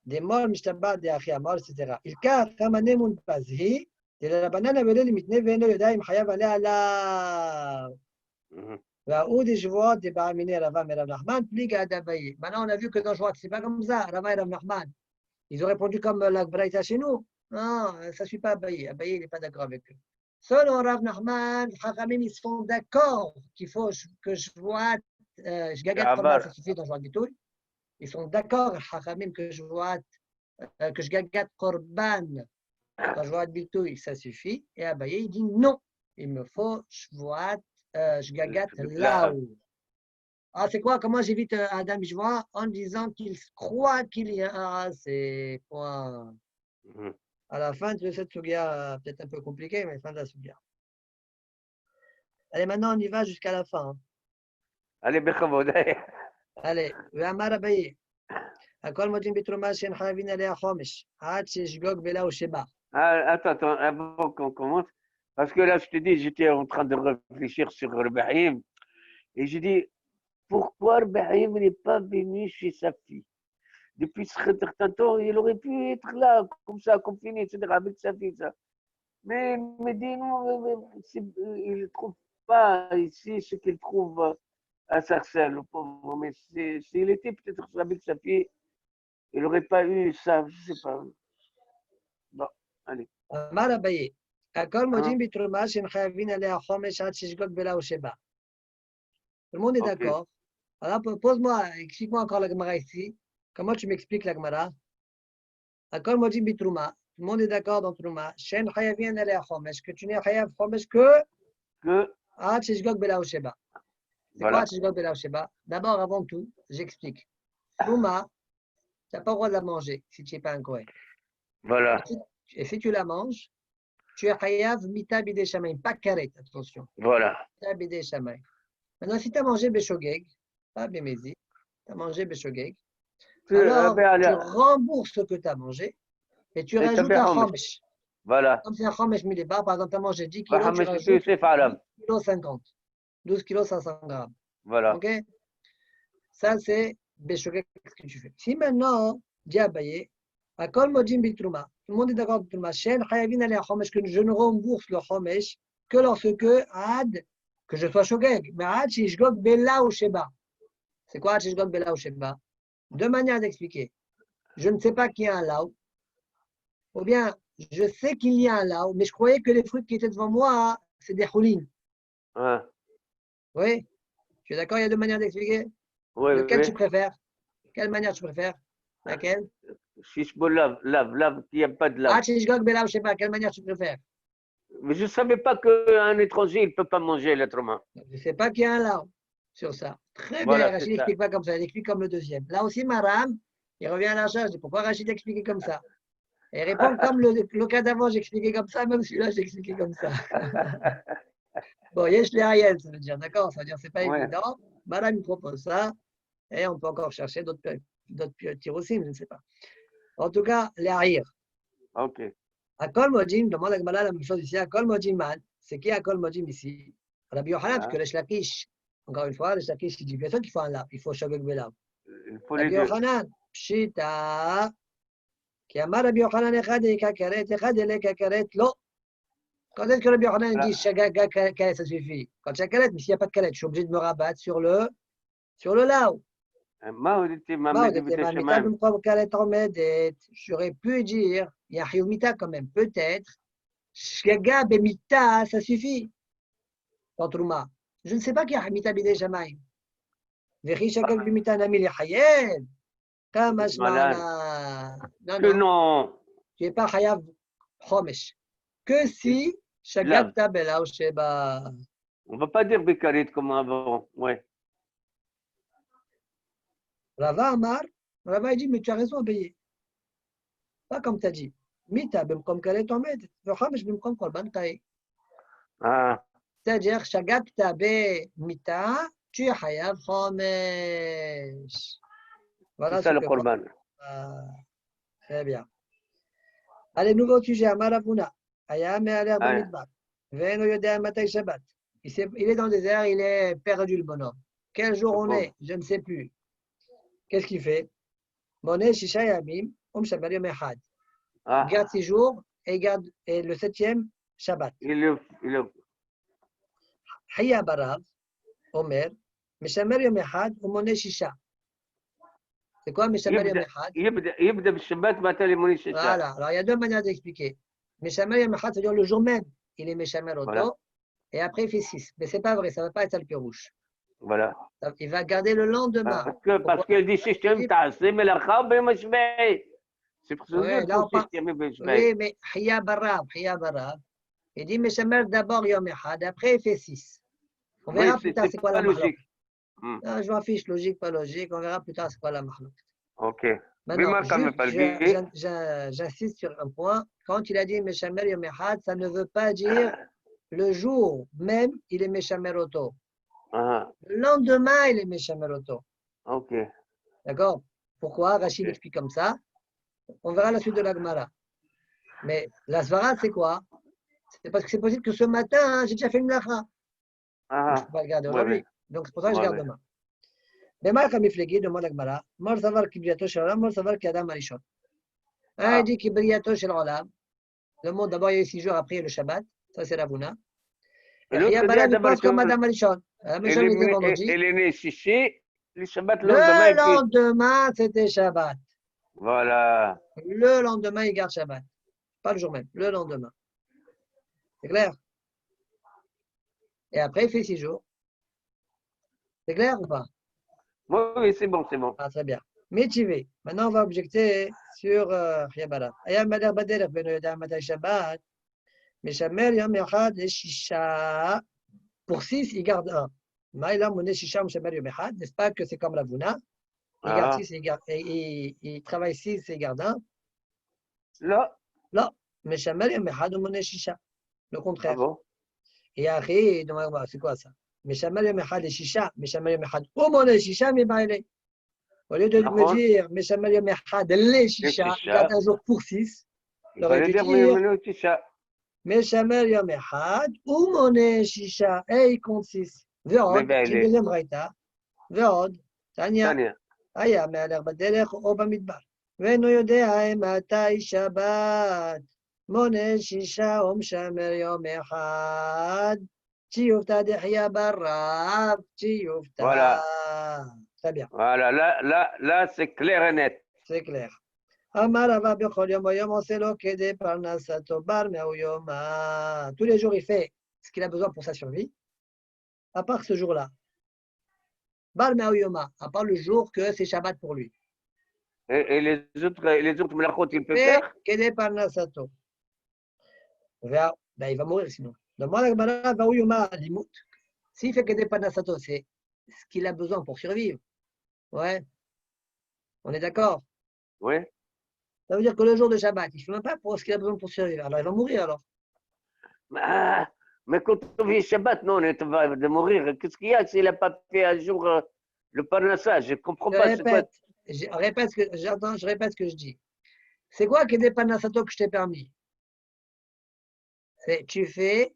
des morts, Mishtaba, des Achiamor, etc. Il car, Ramane Munpazhi, de la banane à veler limite, Veno Yodaim, Hayav Ale Allah. Maintenant, on a vu que dans Joie, c'est pas comme ça, Rava et Rav Nachman. Ils ont répondu comme la Braïta chez nous. Non, ça ne suit pas Abaye. Abaye, il n'est pas d'accord avec eux. Selon Rav Nachman, Chachamim, ils se font d'accord qu'il faut que je vois, je gagne Korban, ça suffit dans Joie du Toul. Ils sont d'accord, Chachamim, que je vois, que je gagne Korban dans Joie du Toul, ça suffit. Et Abaye, il dit non, il me faut je vois, je gagne là-haut. Ah, c'est quoi? Comment j'évite Adam Bijwa? En disant qu'il croit qu'il y a un racé. Point. À la fin de cette sugia, peut-être un peu compliquée, mais fin de la sugia. Allez, maintenant on y va jusqu'à la fin. Allez, בכבוד. Allez, ואמר אביי, הכל מודים בתרומה שאין חייבים עליה חומש, עד שישגוג בלה ושבע. Attends, avant qu'on commence, parce que là, je te dis, j'étais en train de réfléchir sur Rebahim, et j'ai dit, pourquoi Rebahim n'est pas venu chez sa fille? Depuis ce certain temps, il aurait pu être là, comme ça, confiné, etc., avec sa fille, ça. Mais il me dit, non, il ne trouve pas ici ce qu'il trouve à Sarcelles, le pauvre. Mais s'il était peut-être avec sa fille, il n'aurait pas eu ça, je ne sais pas. Bon, allez. אמר אביי, הכל מודים בתרומה שאין חייבים עליה חומש עד שישגוג בלה ושבע. Tout le monde est d'accord. Alors, pose-moi, explique-moi encore la Gemara ici. Comment tu m'expliques la Gemara? Akol modim bitrouma. Tout le monde est d'accord dans Trouma. Shen chayavin alea chomesh. Que tu n'es chayav chomesh que Ad shishgog bela sheba. C'est quoi Ad shishgog bela sheba? D'abord, avant tout, j'explique. Trouma, tu n'as pas le droit de la manger si tu n'es pas un Kohen. Voilà. Et si tu la manges, tu es chayav mita bidei shamayim. Pas karet, attention. Voilà. Mita bidei shamayim. Maintenant, si tu as mangé beshogeg, pas bémézi, tu as mangé beshogeg, alors tu rembourses ce que tu as mangé et tu rajoutes un chomesh. Voilà. Comme c'est un chomesh millébar, par exemple, tu as mangé 10 kilos, tu rajoutes 10,50 kg, 12 kg 500 grammes. Voilà. Ok? Ça, c'est beshogeg, ce que tu fais. Si maintenant, dis Abaye, akol modim bitrouma, tout le monde est d'accord avec trouma, shen chayavin alea chomesh, que je ne rembourse le chomesh que lorsque ad, que je sois shogeg, mais ad shishgog bela ou sheba. C'est quoi ad shishgog bela ou sheba? Deux manières d'expliquer. Je ne sais pas qu'il y a un lao, ou bien je sais qu'il y a un lao, mais je croyais que les fruits qui étaient devant moi, c'est des choulines. Ouais. Oui? Tu es d'accord? Il y a deux manières d'expliquer? Oui, Lequel oui. tu préfères? Quelle manière tu préfères? Laquelle? Shishbo lave, qui n'aime pas de lave. Shishgog Belav, je sais pas, quelle manière tu préfères? Mais je ne savais pas qu'un étranger, il ne peut pas manger l'être humain. Je ne sais pas qu'il y a un là sur ça. Très Voilà, bien, c'est Rachid ça. n'explique pas comme ça, il explique comme le deuxième. Là aussi, Maram, il revient à la charge. Je dis, pourquoi Rachid expliqué comme ça? Et il répond comme le cas d'avant, j'expliquais comme ça, même celui-là, j'ai expliqué comme ça. Bon, Yesh le Hayel, ça veut dire, d'accord, ça veut dire, c'est pas Ouais. évident. Maram, il propose ça, et on peut encore chercher d'autres tirs aussi, je ne sais pas. En tout cas, les Hayir. Ok. Akol Mojim, demande à Gmala la même chose ici. Akol Mojim Man, c'est qui Akol Mojim ici? Rabbi Yochanan, parce que le Shlakish, encore une fois, le Shlakish, il dit bien sûr qu'il faut un lave, il faut Shogeg Belav. Il faut les Rabbi deux. Yochanan, Pshita, qui amar Rabbi Yochanan echad et kakeret, echad et kakeret, lo. Quand est-ce que Rabbi Yochanan dit Shagaga karet, ça suffit? Quand il y a karet, mais s'il n'y a pas de karet, je suis obligé de me rabattre sur le lao. J'aurais pu dire, il y a Hiumita quand même, peut-être. Shgaga bemita, ça suffit. Contre je ne sais pas qui a Hamita bidei Shamaim. Vechi shagag bemita nami lechayel. Kamashmana. Que non. Tu n'es pas chayav chomesh. Que si shagagta bela ou sheba. On ne va pas dire Bekarit comme avant. Ouais. Rava Amar, Rava dit, mais tu as raison à payer. Pas comme tu as dit. Mita bemkom karet omed. Vechomesh bemkom korban kai. Ah. C'est-à-dire, shagagta bemita, tu es chayav chomesh. Voilà c'est ça le korban. Très bien. Allez, nouveau sujet. Amaravuna. Ayam et Aler Bamidbar. Veno Yodea Matay Shabbat. Il est dans le désert, il est perdu le bonhomme. Quel jour on est? Je ne sais plus. Qu'est-ce qu'il fait? Moné Shisha Yamim, Shabbat Yom Echad. Il garde 6 jours et il garde le 7e Shabbat. Haya Barav, Omer, Meshamer Yom Echad, ou Moné Shisha. C'est quoi Meshamer Yom Echad? يبدأ بالشبات بعد يموني الشتاء. Voilà, alors il y a deux manières d'expliquer. Meshamer Yom Echad, c'est-à-dire le jour même, il est Meshamer Oto, et après il fait 6. Mais ce n'est pas vrai, ça ne va pas être ça le pirouche. Voilà. Il va garder le lendemain. Parce qu'elle dit Shishem Ta'asim el Achab et Mashbei. C'est pour ça que oui, mais Hiya Barab. Il dit Meshamer d'abord Yom Echad, après il fait 6. On verra plus tard c'est quoi la mahlok. Je m'en fiche, logique, pas logique. On verra plus tard c'est quoi la mahlok. Ok. Maintenant, j'insiste sur un point. Quand il a dit Meshamer Yom Echad, ça ne veut pas dire le jour même, il est Meshamer Oto. Le lendemain, il est Meshamer Oto. Ok. D'accord? Pourquoi? Rachid explique comme ça. On verra la suite de la Gemara. Mais la Svara, c'est quoi? C'est parce que c'est possible que ce matin, j'ai déjà fait une lacha. Je ne peux pas le garder aujourd'hui. Donc, c'est pour ça que je garde demain. Mais Marc Amiflegi demande à Gemara, Mor Savar Kibriyato Shel Olam, Mor Savar Kiadam Arishon. Il dit Kibriyato Shel Olam. Le monde, d'abord, il y a 6 jours, après, il y a le Shabbat. Ça, c'est Ravuna. Et Yabara, il pense comme Adam Arishon. Adam Arishon, il était vendredi. Le lendemain, c'était Shabbat. Voilà. Le lendemain, il garde Shabbat. Pas le jour même, le lendemain. C'est clair? Et après, il fait 6 jours. C'est clair ou pas? Oui, c'est bon, c'est bon. Ah, très bien. Métivé. Maintenant, on va objecter sur Yabara. Ayam Bader Bader, Beno Yodam Matay Shabbat. Meshamer Yom Echad et Shisha. Pour 6, il garde 1. Maïla Mouné Shisha Meshamer Yom Echad. N'est-ce pas que c'est comme Ravuna? Il garde 6 et il travaille 6 et il garde 1. Là. Là. Meshamer Yom Echad ou Mouné Shisha. Le contraire. Ah bon? Et après, c'est quoi ça? Meshamer Yom Echad et Shisha. Meshamer Yom Echad ou Mouné Shisha, mais bailé. Au lieu de me dire Meshamer Yom Echad les Shisha, il garde un jour pour 6. Il aurait dû dire Meshamer Yom Echad ou Moné Shisha, et il compte 6. Veod, c'est une deuxième raïta. Veod, Tania, Aya, Me'aler Baderech, ou Bamidbar. Veno Yodea, Matai Shabbat, Moné Shisha, Meshamer Yom Echad, Tiyufta Dechia Barab, Tiyufta. Voilà. Très bien. Voilà, là, c'est clair et net. C'est clair. Amarava Bechol Yom Yom, on sait l'okede parnasato bar me'uyoma. Tous les jours, il fait ce qu'il a besoin pour sa survie, à part ce jour-là. Bar me'uyoma, à part le jour que c'est Shabbat pour lui. Et les autres melachot, il peut fait faire? Kede Parnasato. Ben, il va mourir sinon. Demande à Gemara, va où Yoma Limut. S'il fait Kede Parnasato, c'est ce qu'il a besoin pour survivre. Ouais, on est d'accord. Oui. Ça veut dire que le jour de Shabbat, il ne fait même pas pour ce qu'il a besoin pour survivre. Alors il va mourir alors. Ah, mais quand on vit Shabbat, non, on va de mourir. Qu'est-ce qu'il y a s'il n'a pas fait un jour le parnassage? Je ne comprends Je pas. C'est quoi? répète, je répète ce que je dis. C'est quoi Kede Parnasato que je t'ai permis? C'est tu fais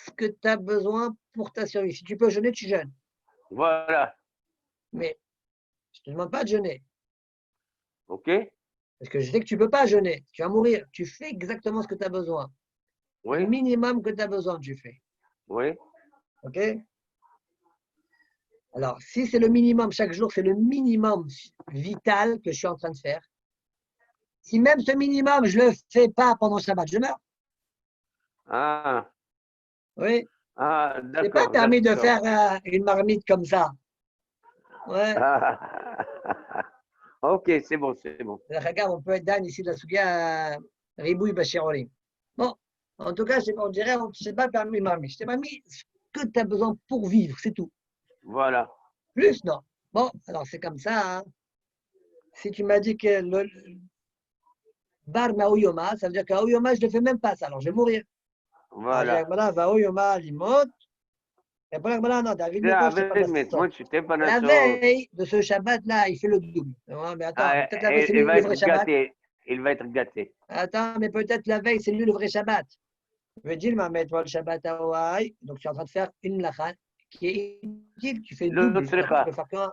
ce que tu as besoin pour ta survie. Si tu peux jeûner, tu jeûnes. Voilà. Mais je ne te demande pas de jeûner. OK? Parce que je sais que tu ne peux pas jeûner. Tu vas mourir. Tu fais exactement ce que tu as besoin. Le Oui. minimum que tu as besoin, tu fais. Oui. OK? Alors, si c'est le minimum chaque jour, c'est le minimum vital que je suis en train de faire. Si même ce minimum, je ne le fais pas pendant le Shabbat, je meurs. Ah, Oui. ah, C'est pas d'accord, permis de d'accord. faire une marmite comme ça. Ouais. Ah, OK, c'est bon, c'est bon. Regarde, on peut être Dan ici de la Souga Ribouille Bachirolim. Bon, en tout cas, on dirait, je t'ai pas permis une marmite. Je t'ai pas mis ce que tu as besoin pour vivre, c'est tout. Voilà. Plus, non. Bon, alors c'est comme ça. Hein. Si tu m'as dit que le bar Maouyoma, ça veut dire qu'Aouyoma, je ne le fais même pas ça, alors je vais mourir. Alors j'ai Voilà. dit, Vaouyoma, limot. Et pour la non, David, C'est maintenant, je ne sais pas avec de mes ça. moi, je t'ai pas La dans veille de ce Shabbat-là, il fait le double. Mais attends, ah, peut-être la veille, c'est il lui va le être vrai Shabbat. gâté. Il va être gâté. Attends, mais peut-être la veille, c'est lui le vrai Shabbat. Je vais dire, mais toi, le Shabbat à Hawaï, donc tu es en train de faire une lachan qui est utile, tu fais Le double. D'abord, tu peux tzricha. faire qu'un.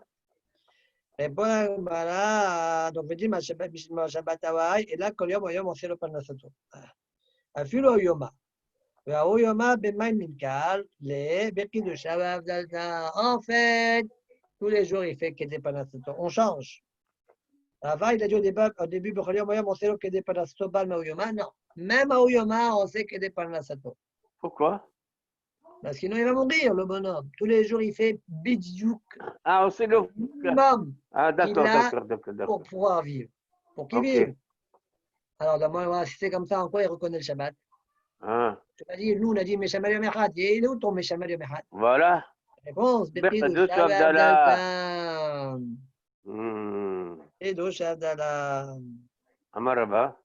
Et bon, voilà, donc je vais dire, ma Shabbat à Hawaï, et là, kol yom, yom, on fait le parnasato. Afilo yoma. וההוא במים מנכ"ל בקידושה והבדלתה. En fait, tous les jours, il fait Kedé Panasato. On change. Avant, il a dit au début, Bechol Yom Yom, on sait Kedé Panasato, Bal Maouyoma. Non. Même à Ouyoma, on sait Kedé Panasato. Pourquoi? Parce que sinon, il va mourir, le bonhomme. Tous les jours, il fait Bidjouk, Ah, c'est le minimum ah, qu'il d'accord, a d'accord, d'accord, pour d'accord. pouvoir vivre. Pour qu'il OK. vive. Alors, d'abord, si c'est comme ça, en quoi il reconnaît le Shabbat? Ah, Tu m'as dit, nous, on a dit Meshamal Yom Echad. Il est où ton Meshamal Yom Echad? voilà. Réponse, Bertadout Bechidusha Abdallah. Abdaltam. Bechidusha Abdallah. Amaraba.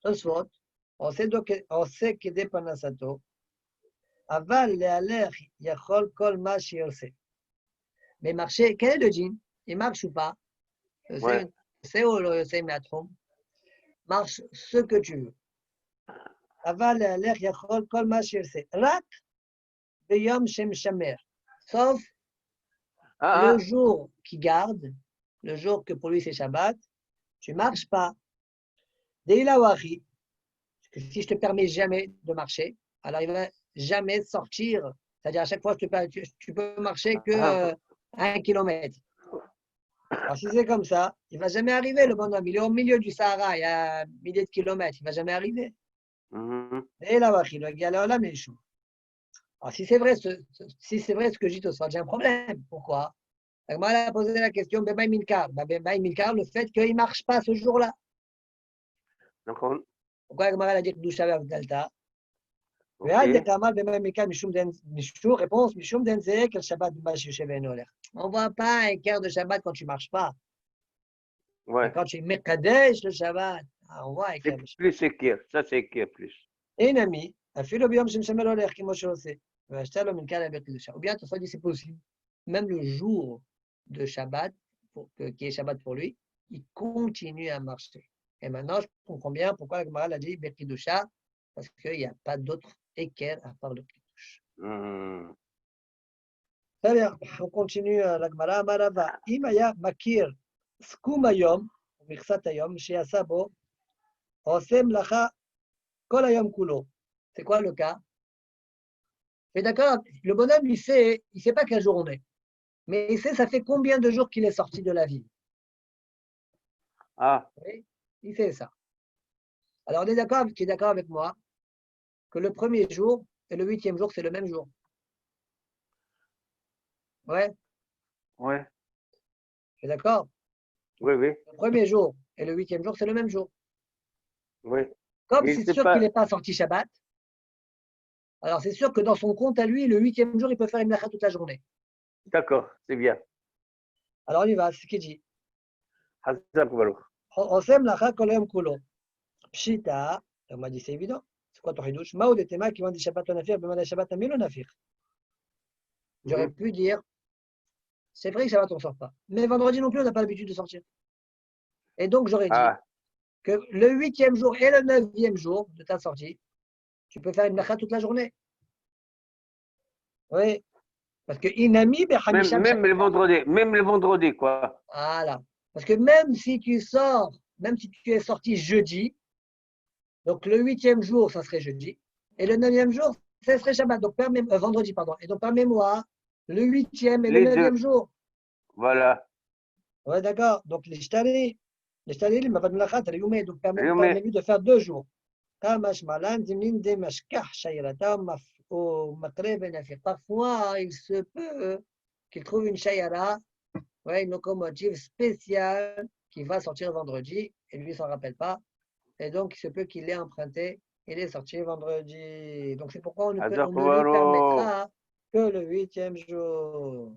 Tosfot, on sait que des panasato. Aval le aler yachol kol ma shiose. Mais marcher, quel est le djinn? Il marche ou pas? Ouais. C'est ou le c'est matrom? Marche ce que tu veux. Aval le aler yachol kol ma shiose. Rak beyom shem shamer. Sauf Ah, le ah. jour qui garde, le jour que pour lui c'est Shabbat, tu marches pas. Deilawachi, que si je te permets jamais de marcher, alors il va jamais sortir. C'est-à-dire à chaque fois, tu peux marcher que Ah, 1 kilomètre. Alors si c'est comme ça, il va jamais arriver le bonhomme. Il est au milieu du Sahara, il y a milliers de kilomètres, il va jamais arriver. mhm. Et là, il va galérer la méchou. Alors si c'est vrai, si c'est vrai ce que je dis, j'ai un problème. Pourquoi? Moi, elle a posé la question, Bemaï Milkar. Bemaï Milkar, le fait qu'il ne marche pas ce jour-là. נכון. Pourquoi elle a dit Kdusha Delta? OK. Réponse, on ne voit pas un quart de Shabbat quand tu ne marches pas. Mais Ouais. quand tu mekadesh le Shabbat, on voit un C'est quart de Shabbat. plus sécure. Ça, c'est sécure plus. Et un ami, ou bien tu as dit c'est possible. Même le jour de Shabbat, qui est Shabbat pour lui, il continue à marcher. Et maintenant, je comprends bien pourquoi la Gemara a dit Bekidusha, parce qu'il n'y a pas d'autre équerre à part le Kiddush. Mhm. Très bien, on continue la Gemara. Marava, Imaya Makir, Skumayom, Mirsatayom, Sheasabo, Osem Lacha, Kolayom Kulo. C'est quoi le cas? Mais d'accord, le bonhomme, il sait pas quel jour on est. Mais il sait, ça fait combien de jours qu'il est sorti de la ville. Ah, Oui, il sait ça. Alors, on est d'accord, tu es d'accord avec moi que le premier jour et le 8e jour, c'est le même jour. Ouais, ouais. tu es d'accord? Oui, oui, Le premier jour et le 8e jour, c'est le même jour. oui. Comme Mais c'est c'est sûr pas. qu'il n'est pas sorti Shabbat, alors c'est sûr que dans son compte à lui, le 8e jour, il peut faire une melacha toute la journée. D'accord, c'est bien. Alors on y va, c'est ce qu'il dit. Hazak Baruch. Osem lacha kol hayom kulo. Pshita, on m'a dit c'est évident. C'est quoi ton hidouche? Mao de tema qui vend des Shabbat nafir, bema des Shabbat amil nafir. J'aurais pu dire, c'est vrai que Shabbat on ne sort pas. Mais vendredi non plus, on n'a pas l'habitude de sortir. Et donc j'aurais dit Ah, que le 8e jour et le 9e jour de ta sortie, tu peux faire une melacha toute la journée. Oui, parce que inami même, behamisham même le vendredi, quoi. Voilà. Parce que même si tu sors, même si tu es sorti jeudi, donc le 8e jour, ça serait jeudi, et le 9e jour, ça serait Shabbat, donc vendredi, pardon. Et donc par mémoire, le 8e et le Les 9e deux, jour. voilà. Ouais, d'accord. Donc les shtari, il m'a pas de l'achat, donc Mais, permet-lui de faire 2 jours. Parfois, il se peut qu'il trouve une shayara, ouais, une locomotive spéciale qui va sortir vendredi et lui, il s'en rappelle pas. Et donc, il se peut qu'il l'ait emprunté. Il est sorti vendredi. Donc, c'est pourquoi on Hazak ne lui Baruch. permettra que le 8e jour.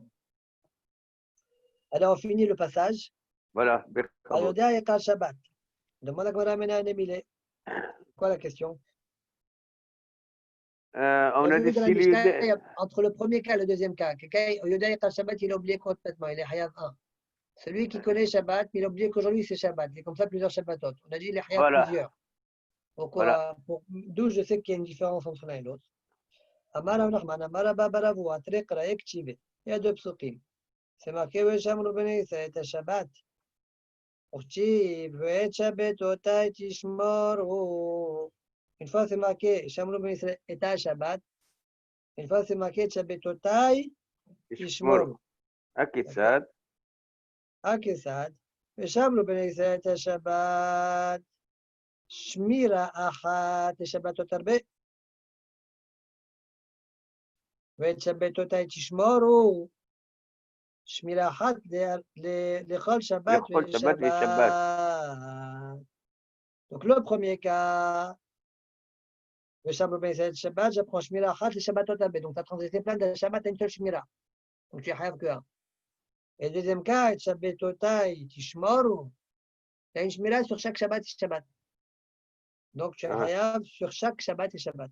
Alors, on finit le passage. Voilà, Berkavot. Ayodia et Kal Shabbat. Demande à Gmara Mena Nemile. Quoi la question? On On a a vu dans la décidé. Mishnah, entre le premier cas et le deuxième cas, Ayodia et Kal Shabbat, il a oublié complètement. Il est Hayab 1. Celui qui connaît Shabbat, il a oublié qu'aujourd'hui c'est Shabbat. Il est comme ça plusieurs Shabbatot. On a dit il est Hayab Voilà, plusieurs. voilà. D'où je sais qu'il y a une différence entre l'un et l'autre. Amar Rav Nachman, Amar Abba Baravu, Atrek Raek Chive. Il y a 2 psukim. C'est marqué Vesham Rubeni, c'est un Shabbat. Urchiv, et Shabbat, Otai Tishmor. Une fois c'est marqué Sham Rubeni, c'est un Shabbat. Une fois c'est marqué Shabbat, Otai Ishmor. Tishmor. Akitsad. Akesad. Vesham Rubeni, c'est un Shabbat. Shmira Achat, Shabbatot Arbe. ואת שבתותי תשמורו, שמירה אחת לכל שבת Lechol Shabbat, les Shabbat. ושבת. Donc le premier cas, ושם בבית שבת, j'apprends שמירה אחת לשבתות הרבה. Donc tu as transgressé plein de Shabbat à une seule shmira. Donc tu es חייב que un. Et le deuxième cas, את שבתותי תשמורו, tu as une shmira sur chaque Shabbat et Shabbat. Donc tu es חייב sur chaque Shabbat et Shabbat.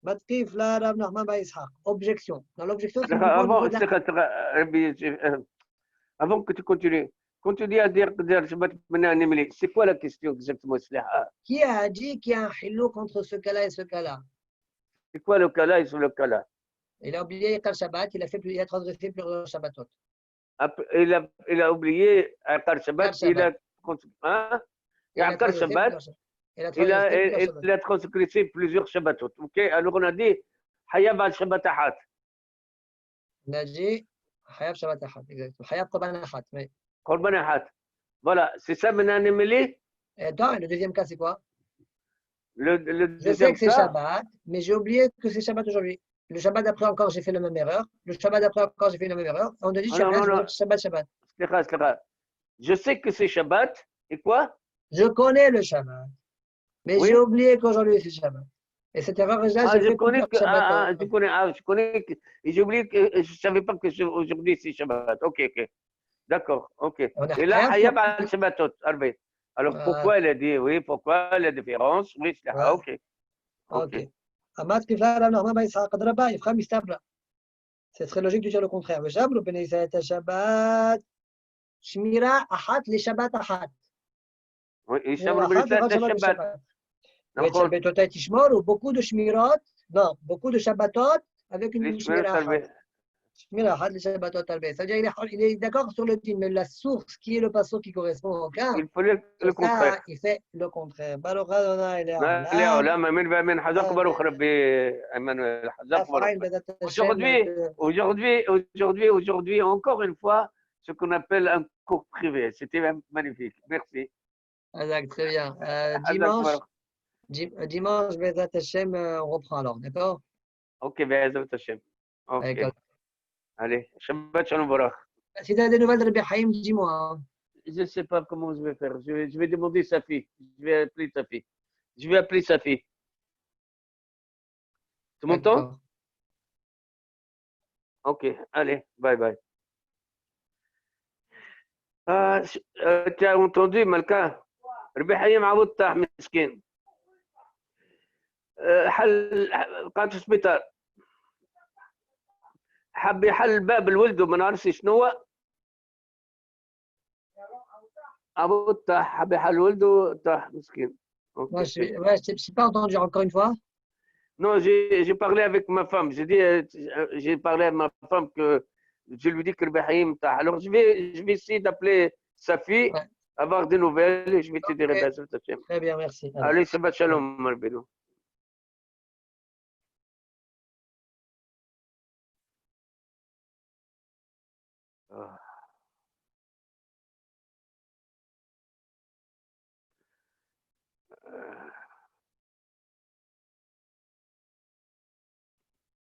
Matkif la Rav Nachman ba Yitzhak. Objection. Dans l'objection, c'est uniquement au niveau de la... Avant que tu continues, quand tu dis à dire Shabbat Menanimli, c'est quoi la question exactement? Qui a dit qu'il y a un hilouk entre ce cas-là et ce cas-là? C'est quoi le cas-là et sur le cas-là? Il a oublié Kal Shabbat, il a transgressé plusieurs Shabbatot. Il a oublié Akar Shabbat, il a hein? Il a Akar transgressé Shabbat, plusieurs Shabbatot. il a transgressé plusieurs Shabbatot. Ok, alors on a dit Hayab al Shabbat Ahat. On a dit Hayab Shabbat Achat, exactement. Hayab Korban Achat. Mais... Korban Ahat. Voilà, c'est ça Menanimli. Et attends, et le deuxième cas, c'est quoi? Le Je sais deuxième que c'est cas. Shabbat, mais j'ai oublié que c'est Shabbat aujourd'hui. Le Shabbat d'après encore, j'ai fait la même erreur. Le Shabbat d'après encore, j'ai fait la même erreur. On a dit Non, non, non. Shabbat. Je sais que c'est Shabbat. Et quoi? Je connais le Shabbat, mais Oui. j'ai oublié qu'aujourd'hui c'est Shabbat. Et cette erreur-là, j'ai fait plusieurs Shabbatot. Je connais que, et j'ai oublié que je ne savais pas que aujourd'hui c'est Shabbat. Ok, ok. D'accord, ok. Et là, Hayab al Shabbatot, Arbe. Alors pourquoi elle a dit oui, pourquoi la différence? Oui, c'est là. Ok. Ok. Amat Kifla Rav Nachman ba Yitzhak Adraba, Ifra Mistabra. Ce serait logique de dire le contraire. Vejabru ben Israël Shabbat, Shmira Achat les Shabbat Achat. Oui, et Shmira Shabbat, Achat les le Shabbat. Et Shabbatot Tishmor, ou beaucoup de Shmirot, non, beaucoup de Shabbatot avec une Shmira Achat. Shmira Achat les Shabbatot Talbé. C'est-à-dire il est d'accord sur le din, mais la source qui est le passo qui correspond au cas, il faut le contraire. il fait le contraire. Baruch Adonai لا لا من حذاك بروح ربي Emmanuel حذاك بروح. Aujourd'hui, encore une fois, ce qu'on appelle un cours privé. C'était magnifique. Merci. Très bien. Dimanche, Bezat Hashem, on reprend alors, d'accord? Ok, Bezat Hashem. Ok. Allez, Shabbat Shalom Barak. Si tu as des nouvelles de Rabbi Haïm, dis-moi. je ne sais pas comment je vais faire. Je vais demander sa fille. Je vais appeler sa fille. Je vais appeler sa fille. Tu m'entends? D'accord. Ok, allez, bye bye. Tu as entendu, Malka? ربيع معود طاح مسكين. حل قاعد في السبيطار. حب يحل باب لولده ما نعرفش شنو هو. عبود طاح حب يحل ولده طاح مسكين. Moi, ouais, je n'ai pas entendu encore une fois. Non, j'ai parlé avec ma femme. J'ai parlé à ma femme que je lui dis que le Bahreïn t'a. Alors, je vais essayer d'appeler sa fille, Ouais. avoir des nouvelles et je vais te dire, Ok. ben, ça, Très bien, merci. allez, Shabbat Shalom, Marbelo. Ah.